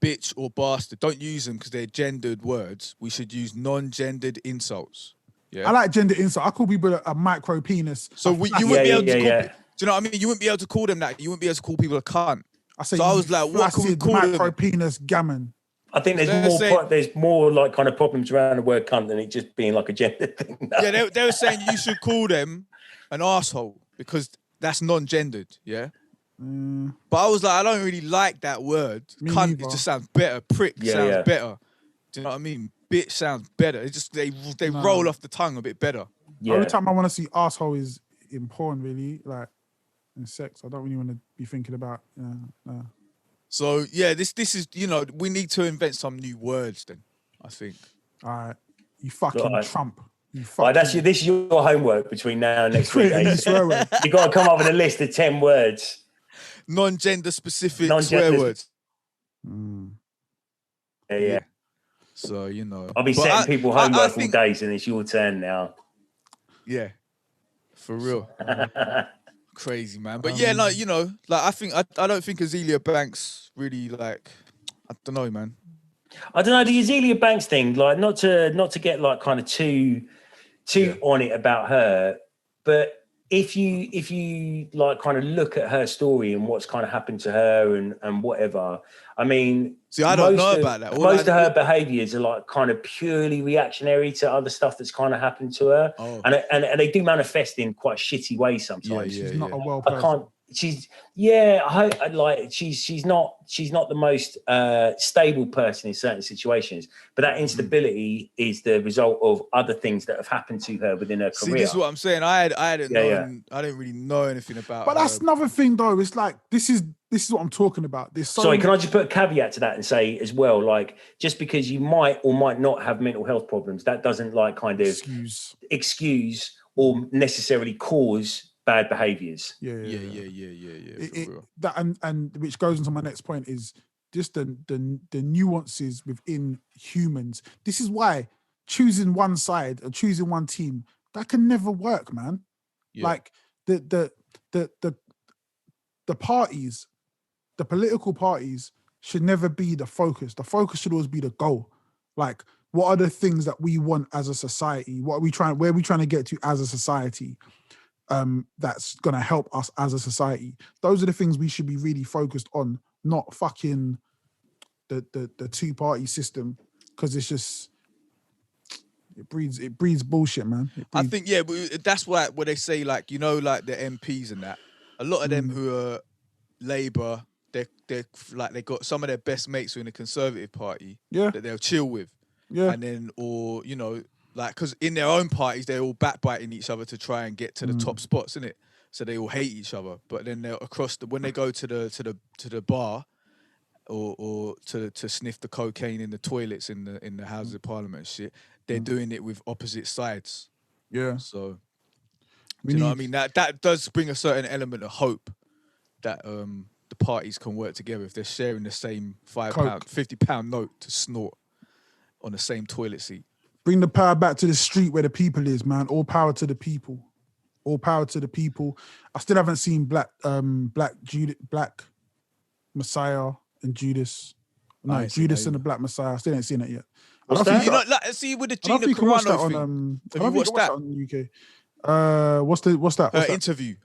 bitch or bastard, don't use them because they're gendered words. We should use non-gendered insults. Yeah,
I like gender insult. I call people a micro penis.
So you wouldn't be able to call. Do you know what I mean? You wouldn't be able to call them that. You wouldn't be able to call people a cunt. I was like, what can we call
micro
them?
penis gammon.
I think there's more like kind of problems around the word cunt than it just being like a gender thing.
Yeah, they were saying you should call them an asshole because that's non-gendered. Yeah. But I was like, I don't really like that word. Cunt, it just sounds better. Prick sounds better. Do you know what I mean? Bitch sounds better. It just they roll off the tongue a bit better.
Yeah. The only time I want to see asshole is in porn, really, like in sex. I don't really want to be thinking about.
So yeah, this is, you know, we need to invent some new words then, I think.
All right, you fucking Trump.
This is your homework between now and next week. You got to come up with a list of 10 words.
Non-gender specific swear words.
Yeah.
So, you know.
I'll be setting people homework all days and it's your turn now.
Yeah. For real. Crazy, man. But yeah, no, you know, like I don't think Azealia Banks really, like, I don't know, man.
I don't know, the Azealia Banks thing, like not to get like kind of too on it about her, but if you like kind of look at her story and what's kind of happened to her and whatever, I mean,
see, I don't know about that.
Most of her behaviours are like kind of purely reactionary to other stuff that's kind of happened to her, and they do manifest in quite shitty ways sometimes.
She's not a well person.
she's she's not the most stable person in certain situations, but that instability is the result of other things that have happened to her within her career.
See, this is what I'm saying. I didn't really know anything about.
But that's another thing, though. It's like this is what I'm talking about.
Sorry, can I just put a caveat to that and say as well, like, just because you might or might not have mental health problems, that doesn't like kind of excuse or necessarily cause bad behaviors.
Yeah.
That
and which goes into my next point is just the nuances within humans. This is why choosing one side or choosing one team, that can never work, man. Yeah. Like the parties, the political parties should never be the focus. The focus should always be the goal. Like, what are the things that we want as a society? Where are we trying to get to as a society? That's gonna help us as a society. Those are the things we should be really focused on, not fucking the two-party system, because it's just it breeds bullshit, man.
I think but that's why when they say, like, you know, like the MPs and that, a lot of them who are Labour, they're like, they got some of their best mates who are in the Conservative Party that they'll chill with, and then, or, you know, like, because in their own parties they're all backbiting each other to try and get to the top spots, innit? So they all hate each other. But then they're when they go to the bar or to sniff the cocaine in the toilets in the Houses of Parliament and shit, they're doing it with opposite sides. Yeah. So you know what I mean? That does bring a certain element of hope that the parties can work together if they're sharing the same £50 note to snort on the same toilet seat.
Bring the power back to the street where the people is, man. All power to the people. All power to the people. I still haven't seen Black Messiah and Judas. No, Judas and the Black Messiah. I still ain't seen it yet.
What's that? You know, like, see with the Gina Carano thing. Have you watched that
on the UK? What's that?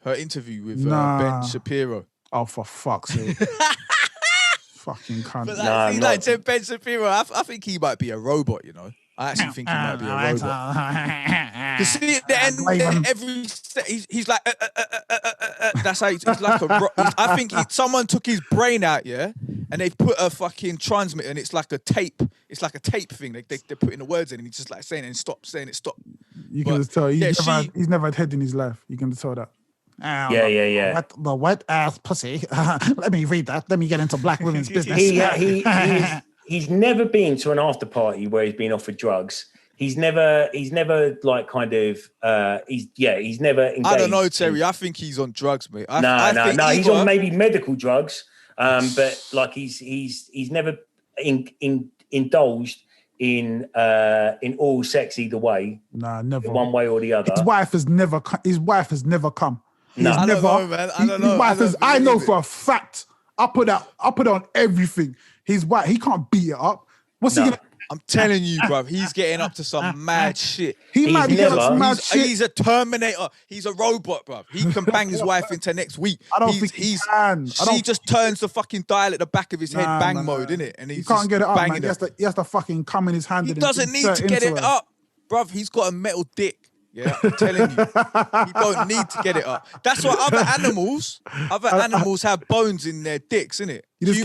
Her interview with Ben Shapiro.
Oh, for fuck's sake. Fucking cunt.
But like Ben Shapiro, I think he might be a robot, you know. I actually think he might be a robot. You see at the end, he's like, that's how he's like a. I think someone took his brain out, and they've put a fucking transmitter, and it's like a tape. It's like a tape thing. They're putting the words in, and he's just like saying it, stop.
You can just tell he's never had head in his life. You can just tell that.
Yeah.
The wet ass pussy. Let me read that. Let me get into black women's business.
He's never been to an after party where he's been offered drugs. He's never like kind of he's never engaged.
I don't know, Terry. I think he's on drugs, mate.
No. He's on maybe medical drugs. But like he's never indulged in oral sex either way.
Nah, never.
One way or the other.
His wife has never come.
No, I don't know, man. I don't know.
His wife I know for a fact. I put on everything. His wife, he can't beat it up. What's he gonna?
I'm telling you, bruv, he's getting up to some mad shit.
He might be getting up to mad shit.
He's a Terminator. He's a robot, bruv. He can bang his wife into next week.
I don't think he can.
She just turns the fucking dial at the back of his head, bang mode, innit? And he's
can't get it up, man. He has to fucking come in his hand.
He doesn't need to get it up, bruv. He's got a metal dick. Yeah, I'm telling you, you don't need to get it up. That's why other animals have bones in their dicks, innit?
You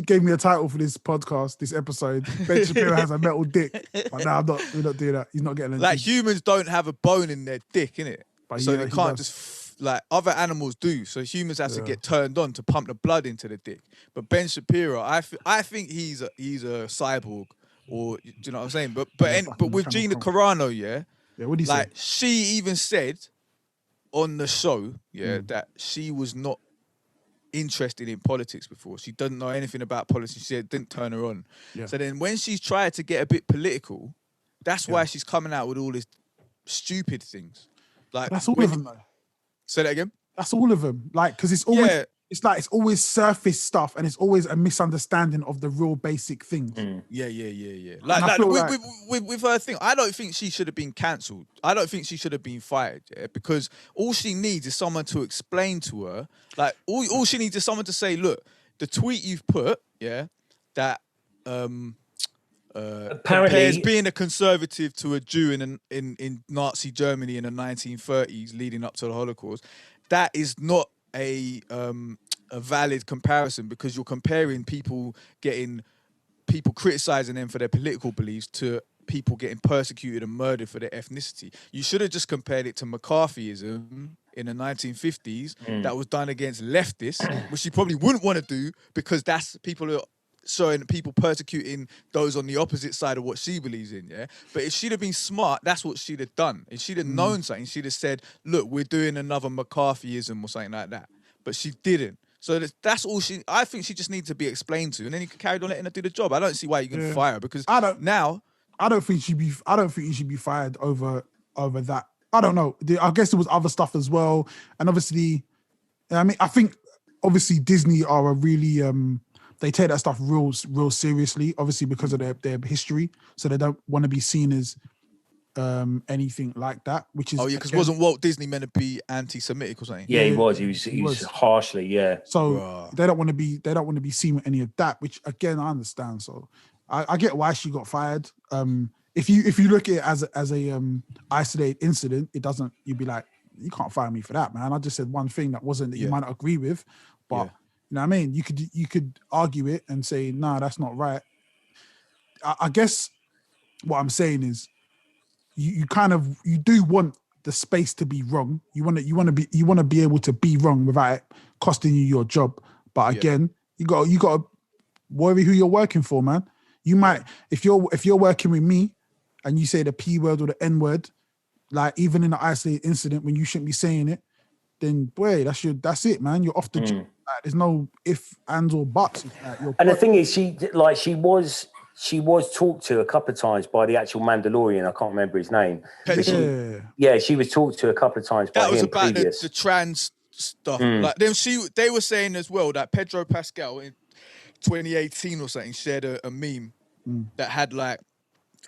gave me a title for this podcast, this episode. Ben Shapiro has a metal dick. But no, we're not doing that. He's not getting
like humans don't have a bone in their dick, innit? So they can't just like other animals do. So humans have to get turned on to pump the blood into the dick. But Ben Shapiro, I think he's a cyborg, or do you know what I'm saying? But with Gina Carano,
yeah, what do you say?
Like, she even said on the show, that she was not interested in politics before. She doesn't know anything about politics. She said it didn't turn her on. Yeah. So then when she's tried to get a bit political, that's why she's coming out with all these stupid things. Like,
that's all of them, though.
Say that again?
That's all of them. Like, because it's always... It's always surface stuff, and it's always a misunderstanding of the real basic things.
Yeah. Like with her thing, I don't think she should have been cancelled. I don't think she should have been fired, because all she needs is someone to explain to her. Like all she needs is someone to say, look, the tweet you've put, that compares being a conservative to a Jew in Nazi Germany in the 1930s, leading up to the Holocaust. That is not a valid comparison, because you're comparing people criticizing them for their political beliefs to people getting persecuted and murdered for their ethnicity. You should have just compared it to McCarthyism in the 1950s that was done against leftists, which you probably wouldn't want to do, because that's people persecuting those on the opposite side of what she believes in, yeah? But if she'd have been smart, that's what she'd have done. If she'd have known something, she'd have said, look, we're doing another McCarthyism or something like that. But she didn't. So that's all I think she just needs to be explained to, and then you can carry on letting her do the job. I don't see why you can fire her, because I
don't think you should be fired over that. I don't know. I guess there was other stuff as well. And obviously, I mean, I think obviously Disney are a really they take that stuff real seriously, obviously because of their history. So they don't want to be seen as anything like that, which is
because wasn't Walt Disney meant to be anti-Semitic or something?
Yeah, he was. He was harshly, yeah.
So they don't want to be seen with any of that, which again I understand. So I get why she got fired. If you look at it as a isolated incident, it doesn't. You'd be like, you can't fire me for that, man. I just said one thing that wasn't that you might not agree with, but you know what I mean. You could argue it and say, nah, that's not right. I guess what I'm saying is, you do want the space to be wrong. You want to be able to be wrong without it costing you your job. But again, you got to worry who you're working for, man. You might, if you're working with me and you say the P word or the N word, like even in an isolated incident when you shouldn't be saying it, then boy, that's it, man. You're off the job. Like, there's no if, ands, or buts. Like,
and the thing is, she was talked to a couple of times by the actual Mandalorian. I can't remember his name. She was talked to a couple of times by him. That was about
the trans stuff. Like they were saying as well that Pedro Pascal in 2018 or something shared a meme that had like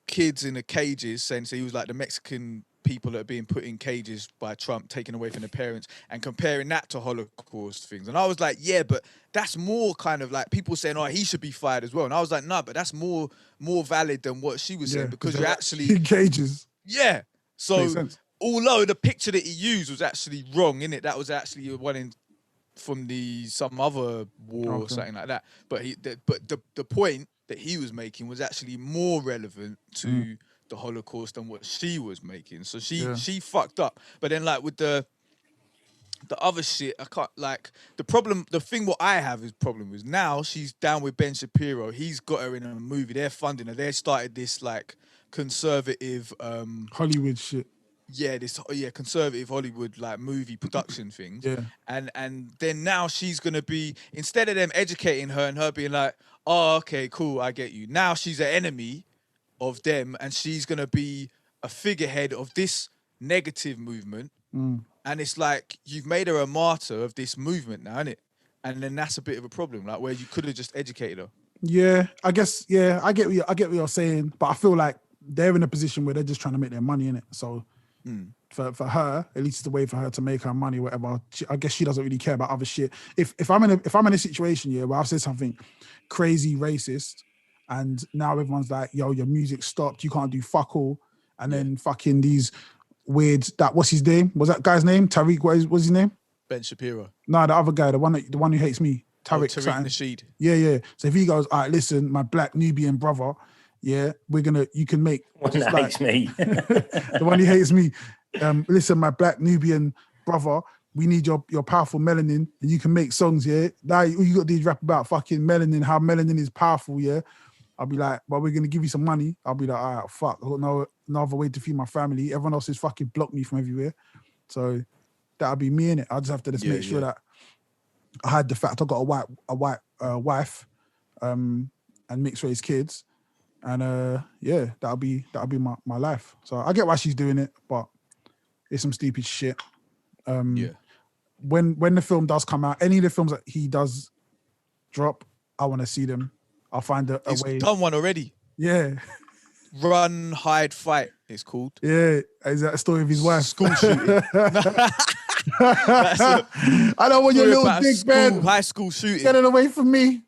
kids in the cages, saying so he was like the Mexican people that are being put in cages by Trump, taken away from their parents, and comparing that to Holocaust things. And I was like, yeah, but that's more kind of like people saying, oh, he should be fired as well. And I was like, no, but that's more valid than what she was saying, because you're actually
in cages.
Yeah. So although the picture that he used was actually wrong, innit? That was actually one from some other war or something like that. But the point that he was making was actually more relevant to the Holocaust than what she was making. So she fucked up. But then like with the other shit, I can't like the thing what I have is problem is now she's down with Ben Shapiro. He's got her in a movie. They're funding her. They started this like conservative
Hollywood shit.
Yeah, conservative Hollywood like movie production things.
Yeah.
And then now she's gonna be, instead of them educating her and her being like, oh, okay, cool, I get you. Now she's an enemy of them, and she's gonna be a figurehead of this negative movement. And it's like you've made her a martyr of this movement now, innit? And then that's a bit of a problem, like where you could have just educated her.
Yeah, I guess. Yeah, I get what you're saying, but I feel like they're in a position where they're just trying to make their money in it. So for her, at least it's the way for her to make her money, whatever. I guess she doesn't really care about other shit. If I'm in a situation where I've said something crazy racist, and now everyone's like, yo, your music stopped, you can't do fuck all, and then fucking these weird what's his name? Was that guy's name? Tariq, what's his name?
Ben Shapiro.
No, the other guy, the one who hates me. Tariq
Nasheed.
Yeah. So if he goes, all right, listen, my black Nubian brother, yeah, you can make
one that hates me.
The one who hates me. Listen, my black Nubian brother, we need your powerful melanin, and you can make songs, yeah. Now you got these rap about fucking melanin, how melanin is powerful, yeah. I'll be like, well, we're gonna give you some money. I'll be like, all right, fuck, I got no other way to feed my family. Everyone else is fucking blocked me from everywhere. So that'll be me in it. I just have to make sure that I hide the fact I got a white wife, and mixed race kids, and that'll be my life. So I get why she's doing it, but it's some stupid shit. When the film does come out, any of the films that he does drop, I want to see them. I'll find a way.
He's done one already.
Yeah.
Run, Hide, Fight, it's called.
Yeah. Is that a story of his wife?
School shooting.
I don't want your little dick, man.
High school shooting.
Get it away from me.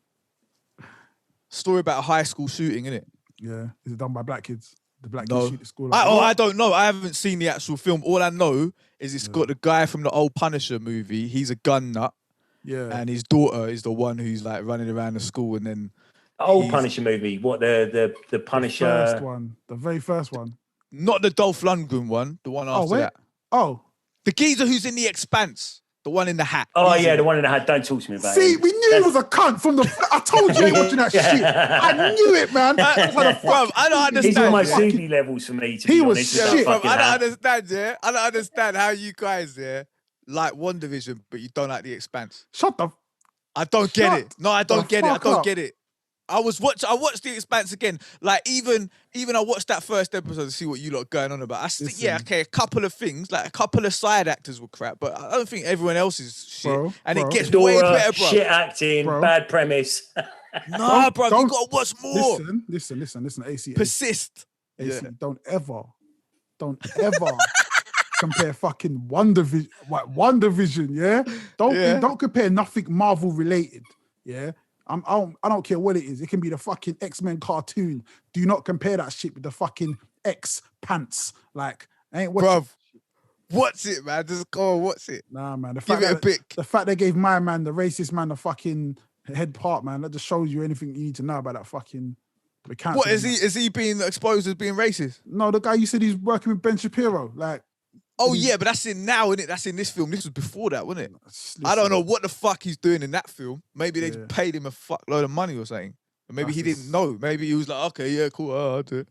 Story about a high school shooting, innit?
Yeah. Is it done by black kids? The black
No.
kids shoot the school up.
I don't know. I haven't seen the actual film. All I know is it's got the guy from the old Punisher movie. He's a gun nut.
Yeah.
And his daughter is the one who's like running around the school, and then
old Punisher movie. What the Punisher?
The first one, the very first one.
Not the Dolph Lundgren one. The one after that.
Oh,
the geezer who's in the Expanse. The one in the hat.
Oh yeah, the one in the hat. Don't talk to me about it.
See, we knew he was a cunt from the. I told you he watching that shit. I knew it, man.
Bro, I don't understand.
He's almost Subi levels for me. To
he
be
was
honest,
shit.
Bro, I don't understand. Yeah, I don't understand how you guys like WandaVision, but you don't like the Expanse.
Shut the.
I don't get it. No, I don't get it. I don't
up.
get it. I watched the Expanse again. Like even I watched that first episode to see what you lot going on about. A couple of things, like a couple of side actors were crap, but I don't think everyone else is shit. It gets way better, bro.
Shit acting, bad premise.
Nah, bro, you gotta watch more.
Listen, AC.
Persist.
AC, don't ever compare fucking WandaVision, yeah? Don't compare nothing Marvel related, yeah? I don't care what it is. It can be the fucking X-Men cartoon. Do not compare that shit with the fucking Expanse. Like, I ain't watching.
Bruv, what's it, man? Just go on, what's it?
Nah, man.
Give it a pick.
The fact they gave my man, the racist man, the fucking head part, man, that just shows you anything you need to know about that fucking...
What, is he being exposed as being racist?
No, the guy you said he's working with Ben Shapiro. Like...
Oh, yeah, but that's in now, isn't it? That's in this film. This was before that, wasn't it? Listen, I don't know what the fuck he's doing in that film. Maybe they paid him a fuckload of money or something. Or maybe he didn't know. Maybe he was like, okay, yeah, cool, I'll do it.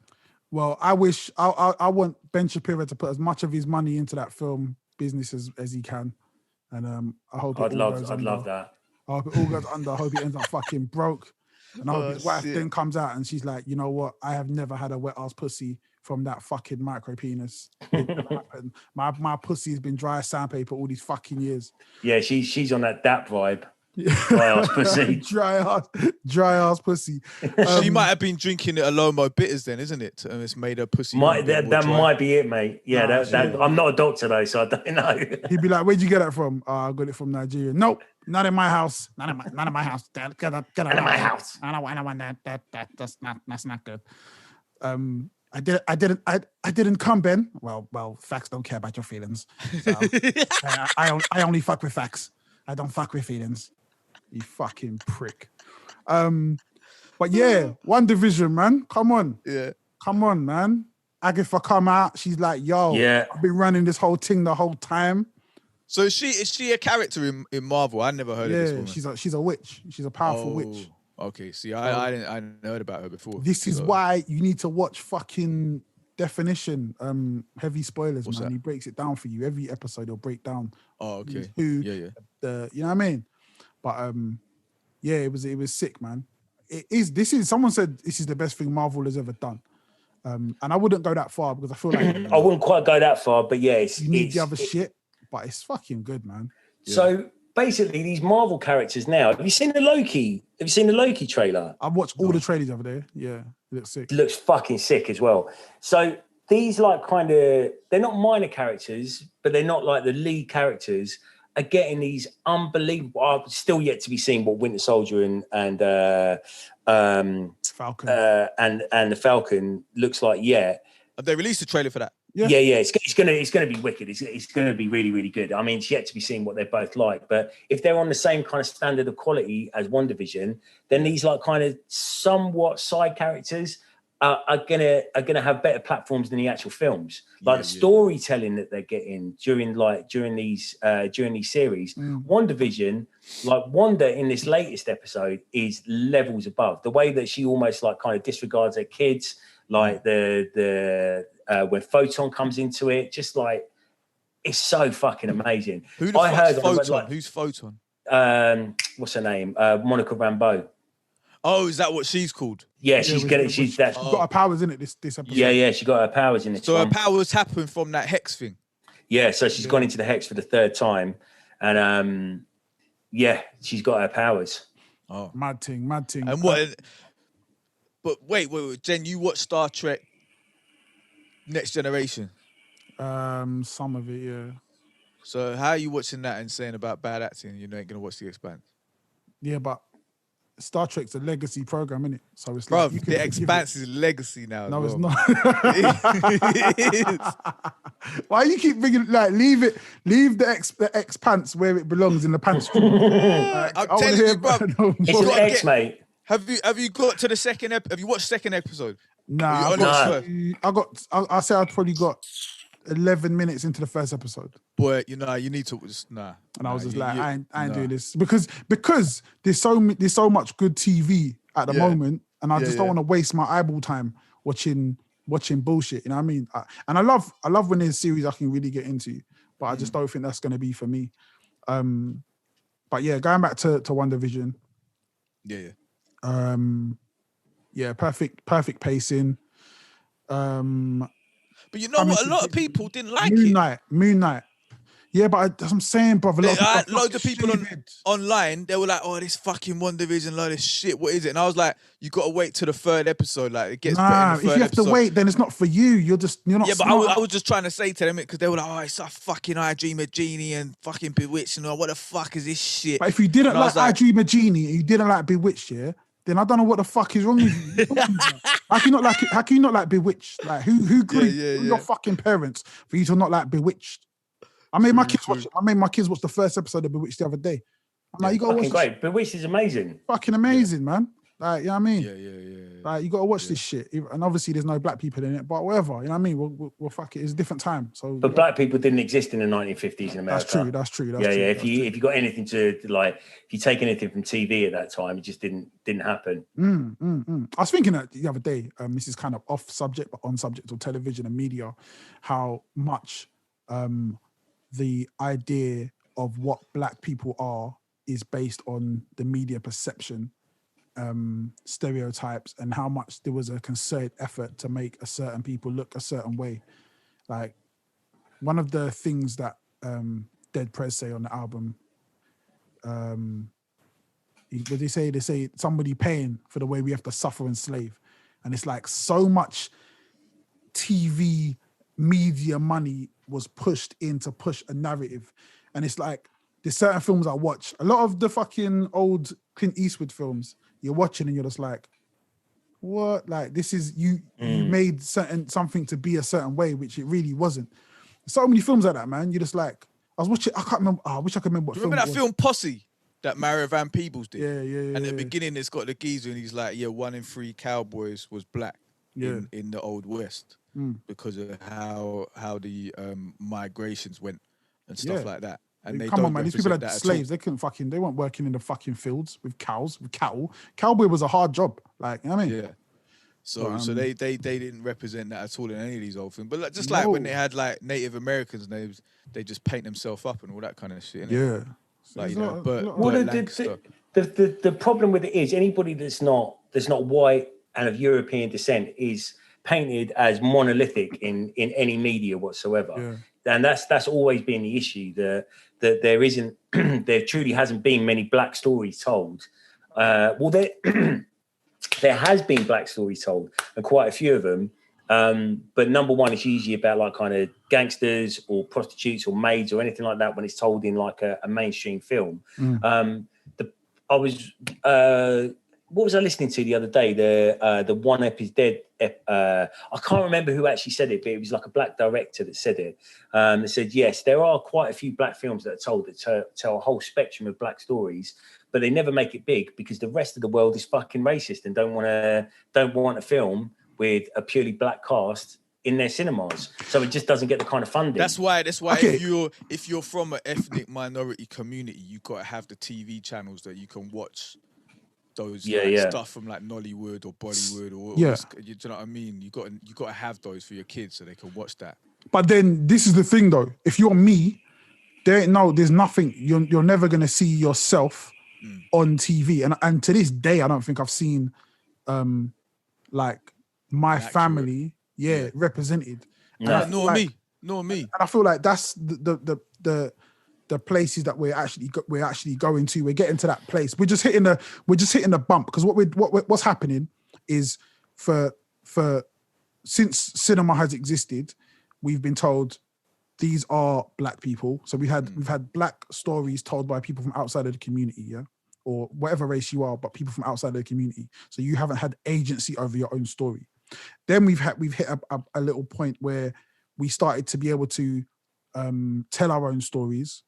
Well, I want Ben Shapiro to put as much of his money into that film business as he can. And I hope I'd love that. I hope it all goes under. I hope he ends up fucking broke. And I hope his wife then comes out and she's like, you know what? I have never had a wet ass pussy from that fucking micro penis. It never happened. My pussy has been dry as sandpaper all these fucking years.
Yeah, she's on that dap vibe. Dry ass pussy.
dry ass pussy.
She might have been drinking Alomo bitters then, isn't it? And it's made her pussy.
That might be it, mate. Yeah, I'm not a doctor though, so I don't know.
He'd be like, "Where'd you get that from?" I got it from Nigeria. Nope, not in my house. Not in my house. Dad, get out of
my house.
I don't want that. That's not good. I didn't come, Ben. Well, facts don't care about your feelings. So, I only fuck with facts. I don't fuck with feelings. You fucking prick. But yeah, WandaVision, man. Come on.
Yeah.
Come on, man. Agatha come out. She's like, yo, I've been running this whole thing the whole time.
So is she a character in Marvel? I never heard of this woman.
She's a witch. She's a powerful witch.
Okay. See, I didn't heard about her before.
This is why you need to watch fucking Definition. Heavy spoilers,
What's
man.
that?
He breaks it down for you. Every episode he'll break down.
Oh, okay.
Who,
yeah.
you know what I mean? But yeah, it was sick, man. Someone said this is the best thing Marvel has ever done. And I wouldn't go that far because I feel like
I wouldn't quite go that far, but yeah,
you need the other shit, but it's fucking good, man.
Yeah. So basically, these Marvel characters now. Have you seen the Loki? Have you seen the Loki trailer?
I've watched all the trailers over there. Yeah, it looks sick.
It looks fucking sick as well. So these they're not minor characters, but they're not like the lead characters. Are getting these unbelievable. Still yet to be seen what Winter Soldier and
Falcon
and the Falcon looks like. Yeah,
have they released a trailer for that?
Yeah. It's gonna be wicked. It's gonna be really, really good. I mean, it's yet to be seen what they're both like. But if they're on the same kind of standard of quality as WandaVision, then these kind of somewhat side characters are gonna have better platforms than the actual films. Like the storytelling that they're getting during these series. WandaVision, like Wanda in this latest episode, is levels above. The way that she almost kind of disregards her kids, like the when Photon comes into it, just it's so fucking amazing.
Who the fuck's Photon? Who's Photon?
What's her name? Monica Rambeau.
Oh, is that what she's called?
Yeah, she's got
her powers in it. This episode.
Yeah, she got her powers in it.
So her powers happen from that hex thing.
Yeah, so she's gone into the hex for the third time, and she's got her powers.
Oh,
mad thing.
And what? But wait, Jen, you watch Star Trek Next Generation?
Some of it, yeah.
So how are you watching that and saying about bad acting? You ain't gonna watch The Expanse?
Yeah, but Star Trek's a legacy program, innit? So it's
Bro,
like you can
the Expanse is legacy now.
No,
as
it's
well,
not.
It is.
Why you keep bringing leave the Expanse where it belongs in the pants drawer.
I'm
I wanna
telling
hear
you, bro.
about no
It's
more.
an X, mate.
Have you got to the second have you watched second episode?
Nah,
Are you on it first?
I say I'd probably got 11 minutes into the first episode.
Boy, you need to just
And I was just I ain't doing this because there's so much good TV at the moment, and I just don't want to waste my eyeball time watching bullshit. You know what I mean? And I love when there's series I can really get into, but I just don't think that's going to be for me. But yeah, going back to One Division.
Yeah.
Perfect pacing.
But you know what? A lot of people didn't like
Moon Knight. Yeah, but that's what I'm saying, brother.
Loads of people online, they were like, "Oh, this fucking One Division, load of shit. What is it?" And I was like, "You got to wait till the third episode. Like, it gets better in the third
if you have
episode.
to wait, then it's not for you. You're not.
Yeah, but
smart.
I was just trying to say to them because they were like, "Oh, it's a fucking I Dream of Genie and fucking Bewitched and all. What the fuck is this shit?"
But if you didn't like I Dream of Genie and you didn't like Bewitched, yeah, then I don't know what the fuck is wrong with you. How can you not like it? How can you not like Bewitched? Like who grew your fucking parents for you to not like Bewitched? I made my kids watch it. I made my kids watch the first episode of Bewitched the other day. I'm like, you gotta watch
great. Bewitched is amazing.
Fucking amazing, man. Like, you know what I mean?
Yeah.
Like, you gotta watch this shit. And obviously there's no black people in it, but whatever. You know what I mean? We'll fuck it. It's a different time. So
But black people didn't exist in the 1950s in America.
That's true.
If you got anything to like, if you take anything from TV at that time, it just didn't happen.
I was thinking that the other day, this is kind of off subject, but on subject of television and media, how much the idea of what black people are is based on the media perception, stereotypes, and how much there was a concerted effort to make a certain people look a certain way. Like, one of the things that Dead Prez say on the album, what they say somebody paying for the way we have to suffer and slave. And it's like so much TV media money was pushed in to push a narrative. And it's like, there's certain films I watch. A lot of the fucking old Clint Eastwood films, you're watching and you're just like, what? Like, this is, you made something to be a certain way, which it really wasn't. So many films like that, man. You're just like, I was watching, I can't remember, I wish I could remember what film.
Remember that film Posse that Mario Van Peebles did?
Yeah.
And at the beginning, it's got the geezer and he's like, 1 in 3 cowboys was black in the Old West because of how the migrations went and stuff like that. And they
come on, man. These people had slaves. They weren't working in the fucking fields with cattle. Cowboy was a hard job. Like, you know what I mean?
Yeah. So they didn't represent that at all in any of these old things. But like when they had like Native Americans names, they just paint themselves up and all that kind of shit.
Yeah.
Like,
the problem with it is anybody that's not white and of European descent is painted as monolithic in any media whatsoever.
Yeah.
And that's always been the issue, that there isn't there truly hasn't been many black stories told. There has been black stories told, and quite a few of them. But number one, it's usually about like kind of gangsters or prostitutes or maids or anything like that when it's told in like a mainstream film. What was I listening to the other day? The One Ep is Dead. I can't remember who actually said it, but it was like a black director that said it. They said, yes, there are quite a few black films that are told that tell a whole spectrum of black stories, but they never make it big because the rest of the world is fucking racist and don't want a film with a purely black cast in their cinemas. So it just doesn't get the kind of funding.
That's why
Okay.
if you're from an ethnic minority community, you got to have the TV channels that you can watch those stuff from like Nollywood or Bollywood or do you know what I mean? You got to have those for your kids so they can watch that.
But then this is the thing though. If you're me, there's nothing. You're never gonna see yourself on TV. And to this day, I don't think I've seen like my family represented.
Nor me.
And I feel like that's the places that we're actually going to. We're getting to that place. We're just hitting the bump, because what's happening is for since cinema has existed, we've been told these are black people. So we've had black stories told by people from outside of the community, or whatever race you are, but people from outside the community. So you haven't had agency over your own story. Then we've hit a little point where we started to be able to tell our own stories,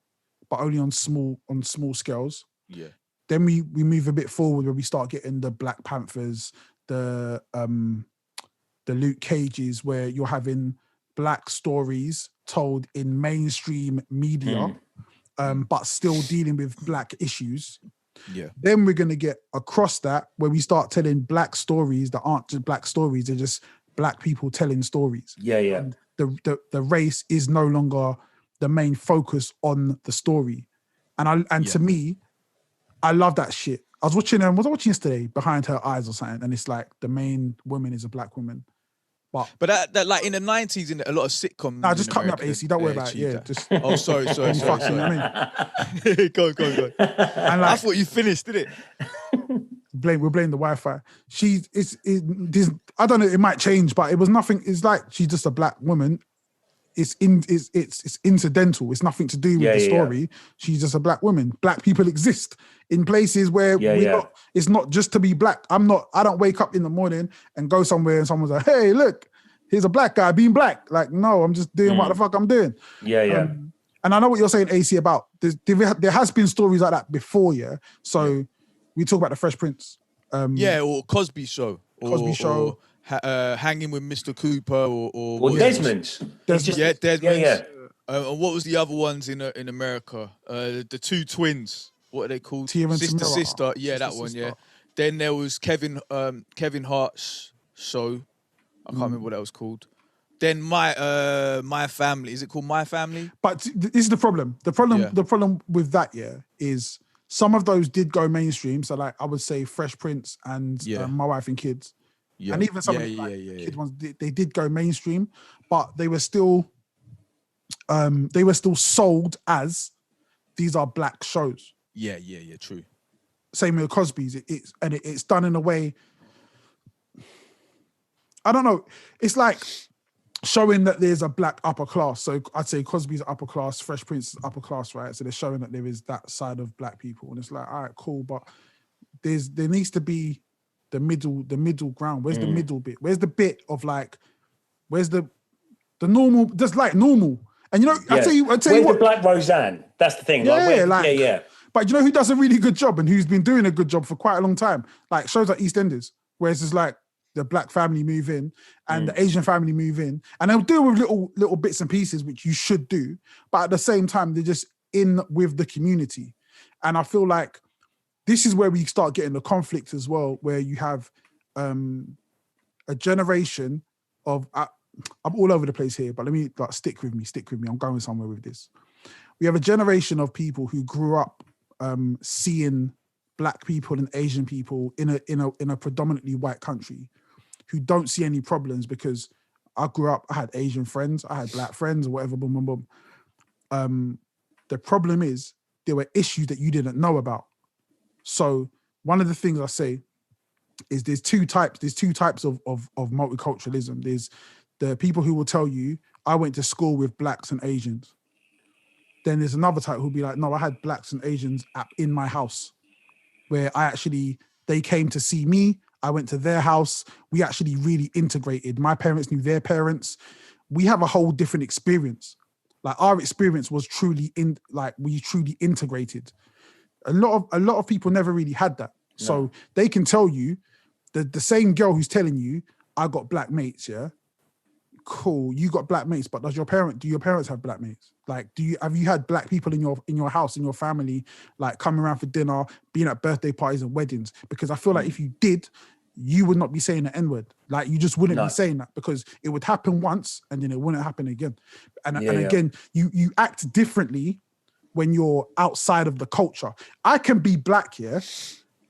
but only on small scales.
Yeah.
Then we move a bit forward where we start getting the Black Panthers, the Luke Cages, where you're having Black stories told in mainstream media, but still dealing with Black issues.
Yeah.
Then we're going to get across that where we start telling Black stories that aren't just Black stories, they're just Black people telling stories.
Yeah, yeah.
And the race is no longer the main focus on the story. And to me, I love that shit. I was watching yesterday Behind Her Eyes or something, and it's like the main woman is a Black woman. But
that like in the 90s, in a lot of sitcoms.
Nah, just cut me up, AC. Don't worry about it. Yeah, just.
Oh, sorry.
Fucking, you know what I mean?
Go.
And
I
like,
thought you finished, did it?
we're blaming the Wi-Fi. I don't know. It might change, but it was nothing. It's like she's just a Black woman. It's incidental. It's nothing to do with the story. Yeah. She's just a Black woman. Black people exist in places where it's not just to be Black. I don't wake up in the morning and go somewhere and someone's like, hey, look, here's a Black guy being Black. Like, no, I'm just doing what the fuck I'm doing.
Yeah.
And I know what you're saying, AC, about there has been stories like that before, yeah? So we talk about the Fresh Prince.
Or Cosby Show. Or Hanging with Mr. Cooper or
Desmond.
Desmond.
Yeah.
And what was the other ones in America? The two twins. What are they called? Sister. Yeah, that one. Yeah. Then there was Kevin Hart's show. I can't remember what that was called. Then My Family. Is it called My Family?
But this is the problem. The problem with that, is some of those did go mainstream. So like I would say Fresh Prince and My Wife and Kids. Yeah. And even some of the kid ones, they did go mainstream, but they were still sold as these are Black shows.
Yeah, true.
Same with Cosby's. It's done in a way. I don't know. It's like showing that there's a Black upper class. So I'd say Cosby's upper class, Fresh Prince is upper class, right? So they're showing that there is that side of Black people, and it's like, all right, cool, but there needs to be the middle ground. Where's the middle bit? Where's the bit of like, where's the normal, just like normal? And you know, I tell you
where's
what.
The Black Roseanne? That's the thing.
Yeah. But you know who does a really good job and who's been doing a good job for quite a long time? Like shows like EastEnders, where it's just like the Black family move in and the Asian family move in. And they'll deal with little bits and pieces, which you should do. But at the same time, they're just in with the community. And I feel like this is where we start getting the conflict as well, where you have a generation of, I'm all over the place here, but let me stick with me. I'm going somewhere with this. We have a generation of people who grew up seeing Black people and Asian people in a predominantly white country who don't see any problems because I grew up, I had Asian friends, I had Black friends or whatever, boom, boom, boom. The problem is there were issues that you didn't know about. So one of the things I say is there's two types of multiculturalism. There's the people who will tell you, I went to school with Blacks and Asians. Then there's another type who'll be like, no, I had Blacks and Asians in my house where they came to see me. I went to their house. We actually really integrated. My parents knew their parents. We have a whole different experience. Like our experience was we truly integrated. A lot of people never really had that. No. So they can tell you the same girl who's telling you, I got Black mates, yeah? Cool, you got Black mates, but do your parents have Black mates? Like, have you had Black people in your house, in your family, like coming around for dinner, being at birthday parties and weddings? Because I feel like if you did, you would not be saying the N-word. Like you just wouldn't be saying that because it would happen once and then it wouldn't happen again. And again, you act differently when you're outside of the culture. I can be Black here,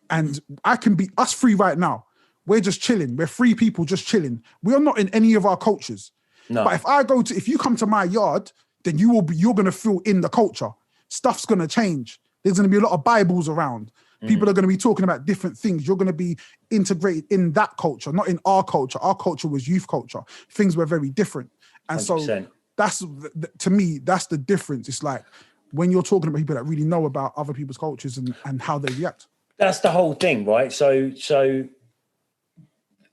and I can be us three right now. We're just chilling. We're three people just chilling. We are not in any of our cultures. No. But if you come to my yard, then you're going to feel in the culture. Stuff's going to change. There's going to be a lot of Bibles around. People are going to be talking about different things. You're going to be integrated in that culture, not in our culture. Our culture was youth culture. Things were very different. And 100%. So that's, to me, that's the difference. It's like when you're talking about people that really know about other people's cultures and how they react.
That's the whole thing, right? So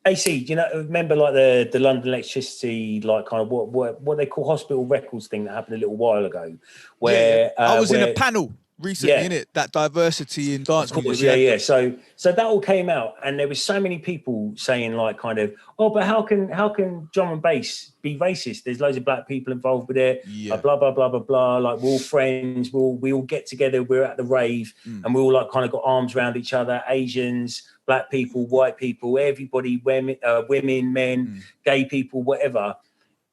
AC, do you know, remember like the London electricity, like kind of what they call hospital records thing that happened a little while ago, where
I was in
where,
a panel recently,
yeah.
innit? That diversity in dance
Of course,
music.
yeah. So that all came out, and there was so many people saying like, kind of, oh, but how can drum and bass be racist? There's loads of black people involved with it.
Yeah.
Blah blah blah blah blah. Like we're all friends. We all get together. We're at the rave, and we all like kind of got arms around each other. Asians, black people, white people, everybody, women, men, gay people, whatever.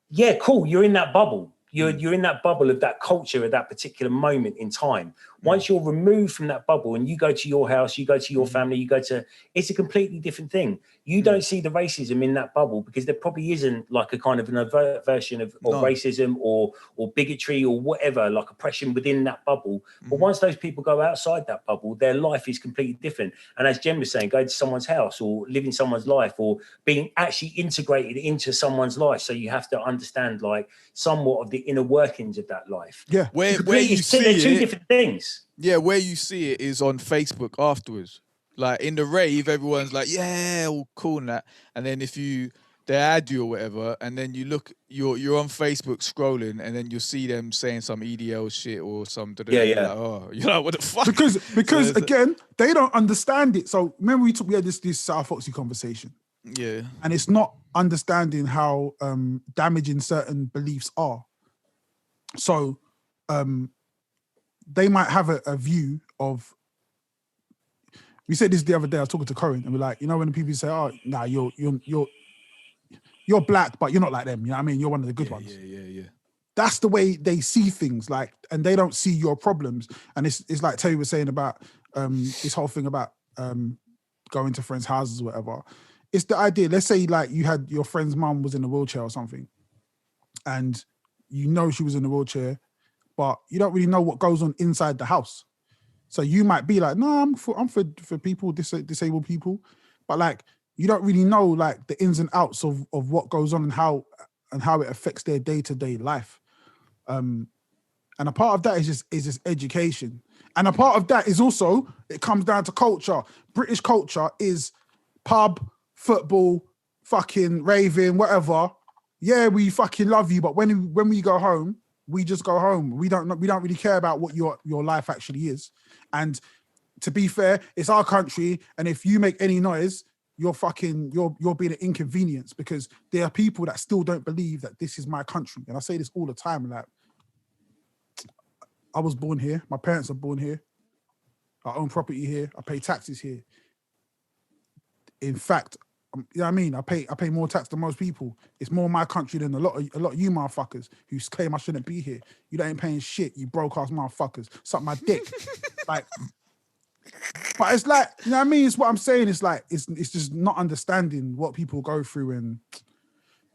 Yeah, cool. You're in that bubble. You're in that bubble of that culture at that particular moment in time. Once you're removed from that bubble and you go to your house, you go to your family, it's a completely different thing. You don't see the racism in that bubble because there probably isn't like a kind of an overt version of racism or bigotry or whatever, like oppression within that bubble. But once those people go outside that bubble, their life is completely different. And as Jen was saying, going to someone's house or living someone's life or being actually integrated into someone's life. So you have to understand like somewhat of the inner workings of that life.
Yeah.
Where you see
they're two
it,
different things.
yeah, where you see it is on Facebook afterwards. Like in the rave, everyone's like, yeah, all cool and that. And then they add you or whatever, and then you look, you're on Facebook scrolling, and then you'll see them saying some EDL shit or some.
Yeah.
You're like, oh, you're like, what the fuck?
Because again, they don't understand it. So remember we had this South Foxy conversation.
Yeah.
And it's not understanding how damaging certain beliefs are. So they might have a view of. We said this the other day. I was talking to Corinne, and we're like, you know, when the people say, "Oh, nah, you're black, but you're not like them." You know what I mean? You're one of the good ones.
Yeah.
That's the way they see things, like, and they don't see your problems. And it's like Terry was saying about this whole thing about going to friends' houses or whatever. It's the idea. Let's say like you had your friend's mum was in a wheelchair or something, and you know she was in a wheelchair, but you don't really know what goes on inside the house. So you might be like, no, I'm for people, disabled people, but like you don't really know like the ins and outs of what goes on and how it affects their day-to-day life. And a part of that is just education. And a part of that is also, it comes down to culture. British culture is pub, football, fucking raving, whatever. Yeah, we fucking love you, but when we go home, we just go home. We don't really care about what your life actually is. And to be fair, it's our country, and if you make any noise, you're being an inconvenience, because there are people that still don't believe that this is my country. And I say this all the time, like, I was born here, my parents are born here, I own property here, I pay taxes here. In fact, you know what I mean? I pay more tax than most people. It's more my country than a lot of you motherfuckers who claim I shouldn't be here. You ain't paying shit, you broke ass motherfuckers. Suck my dick. Like, but it's like, you know what I mean? It's what I'm saying. It's like, it's just not understanding what people go through, and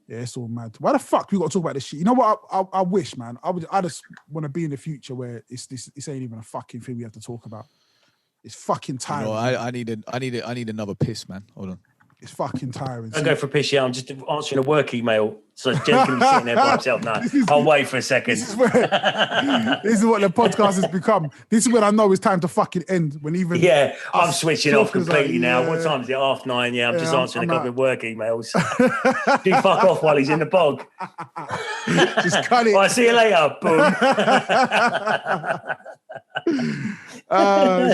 yeah, it's all mad. Why the fuck we got to talk about this shit? You know what? I wish, man. I just want to be in the future where this ain't even a fucking thing we have to talk about. It's fucking tiring.
You know, I need another piss, man. Hold on.
It's fucking tiring.
Don't go for a piss, yeah. I'm just answering a work email. So Jen's going to be sitting there by himself. No, I'll wait for a second.
This is what the podcast has become. This is when I know it's time to fucking end. When even
I'm switching off completely
like,
now. What time is it? 9:30. Yeah, I'm just answering a couple of work emails. Do fuck off while he's in the bog.
Just cut it.
All right, see you later. Boom.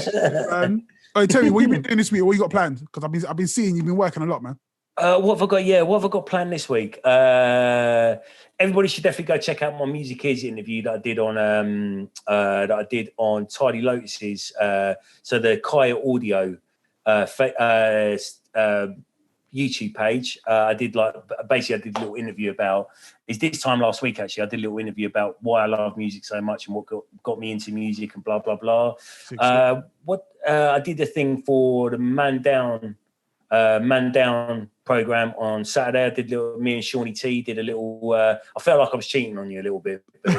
Shit, man. Oh, tell me, what you been doing this week? What you got planned? Because I've been seeing you've been working a lot, man.
What have I got? Yeah, what have I got planned this week? Everybody should definitely go check out my Music Is interview that I did on Tidy Lotus's. So the Kaya Audio YouTube page. I did a little interview about. It's this time last week actually. I did a little interview about why I love music so much and what got me into music and blah blah blah. I did a thing for the Man Down program on Saturday. I did me and Shawnee T did a little. I felt like I was cheating on you a little bit. But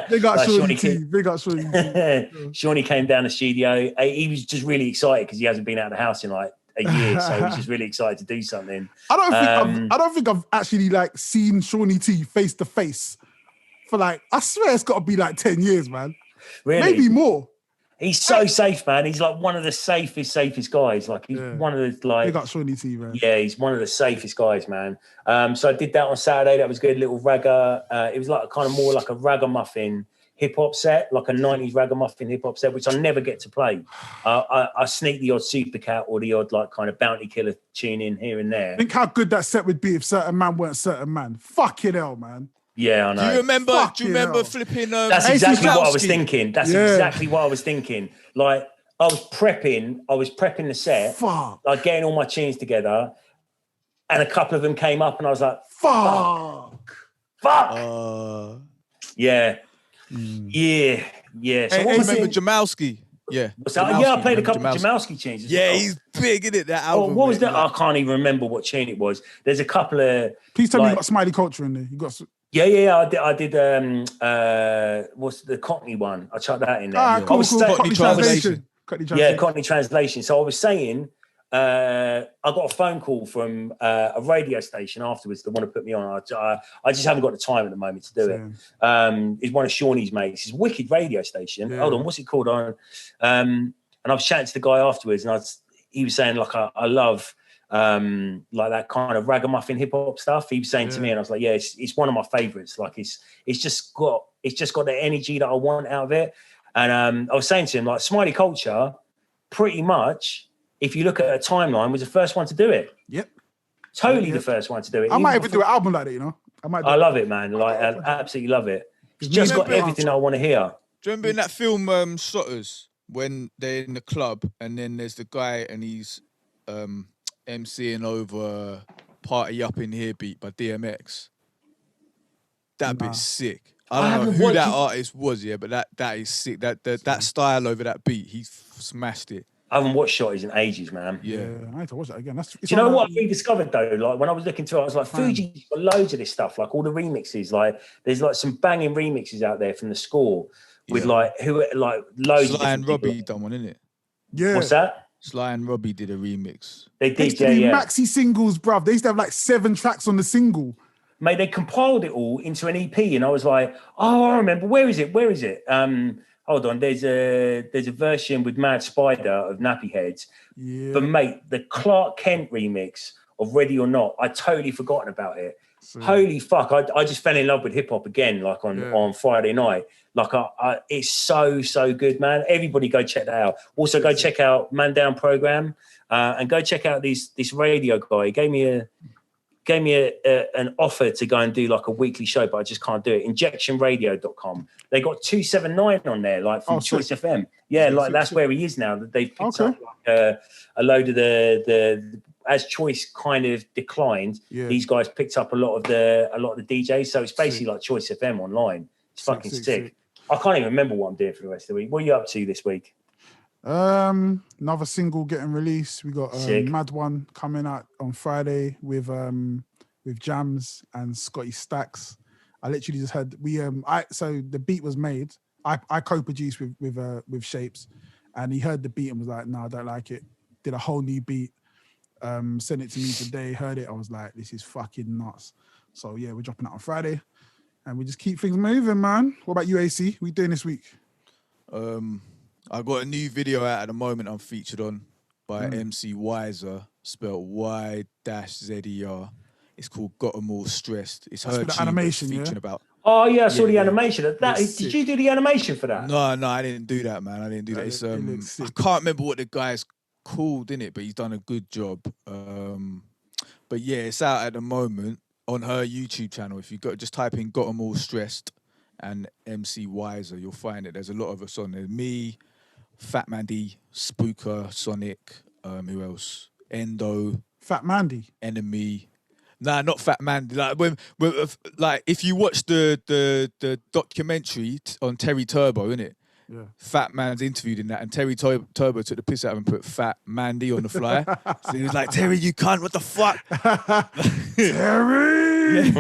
Big up Shawnee T. Big up Shawnee T.
Shawnee came down the studio. He was just really excited because he hasn't been out of the house in like a year, so he was just really excited to do something.
I don't think I've actually like seen Shawnee T face to face for like, I swear it's got to be like 10 years, man.
Really?
Maybe more.
He's so safe, man. He's like one of the safest guys. Like he's one of the like.
Big up Shawnee T, man.
Yeah, he's one of the safest guys, man. So I did that on Saturday. That was good. Little ragga. It was like kind of more like a ragamuffin hip hop set, like a 90s ragamuffin hip hop set, which I never get to play. I sneak the odd Supercat or the odd like kind of Bounty Killer tune in here and there.
Think how good that set would be if certain man weren't certain man. Fucking hell, man.
Yeah, I know.
Do you remember flipping?
That's exactly what I was thinking. Exactly what I was thinking. Like I was prepping the set, like getting all my tunes together, and a couple of them came up, and I was like, fuck. Yeah. Yeah. So
I remember Jamalski. Yeah.
I played a couple of Jamalski tunes.
Yeah, he's big in it. That album.
What was that? I can't even remember what tune it was. There's a couple of.
Please tell me you got Smiley Culture in there. You got.
Yeah. I did. What's the Cockney one? I chucked that in there.
Cool. Cockney translation.
Yeah, Cockney translation. So I was saying, I got a phone call from a radio station afterwards that want to put me on. I just haven't got the time at the moment to do it. It's one of Shawnee's mates. It's a wicked radio station. Yeah. Hold on, what's it called? And I was chatting to the guy afterwards, and he was saying like I love like that kind of ragamuffin hip hop stuff. He was saying to me, and I was like, yeah, it's one of my favorites. Like it's just got the energy that I want out of it. And I was saying to him, like Smiley Culture, pretty much, if you look at a timeline, was the first one to do it.
Yep.
Totally the first one to do it.
I might even do an album like that, you know.
I love it, man. Like I absolutely love it. It's just got everything I want to hear.
Do you remember in that film Shotters, when they're in the club and then there's the guy and he's MCing over Party Up in Here beat by DMX? That bit's sick. I don't know who that artist was, but that is sick. That style over that beat, he smashed it.
I haven't watched Shotties in ages, man.
Yeah, I need to watch that again. Do
you know what I rediscovered though? Like when I was looking through it, I was like, Fuji's got loads of this stuff, like all the remixes. Like there's like some banging remixes out there from the score with like loads.
Sly and Robbie done one, innit?
Yeah.
What's that?
Sly and Robbie did a remix.
They did,
maxi singles, bruv. They used to have like 7 tracks on the single.
Mate, they compiled it all into an EP, and I was like, oh, I remember. Where is it? Hold on. There's a version with Mad Spider of Nappy Heads. Yeah. But mate, the Clark Kent remix of Ready or Not, I totally forgotten about it. Holy fuck! I just fell in love with hip hop again, like on Friday night. Like it's so good, man. Everybody go check that out. Also, go check out Man Down Program, and go check out this radio guy. He gave me an offer to go and do like a weekly show, but I just can't do it. Injectionradio.com. They got 279 on there, like from Choice FM. Yeah, like that's where he is now. That they've picked up like, a load of the as Choice kind of declined. Yeah. These guys picked up a lot of the DJs. So it's basically like Choice FM online. It's fucking sick. I can't even remember what I'm doing for the rest of the week. What are you up to this week?
Another single getting released. We got Mad One coming out on Friday with Jams and Scotty Stacks. I literally just heard so the beat was made. I co-produced with Shapes, and he heard the beat and was like, "No, I don't like it." Did a whole new beat. Sent it to me today. Heard it. I was like, "This is fucking nuts." So yeah, we're dropping it on Friday, and we just keep things moving, man. What about you, AC? What you doing this week?
I got a new video out at the moment I'm featured on by MC Wiser, spelled Y-Z-E-R. It's called Got 'Em All Stressed. It's her
animation,
featuring about.
Oh yeah, I saw the animation. Did you do the animation for that?
No, I didn't do that, man. I didn't do that. It's I can't remember what the guy's called in it, but he's done a good job. But yeah, it's out at the moment on her YouTube channel. If you just type in Got 'Em All Stressed and MC Wiser, you'll find it. There's a lot of us on there. Me, Fat Mandy, Spooker, Sonic, who else? Endo.
Fat Mandy.
Enemy. Nah, not Fat Mandy. Like like if you watch the documentary on Terry Turbo, innit? Yeah. Fat Man's interviewed in that, and Terry Turbo took the piss out of him and put Fat Mandy on the fly. So he was like, "Terry, you cunt, what the fuck?"
Terry!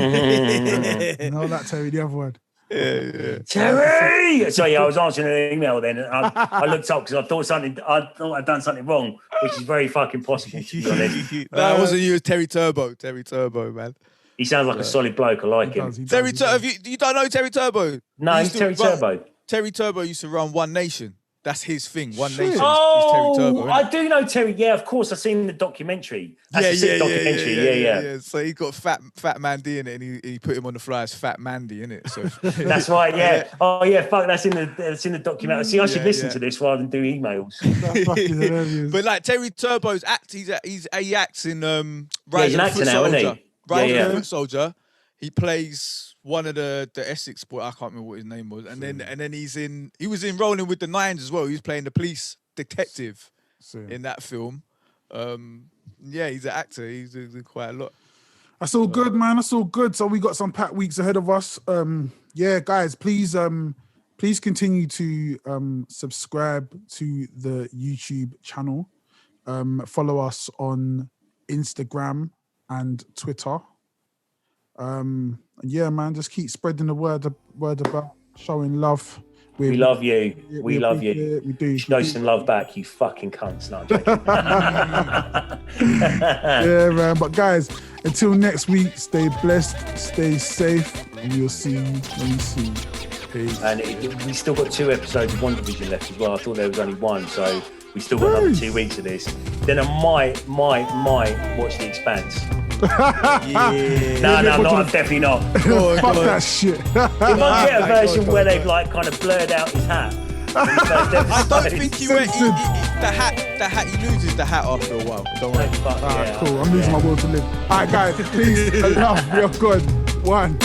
No, not Terry, the other one.
Yeah. Terry! So yeah, I was answering an email then, and I looked up because I thought I'd done something wrong, which is very fucking possible, to be honest.
No, it wasn't you, it was Terry Turbo. Terry Turbo, man.
He sounds like a solid bloke. I like him.
Terry Turbo, you don't know Terry Turbo?
No, he's Terry Turbo.
Terry Turbo used to run One Nation. That's his thing. One
Shit.
Nation is
Oh,
Terry Turbo.
I do know Terry. Yeah, of course. I've seen the documentary. That's a sick documentary. Yeah.
So he got Fat Mandy in it, and he put him on the fly as Fat Mandy in it. So
that's right. Yeah. Oh yeah. Fuck. That's in the documentary. See, I should listen to this rather than do emails.
That's fucking hilarious.
But like Terry Turbo's he acts in
He's an actor now, isn't he?
Rise of the Foot Soldier. He plays one of the Essex boy. I can't remember what his name was. And then he was in Rolling with the Nines as well. He was playing the police detective in that film. He's an actor. He's in quite a lot.
That's all good, man. That's all good. So we got some packed weeks ahead of us. Guys, please continue to subscribe to the YouTube channel. Follow us on Instagram and Twitter. Man, just keep spreading the word about showing love.
We love you. We love you.
We do.
Show some love back, you fucking cunts. No, I'm joking.
Yeah, man. But guys, until next week, stay blessed, stay safe, and we'll see you when we see you. Peace.
And we still got 2 episodes of One Division left as well. I thought there was only 1, so we still got another 2 weeks of this. Then I might watch The Expanse. No, definitely not.
Fuck that shit.
If I get a version where they've like kind of blurred out his hat.
I don't think he went. The hat. He loses the hat after a while. Don't worry.
Alright, cool. I'm losing my will to live. Alright, guys, peace. Love. You're good. 1.